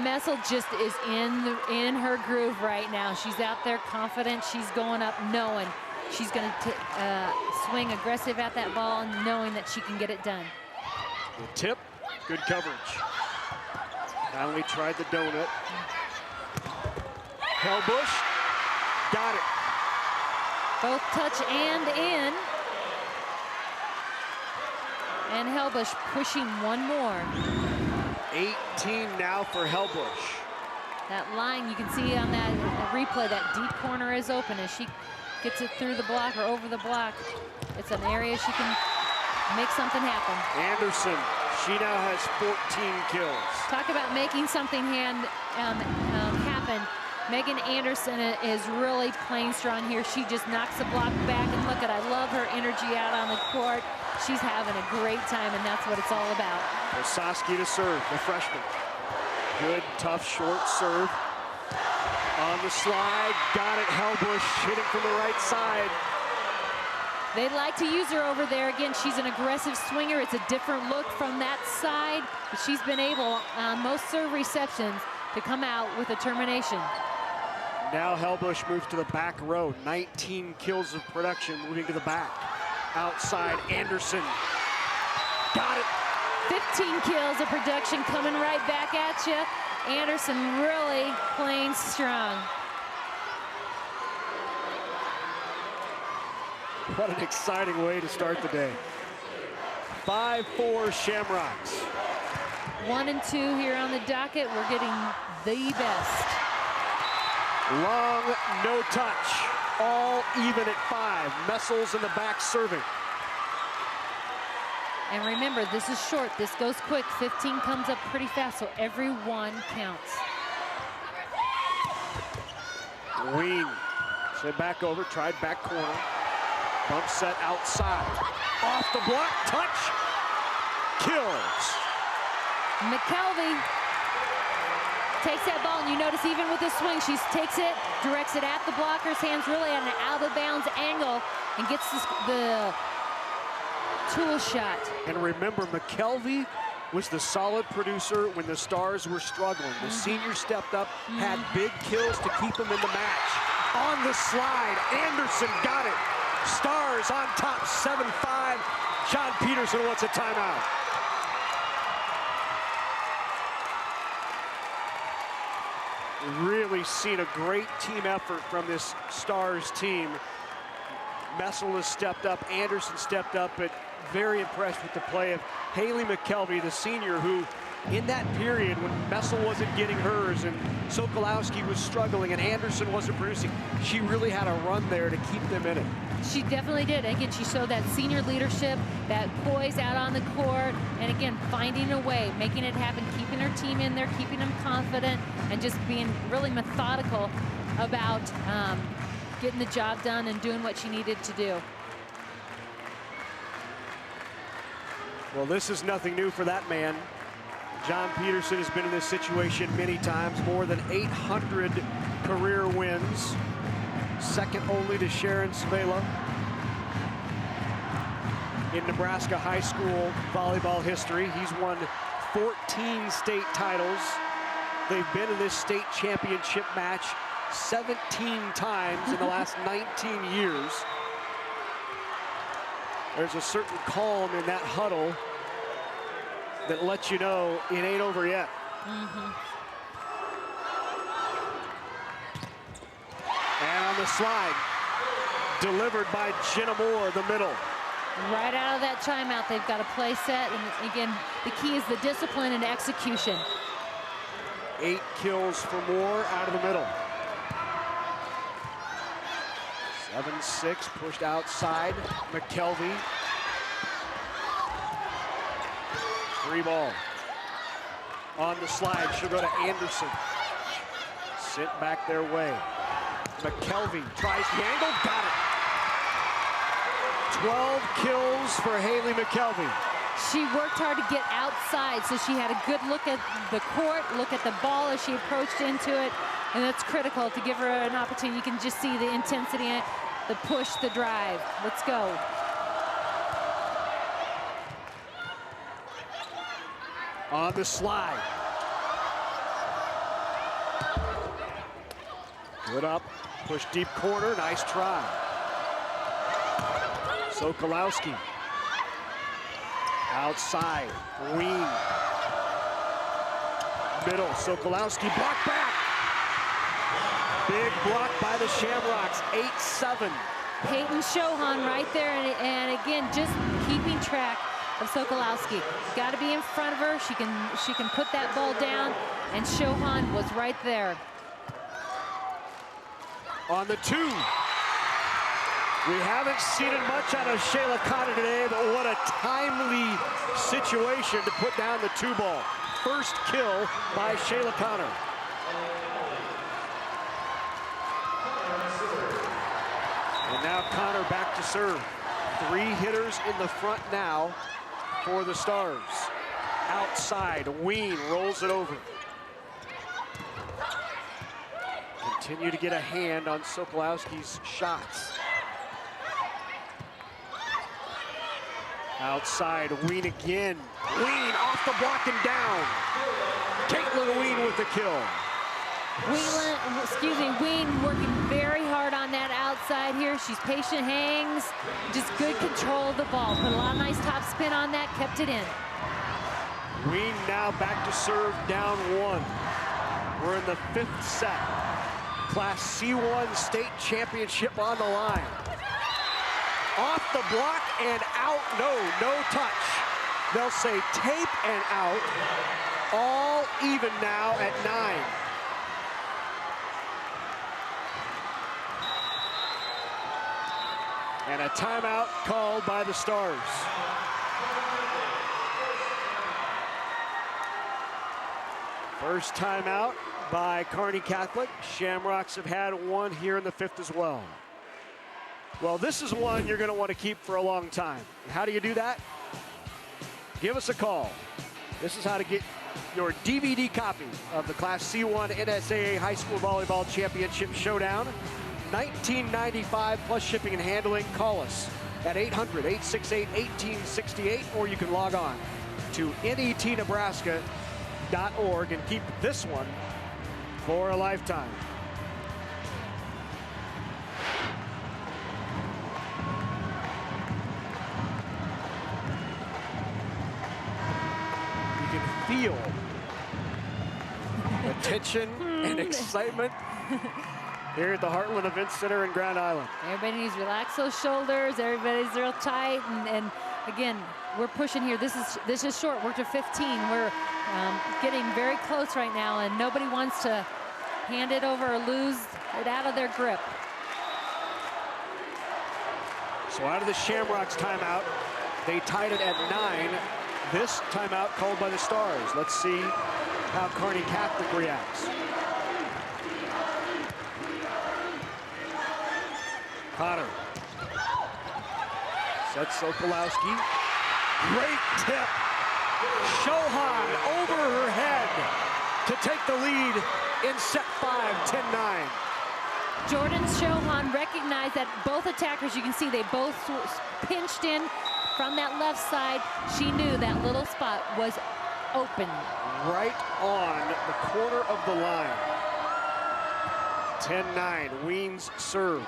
Messel just is in her groove right now. She's out there confident. She's going up knowing she's going to swing aggressive at that ball, knowing that she can get it done. The tip, good coverage. Finally tried the donut. Hellbush, got it. Both touch and in. And Hellbush pushing one more. 18 now for Hellbush. That line, you can see on that replay, that deep corner is open as she gets it through the block or over the block. It's an area she can make something happen. Anderson, she now has 14 kills. Talk about making something happen. Megan Anderson is really playing strong here. She just knocks the block back, and look at, I love her energy out on the court. She's having a great time, and that's what it's all about. Osowski to serve, the freshman. Good, tough, short serve. On the slide, got it. Hellbush hit it from the right side. They like to use her over there. Again, she's an aggressive swinger. It's a different look from that side, but she's been able, on most serve receptions, to come out with a termination. Now Hellbush moves to the back row. 19 kills of production, moving to the back. Outside, Anderson. Got it. 15 kills of production coming right back at you. Anderson really playing strong. What an exciting way to start the day. 5-4 Shamrocks. 1 and 2 here on the docket. We're getting the best. Long, no touch. All even at 5. Messel's in the back serving. And remember, this is short. This goes quick. 15 comes up pretty fast, so every one counts. Ween. Sent back over, tried back corner. Bump set outside. Off the block, touch. Kills. McKelvey takes that ball, and you notice even with the swing, she takes it, directs it at the blocker's hands, really at an out-of-bounds angle, and gets the tool shot. And remember, McKelvey was the solid producer when the Stars were struggling. The senior stepped up, had big kills to keep them in the match. On the slide, Anderson got it. Stars on top, 7-5. John Peterson wants a timeout. Really seen a great team effort from this Stars team. Messel has stepped up, Anderson stepped up, but very impressed with the play of Haley McKelvey, the senior, who in that period when Messel wasn't getting hers and Sokolowski was struggling and Anderson wasn't producing, she really had a run there to keep them in it. She definitely did. Again, she showed that senior leadership, that poise out on the court, and again, finding a way, making it happen, keeping her team in there, keeping them confident, and just being really methodical about getting the job done and doing what she needed to do. Well, this is nothing new for that man. John Peterson has been in this situation many times, more than 800 career wins, second only to Sharon Svela in Nebraska high school volleyball history. He's won 14 state titles. They've been in this state championship match 17 times in the last 19 years. There's a certain calm in that huddle that lets you know it ain't over yet. And on the slide, delivered by Jenna Moore, the middle. Right out of that timeout, they've got a play set, and again, the key is the discipline and execution. 8 kills for Moore out of the middle. 7-6, pushed outside. McKelvey. 3 ball. On the slide, she'll go to Anderson. Sent back their way. McKelvey tries the angle, got it. 12 kills for Haley McKelvey. She worked hard to get outside, so she had a good look at the court, look at the ball as she approached into it, and that's critical to give her an opportunity. You can just see the intensity in it, the push, the drive. Let's go. On the slide. Good up, push deep corner, nice try. Sokolowski. Outside, Ween. Middle, Sokolowski, block back. Big block by the Shamrocks, 8-7. Peyton Shohan right there, and again, just keeping track of Sokolowski. Got to be in front of her. She can put that ball down, and Shohan was right there. On the 2. We haven't seen it much out of Shayla Cotter today, but what a timely situation to put down the 2 ball. First kill by Shayla Cotter. And now Connor back to serve. 3 hitters in the front now for the Stars. Outside, Ween rolls it over. Continue to get a hand on Sokolowski's shots. Outside, Ween again. Ween off the block and down. Caitlin Ween with the kill. Ween working very hard on that outside here. She's patient, hangs, just good control of the ball. Put a lot of nice top spin on that, kept it in. Ween now back to serve, down 1. We're in the 5th set. Class C1 state championship on the line. Off the block and out, no touch. They'll say tape and out. All even now at 9. And a timeout called by the Stars. First timeout by Kearney Catholic. Shamrocks have had one here in the 5th as well. Well, this is one you're going to want to keep for a long time. How do you do that? Give us a call. This is how to get your DVD copy of the Class C1 NSAA High School Volleyball Championship Showdown. $19.95 plus shipping and handling. Call us at 800-868-1868, or you can log on to netnebraska.org and keep this one for a lifetime. You can feel the tension and excitement here at the Heartland Event Center in Grand Island. Everybody needs to relax those shoulders. Everybody's real tight, and again, we're pushing here. This is short. We're to 15. We're getting very close right now, and nobody wants to hand it over or lose it out of their grip. So out of the Shamrocks timeout, they tied it at 9. This timeout called by the Stars. Let's see how Kearney Catholic reacts. Cotter. Sets Sokolowski. Great tip. Shohan over her head to take the lead in set 5, 10-9. Jordan Shohan recognized that both attackers, you can see they both pinched in from that left side. She knew that little spot was open. Right on the corner of the line. 10-9, Ween's serve.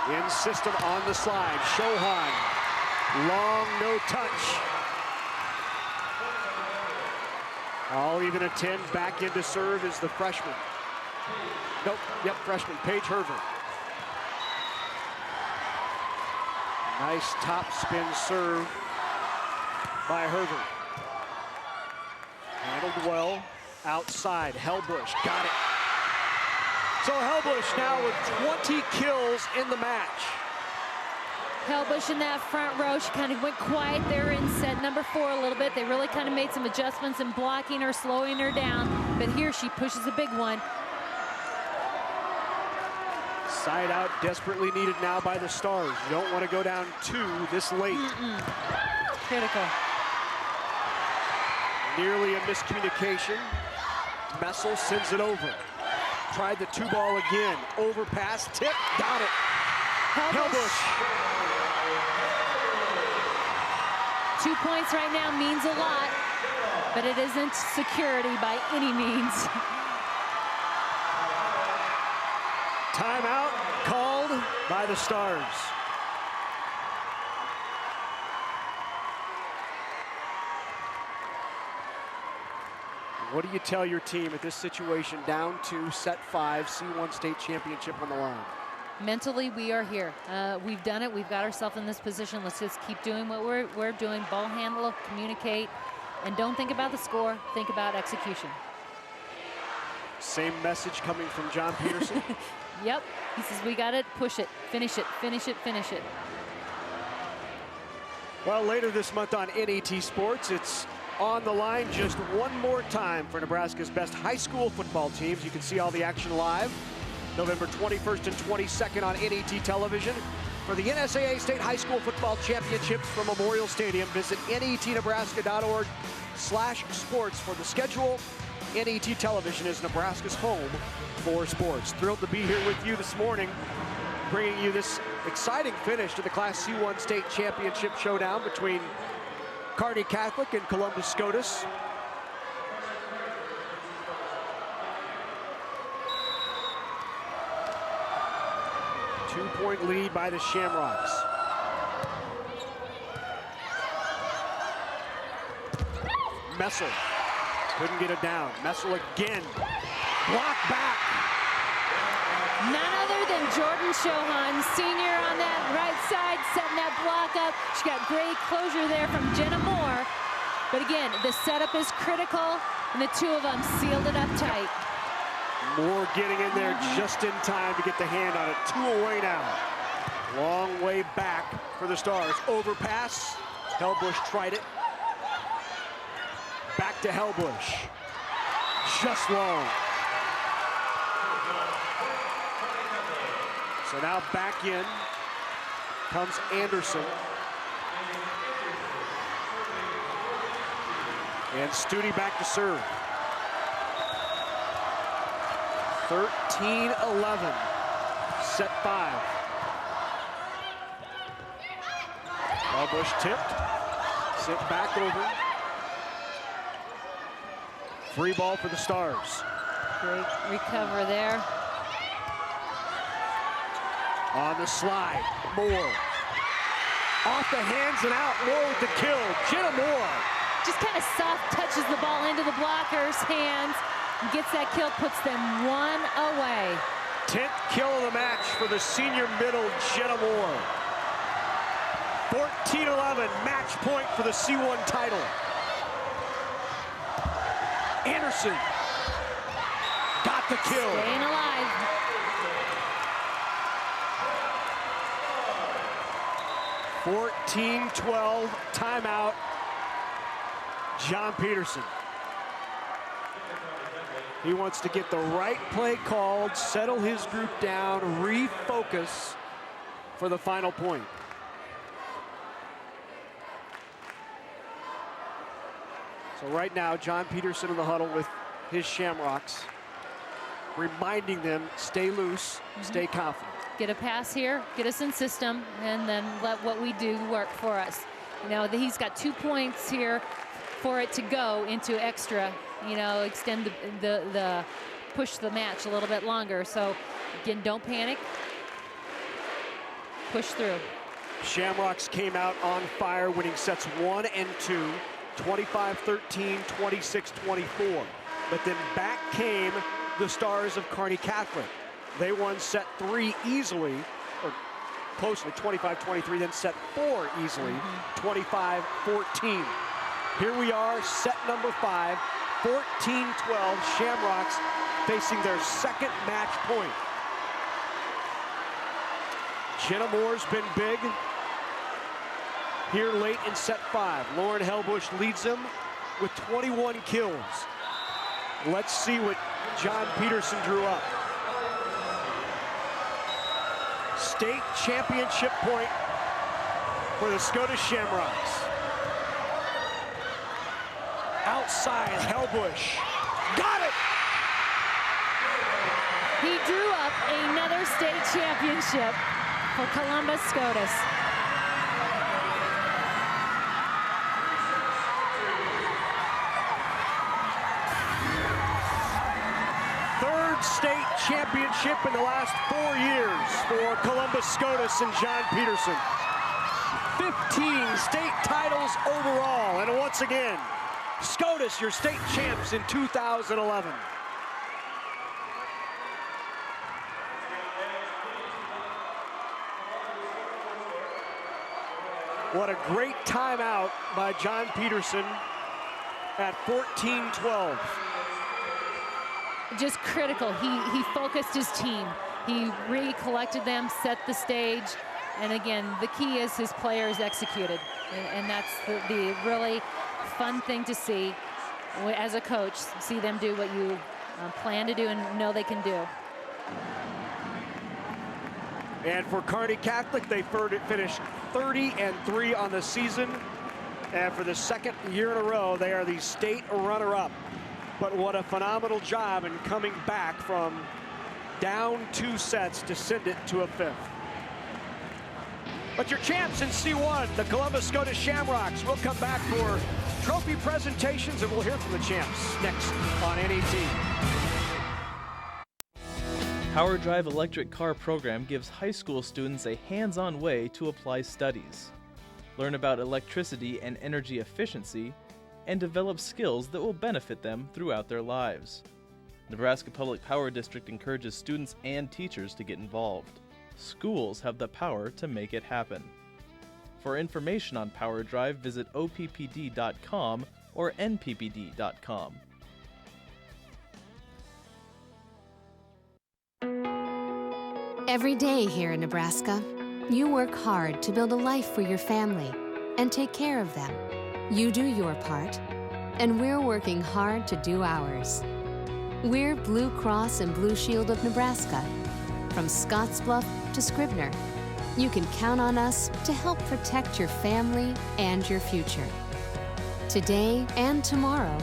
In system on the slide, Shohan. Long, no touch. All even at 10, back into serve is the freshman. Nope, yep, freshman, Paige Herver. Nice top spin serve by Herver. Handled well, outside, Hellbush, got it. So Hellbush now with 20 kills in the match. Hellbush in that front row, she kind of went quiet there in set number 4 a little bit. They really kind of made some adjustments in blocking her, slowing her down. But here she pushes a big one. Side out desperately needed now by the Stars. You don't want to go down 2 this late. Critical. Nearly a miscommunication. Messel sends it over. Tried the 2-ball again. Overpass, tip, got it. Hellbush. 2 points right now means a lot, but it isn't security by any means. Timeout called by the Stars. What do you tell your team at this situation, down 2, set 5, C1 state championship on the line? Mentally, we are here. We've done it. We've got ourselves in this position. Let's just keep doing what we're doing. Ball handle, communicate, and don't think about the score. Think about execution. Same message coming from John Peterson. Yep. He says, we got it. Push it. Finish it. Finish it. Finish it. Well, later this month on NET Sports, it's on the line just one more time for Nebraska's best high school football teams. You can see all the action live November 21st and 22nd on NET television. For the NSAA State High School Football Championships from Memorial Stadium, visit netnebraska.org/sports for the schedule. NET television is Nebraska's home for sports. Thrilled to be here with you this morning, bringing you this exciting finish to the Class C1 State Championship showdown between Kearney Catholic and Columbus Scotus. Two-point lead by the Shamrocks. Messel couldn't get it down. Messel again. Block back. None other than Jordan Shohan, senior on that right side, setting that block up. She got great closure there from Jenna Moore. But again, the setup is critical, and the two of them sealed it up tight. Moore getting in there just in time to get the hand on it. 2 away now. Long way back for the Stars. Overpass. Hellbush tried it. Back to Hellbush. Just long. So now back in comes Anderson. And Studi back to serve. 13-11, set 5. Hellbush tipped, sent back over. Free ball for the Stars. Great recover there. On the slide, Moore. Off the hands and out, Moore with the kill. Jenna Moore. Just kind of soft touches the ball into the blocker's hands. Gets that kill, puts them 1 away. 10th kill of the match for the senior middle, Jenna Moore. 14-11, match point for the C1 title. Anderson got the kill. Staying alive. (14-12) timeout. John Peterson. He wants to get the right play called, settle his group down, refocus for the final point. So right now, John Peterson in the huddle with his Shamrocks, reminding them, stay loose, stay confident. Get a pass here, get us in system, and then let what we do work for us. You know, he's got 2 points here for it to go into extra, you know, extend the push the match a little bit longer. So again, don't panic, push through. Shamrocks came out on fire, winning sets 1 and 2, 25-13, 26-24. But then back came the Stars of Kearney Catholic. They won set 3 easily, or closely, 25-23, then set 4 easily, 25-14. Here we are, set number 5, 14-12, Shamrocks facing their second match point. Jenna Moore's been big here late in set 5. Lauren Hellbush leads them with 21 kills. Let's see what John Peterson drew up. State championship point for the Scotus Shamrocks. Outside, Hellbush. Got it! He drew up another state championship for Columbus Scotus. Third state championship in the last 4 years for Columbus Scotus and John Peterson. 15 state titles overall, and once again, Scotus, your state champs in 2011. What a great timeout by John Peterson at 14-12. Just critical. He focused his team. He recollected them, set the stage, and again, the key is his players executed. And that's the really fun thing to see as a coach, see them do what you plan to do and know they can do. And for Kearney Catholic, they finished 30-3 on the season. And for the second year in a row, they are the state runner-up. But what a phenomenal job in coming back from down 2 sets to send it to a 5th. But your champs in C1, the Columbus Scotus Shamrocks, will come back for trophy presentations, and we'll hear from the champs next on NET. Power Drive electric car program gives high school students a hands-on way to apply studies, learn about electricity and energy efficiency, and develop skills that will benefit them throughout their lives. Nebraska Public Power District encourages students and teachers to get involved. Schools have the power to make it happen. For information on Power Drive, visit oppd.com or nppd.com. Every day here in Nebraska, you work hard to build a life for your family and take care of them. You do your part, and we're working hard to do ours. We're Blue Cross and Blue Shield of Nebraska. From Scottsbluff to Scribner, you can count on us to help protect your family and your future. Today and tomorrow,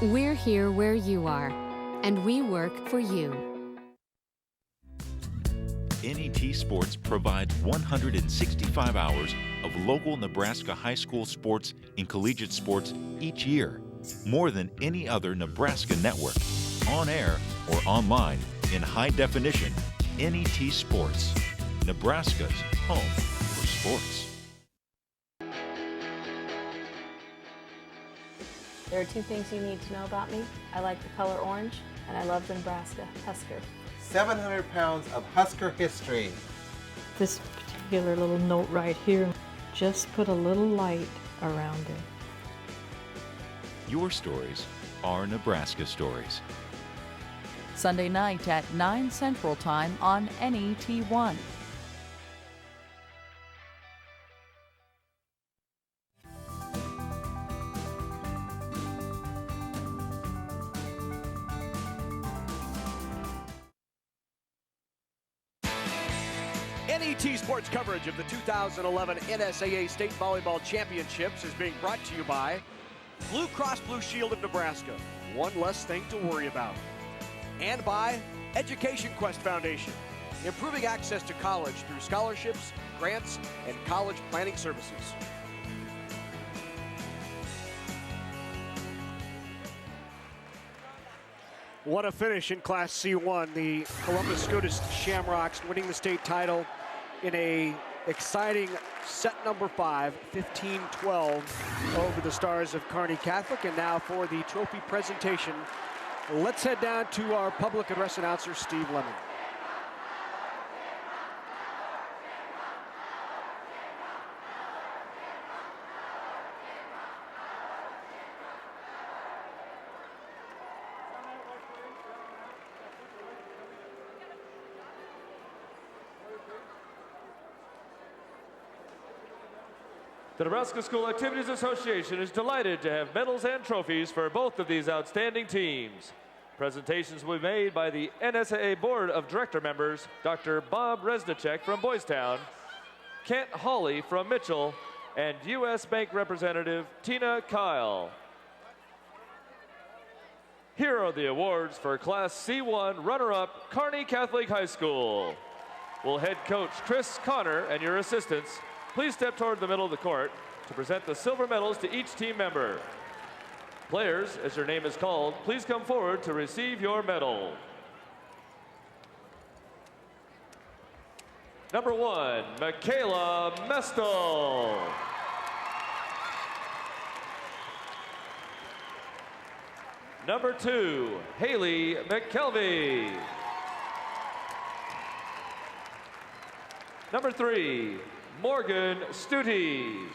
we're here where you are, and we work for you. NET Sports provides 165 hours of local Nebraska high school sports and collegiate sports each year, more than any other Nebraska network, on air or online in high definition. NET Sports, Nebraska's home for sports. There are 2 things you need to know about me. I like the color orange, and I love the Nebraska Husker. 700 pounds of Husker history. This particular little note right here, just put a little light around it. Your stories are Nebraska stories. Sunday night at 9 Central Time on NET1. NET Sports coverage of the 2011 NSAA State Volleyball Championships is being brought to you by Blue Cross Blue Shield of Nebraska, one less thing to worry about. And by Education Quest Foundation, improving access to college through scholarships, grants, and college planning services. What a finish in Class C1. The Columbus Scotus Shamrocks winning the state title in a exciting set number 5, 15-12 over the Stars of Kearney Catholic. And now for the trophy presentation, let's head down to our public address announcer, Steve Lemon. The Nebraska School Activities Association is delighted to have medals and trophies for both of these outstanding teams. Presentations will be made by the NSAA Board of Director members, Dr. Bob Resnicek from Boys Town, Kent Hawley from Mitchell, and U.S. Bank Representative Tina Kyle. Here are the awards for Class C1 runner-up Kearney Catholic High School. Will head coach Chris Connor and your assistants please step toward the middle of the court to present the silver medals to each team member. Players, as your name is called, please come forward to receive your medal. Number 1, Michaela Mestel. Number 2, Haley McKelvey. Number 3, Morgan Stute.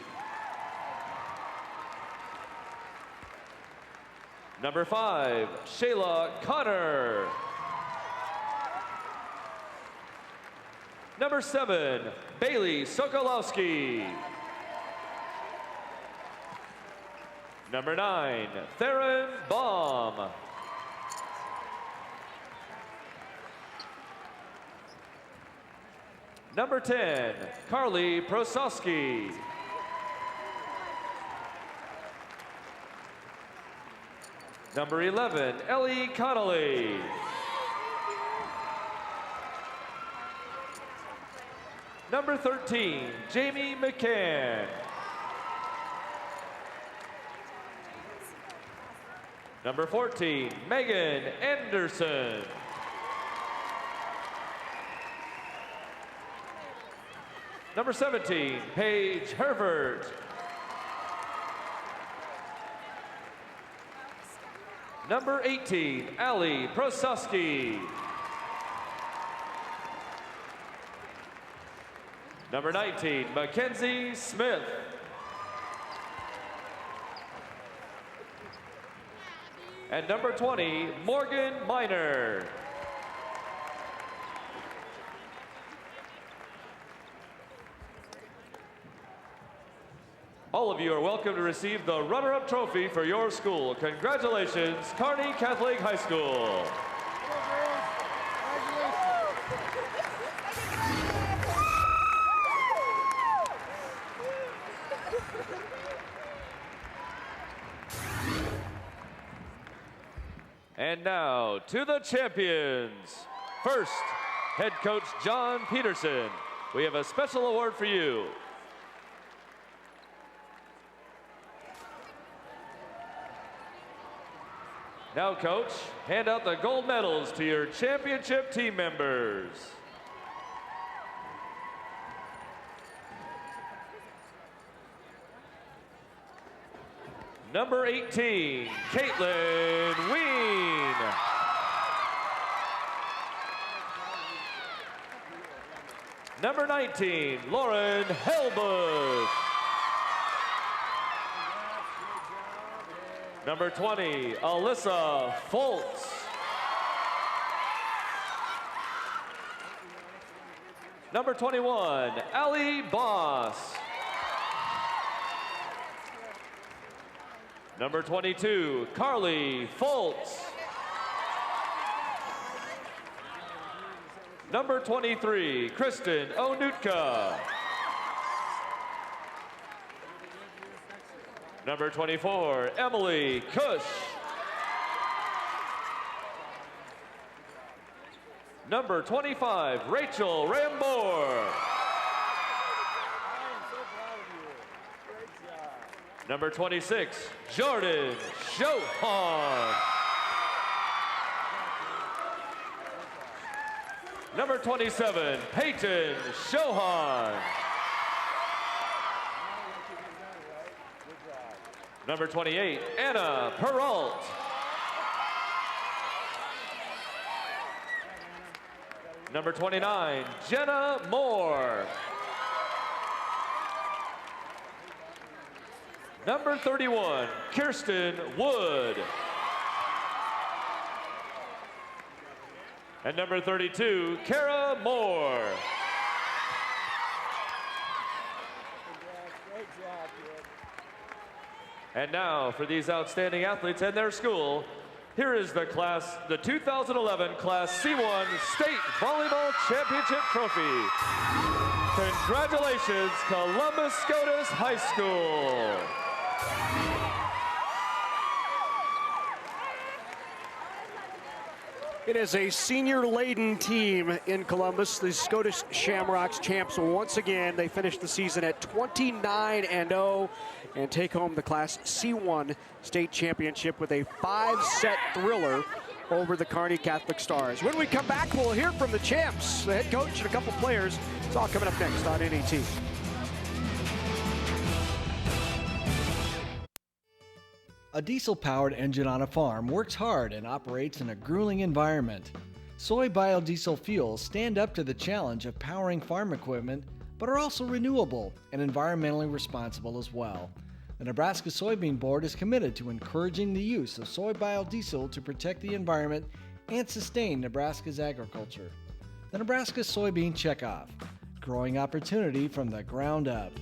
Number 5, Shayla Connor. Number 7, Bailey Sokolowski. Number 9, Theron Baum. Number 10, Carly Prosowski. Number 11, Ellie Connolly. Number 13, Jamie McCann. Number 14, Megan Anderson. Number 17, Paige Herbert. Number 18, Allie Prosowski. Number 19, Mackenzie Smith. And number 20, Morgan Miner. All of you are welcome to receive the runner-up trophy for your school. Congratulations, Kearney Catholic High School. And now to the champions. First, head coach John Peterson. We have a special award for you. Now, coach, hand out the gold medals to your championship team members. Number 18, Caitlin Ween. Number 19, Lauren Helbush. Number 20, Alyssa Foltz. Number 21, Allie Boss. Number 22, Carly Foltz. Number 23, Kristen Onutka. Number 24, Emily Cush. Number 25, Rachel Rambor. Number 26, Jordan Shohan. Number 27, Peyton Shohan. Number 28, Anna Peralt. Number 29, Jenna Moore. Number 31, Kirsten Wood. And number 32, Kara Moore. And now for these outstanding athletes and their school, Here is the 2011 Class C1 State Volleyball Championship Trophy. Congratulations, Columbus Scotus High School. It is a senior-laden team in Columbus. The Scotus Shamrocks champs once again. They finished the season at 29-0 and take home the Class C1 state championship with a 5-set thriller over the Kearney Catholic Stars. When we come back, we'll hear from the champs, the head coach, and a couple players. It's all coming up next on NET. A diesel-powered engine on a farm works hard and operates in a grueling environment. Soy biodiesel fuels stand up to the challenge of powering farm equipment, but are also renewable and environmentally responsible as well. The Nebraska Soybean Board is committed to encouraging the use of soy biodiesel to protect the environment and sustain Nebraska's agriculture. The Nebraska Soybean Checkoff, growing opportunity from the ground up.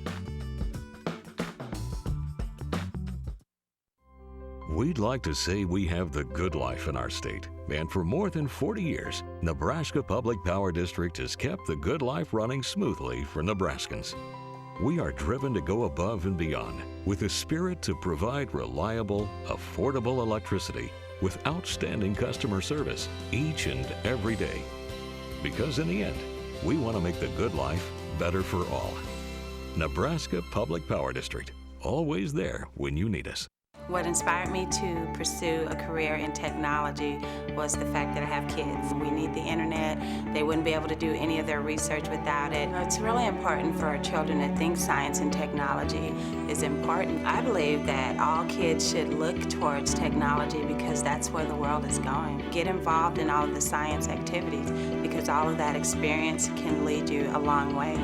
We'd like to say we have the good life in our state. And for more than 40 years, Nebraska Public Power District has kept the good life running smoothly for Nebraskans. We are driven to go above and beyond with a spirit to provide reliable, affordable electricity with outstanding customer service each and every day. Because in the end, we want to make the good life better for all. Nebraska Public Power District, always there when you need us. What inspired me to pursue a career in technology was the fact that I have kids. We need the internet. They wouldn't be able to do any of their research without it. It's really important for our children to think science and technology is important. I believe that all kids should look towards technology because that's where the world is going. Get involved in all of the science activities because all of that experience can lead you a long way.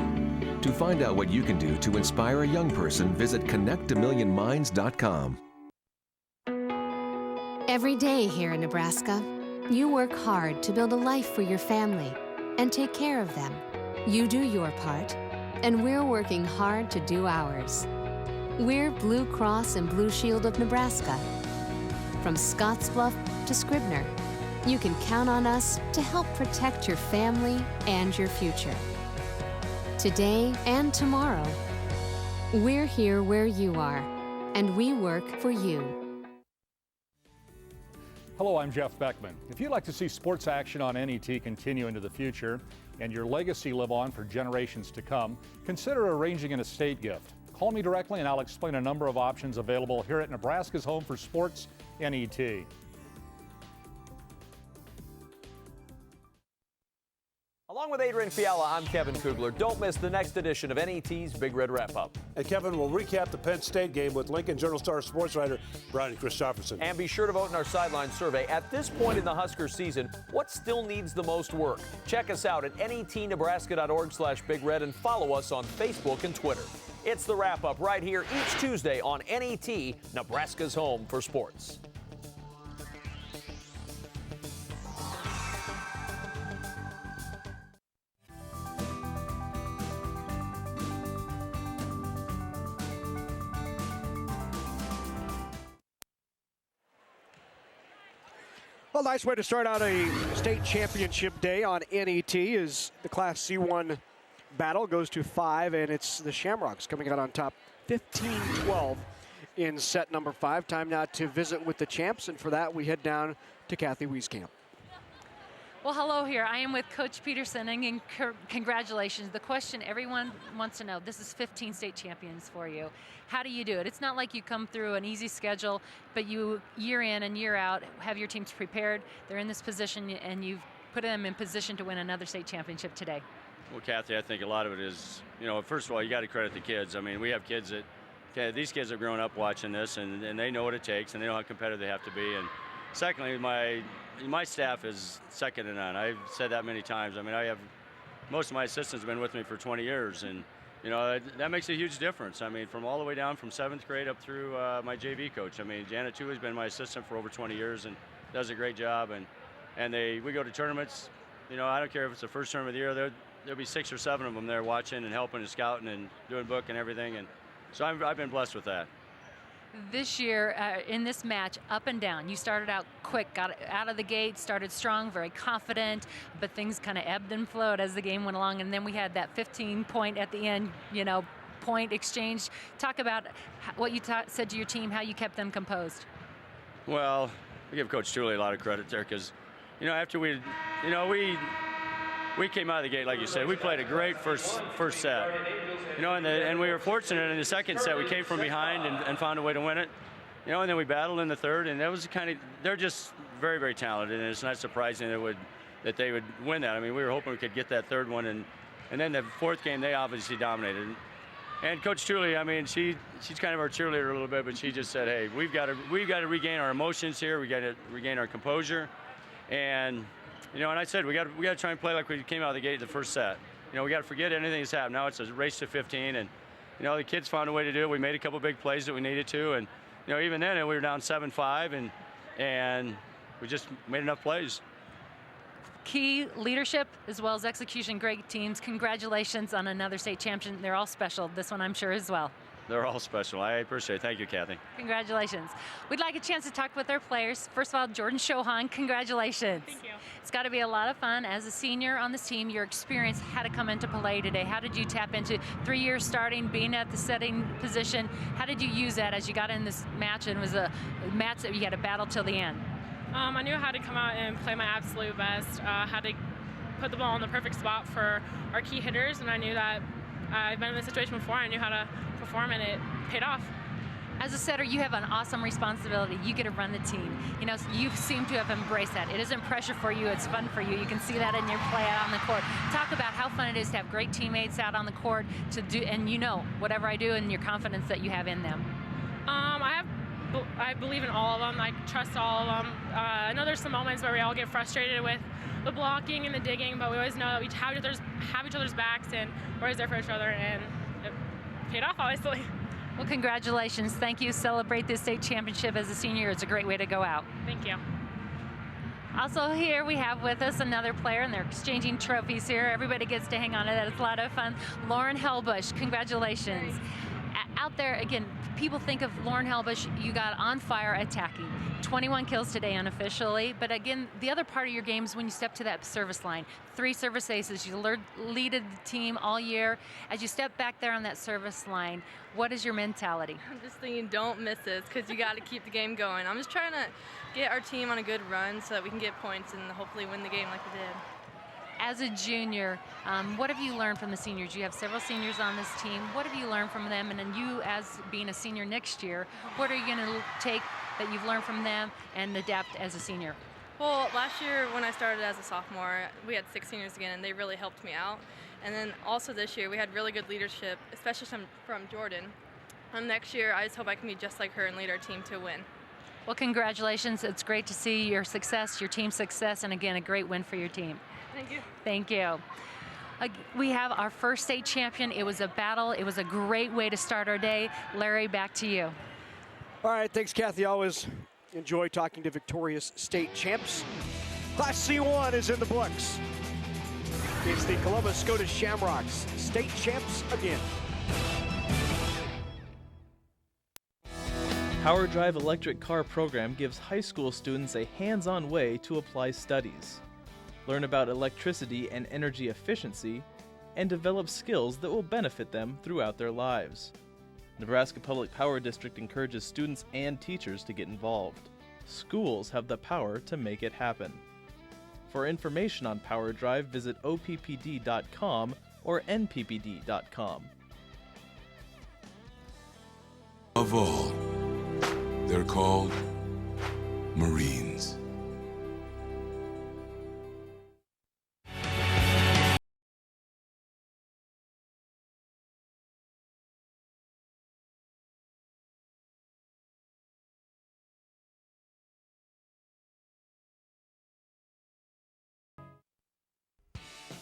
To find out what you can do to inspire a young person, visit connectamillionminds.com. Every day here in Nebraska, you work hard to build a life for your family and take care of them. You do your part, and we're working hard to do ours. We're Blue Cross and Blue Shield of Nebraska. From Scottsbluff to Scribner, you can count on us to help protect your family and your future. Today and tomorrow, we're here where you are, and we work for you. Hello, I'm Jeff Beckman. If you'd like to see sports action on NET continue into the future and your legacy live on for generations to come, consider arranging an estate gift. Call me directly and I'll explain a number of options available here at Nebraska's Home for Sports, NET. Along with Adrian Fiala, I'm Kevin Kugler. Don't miss the next edition of NET's Big Red Wrap-Up. And Kevin will recap the Penn State game with Lincoln Journal-Star sports writer Brian Christopherson. And be sure to vote in our sideline survey. At this point in the Husker season, what still needs the most work? Check us out at netnebraska.org/Big Red and follow us on Facebook and Twitter. It's the Wrap-Up right here each Tuesday on NET, Nebraska's Home for Sports. Well, nice way to start out a state championship day on NET is the Class C1 battle goes to 5, and it's the Shamrocks coming out on top 15-12 in set number 5. Time now to visit with the champs, and for that we head down to Kathy Wieskamp. Well, hello here. I am with Coach Peterson, and congratulations. The question everyone wants to know, this is 15 state champions for you. How do you do it? It's not like you come through an easy schedule, but you, year in and year out, have your teams prepared. They're in this position, and you've put them in position to win another state championship today. Well, Kathy, I think a lot of it is, first of all, you got to credit the kids. I mean, we have kids that, these kids have grown up watching this, and they know what it takes, and they know how competitive they have to be. And secondly, my staff is second to none. I've said that many times. I mean, most of my assistants have been with me for 20 years, and that makes a huge difference. I mean, from all the way down from 7th grade up through my JV coach. I mean, Janet Too has been my assistant for over 20 years and does a great job. And we go to tournaments. I don't care if it's the first tournament of the year. There'll be 6 or 7 of them there watching and helping and scouting and doing book and everything. And so I've been blessed with that. This year, in this match, up and down. You started out quick, got out of the gate, started strong, very confident, but things kind of ebbed and flowed as the game went along, and then we had that 15-point at the end, point exchange. Talk about what you said to your team, how you kept them composed. Well, I give Coach Tooley a lot of credit there because, after we came out of the gate, like you said, we played a great first set. And we were fortunate in the second set. We came from behind and found a way to win it. And then we battled in the third, and that was they're just very, very talented, and it's not surprising that they would win that. I mean, we were hoping we could get that third one, and then the fourth game, they obviously dominated. And Coach Tooley, I mean, she's kind of our cheerleader a little bit, but she just said, hey, we've got to regain our emotions here. We got to regain our composure. And, and I said, we got to try and play like we came out of the gate the first set. We got to forget anything that's happened. Now it's a race to 15, and, the kids found a way to do it. We made a couple big plays that we needed to, and, even then we were down 7-5, and we just made enough plays. Key leadership as well as execution, great teams. Congratulations on another state champion. They're all special. This one I'm sure as well. They're all special. I appreciate it. Thank you, Kathy. Congratulations. We'd like a chance to talk with our players. First of all, Jordan Shohan, congratulations. Thank you. It's got to be a lot of fun. As a senior on this team, your experience had to come into play today. How did you tap into 3 years starting, being at the setting position? How did you use that as you got in this match, and it was a match that you had to battle till the end? I knew how to come out and play my absolute best, how to put the ball in the perfect spot for our key hitters, and I knew that I've been in this situation before. I knew how to perform, and it paid off. As a setter, you have an awesome responsibility. You get to run the team. You seem to have embraced that. It isn't pressure for you, it's fun for you. You can see that in your play out on the court. Talk about how fun it is to have great teammates out on the court to do, and whatever I do, and your confidence that you have in them. I believe in all of them. I trust all of them. I know there's some moments where we all get frustrated with the blocking and the digging, but we always know that we have each other's backs, and we're always there for each other, and it paid off, obviously. Well, congratulations. Thank you. Celebrate this state championship as a senior. It's a great way to go out. Thank you. Also here we have with us another player, and they're exchanging trophies here. Everybody gets to hang on to that. It's a lot of fun. Lauren Helbush, congratulations. Out there, again, people think of Lauren Helbush, you got on fire attacking. 21 kills today unofficially, but again, the other part of your game is when you step to that service line. 3 service aces, you leaded the team all year. As you step back there on that service line, what is your mentality? I'm just thinking, don't miss this, because you got to keep the game going. I'm just trying to get our team on a good run so that we can get points and hopefully win the game like we did. As a junior, what have you learned from the seniors? You have several seniors on this team. What have you learned from them? And then you, as being a senior next year, what are you going to take that you've learned from them and adapt as a senior? Well, last year when I started as a sophomore, we had 6 seniors again, and they really helped me out. And then also this year, we had really good leadership, especially from Jordan. And next year, I just hope I can be just like her and lead our team to win. Well, congratulations. It's great to see your success, your team's success, and again, a great win for your team. Thank you. Thank you. We have our first state champion. It was a battle. It was a great way to start our day. Larry, back to you. All right, thanks, Kathy. Always enjoy talking to victorious state champs. Class C1 is in the books. It's the Columbus Scotus Shamrocks, state champs again. Power Drive electric car program gives high school students a hands-on way to apply studies. Learn about electricity and energy efficiency, and develop skills that will benefit them throughout their lives. Nebraska Public Power District encourages students and teachers to get involved. Schools have the power to make it happen. For information on Power Drive, visit oppd.com or nppd.com. Of all, they're called Marines.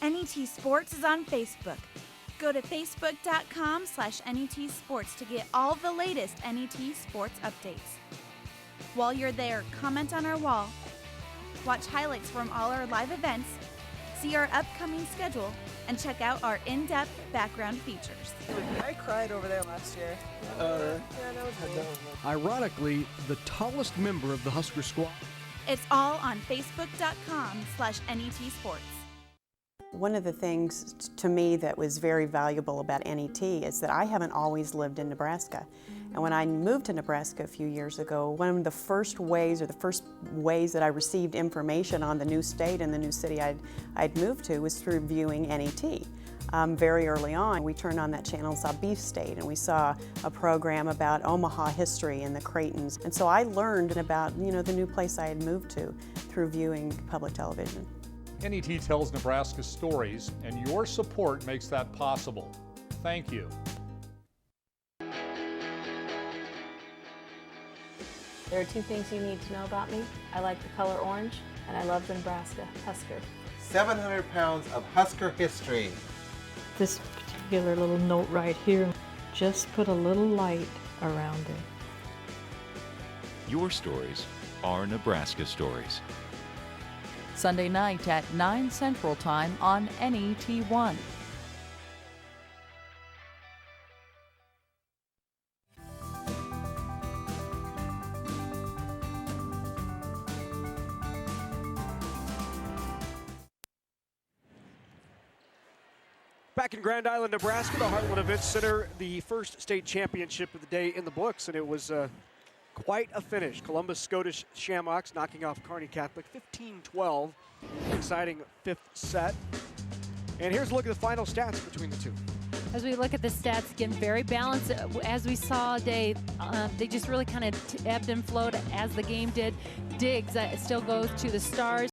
NET Sports is on Facebook. Go to facebook.com/NET Sports to get all the latest NET Sports updates. While you're there, comment on our wall, watch highlights from all our live events, See our upcoming schedule and check out our in-depth background features. I cried over there last year. Yeah, that was me. Ironically, the tallest member of the Husker squad. It's all on facebook.com/NET Sports. One of the things to me that was very valuable about NET is that I haven't always lived in Nebraska. And when I moved to Nebraska a few years ago, one of the first ways that I received information on the new state and the new city I'd moved to was through viewing NET. Very early on, we turned on that channel and saw Beef State, and we saw a program about Omaha history and the Creightons. And so I learned about, the new place I had moved to through viewing public television. NET tells Nebraska's stories, and your support makes that possible. Thank you. There are two things you need to know about me. I like the color orange, and I love the Nebraska Husker. 700 pounds of Husker history. This particular little note right here, just put a little light around it. Your stories are Nebraska stories. Sunday night at 9 Central Time on NET1. Back in Grand Island, Nebraska, the Heartland Events Center, the first state championship of the day in the books, and it was quite a finish. Columbus Scotus Shamrocks knocking off Kearney Catholic 15-12. Exciting fifth set. And here's a look at the final stats between the two. As we look at the stats, again, very balanced. As we saw, Dave, they just really kind of ebbed and flowed as the game did. Diggs still goes to the Stars.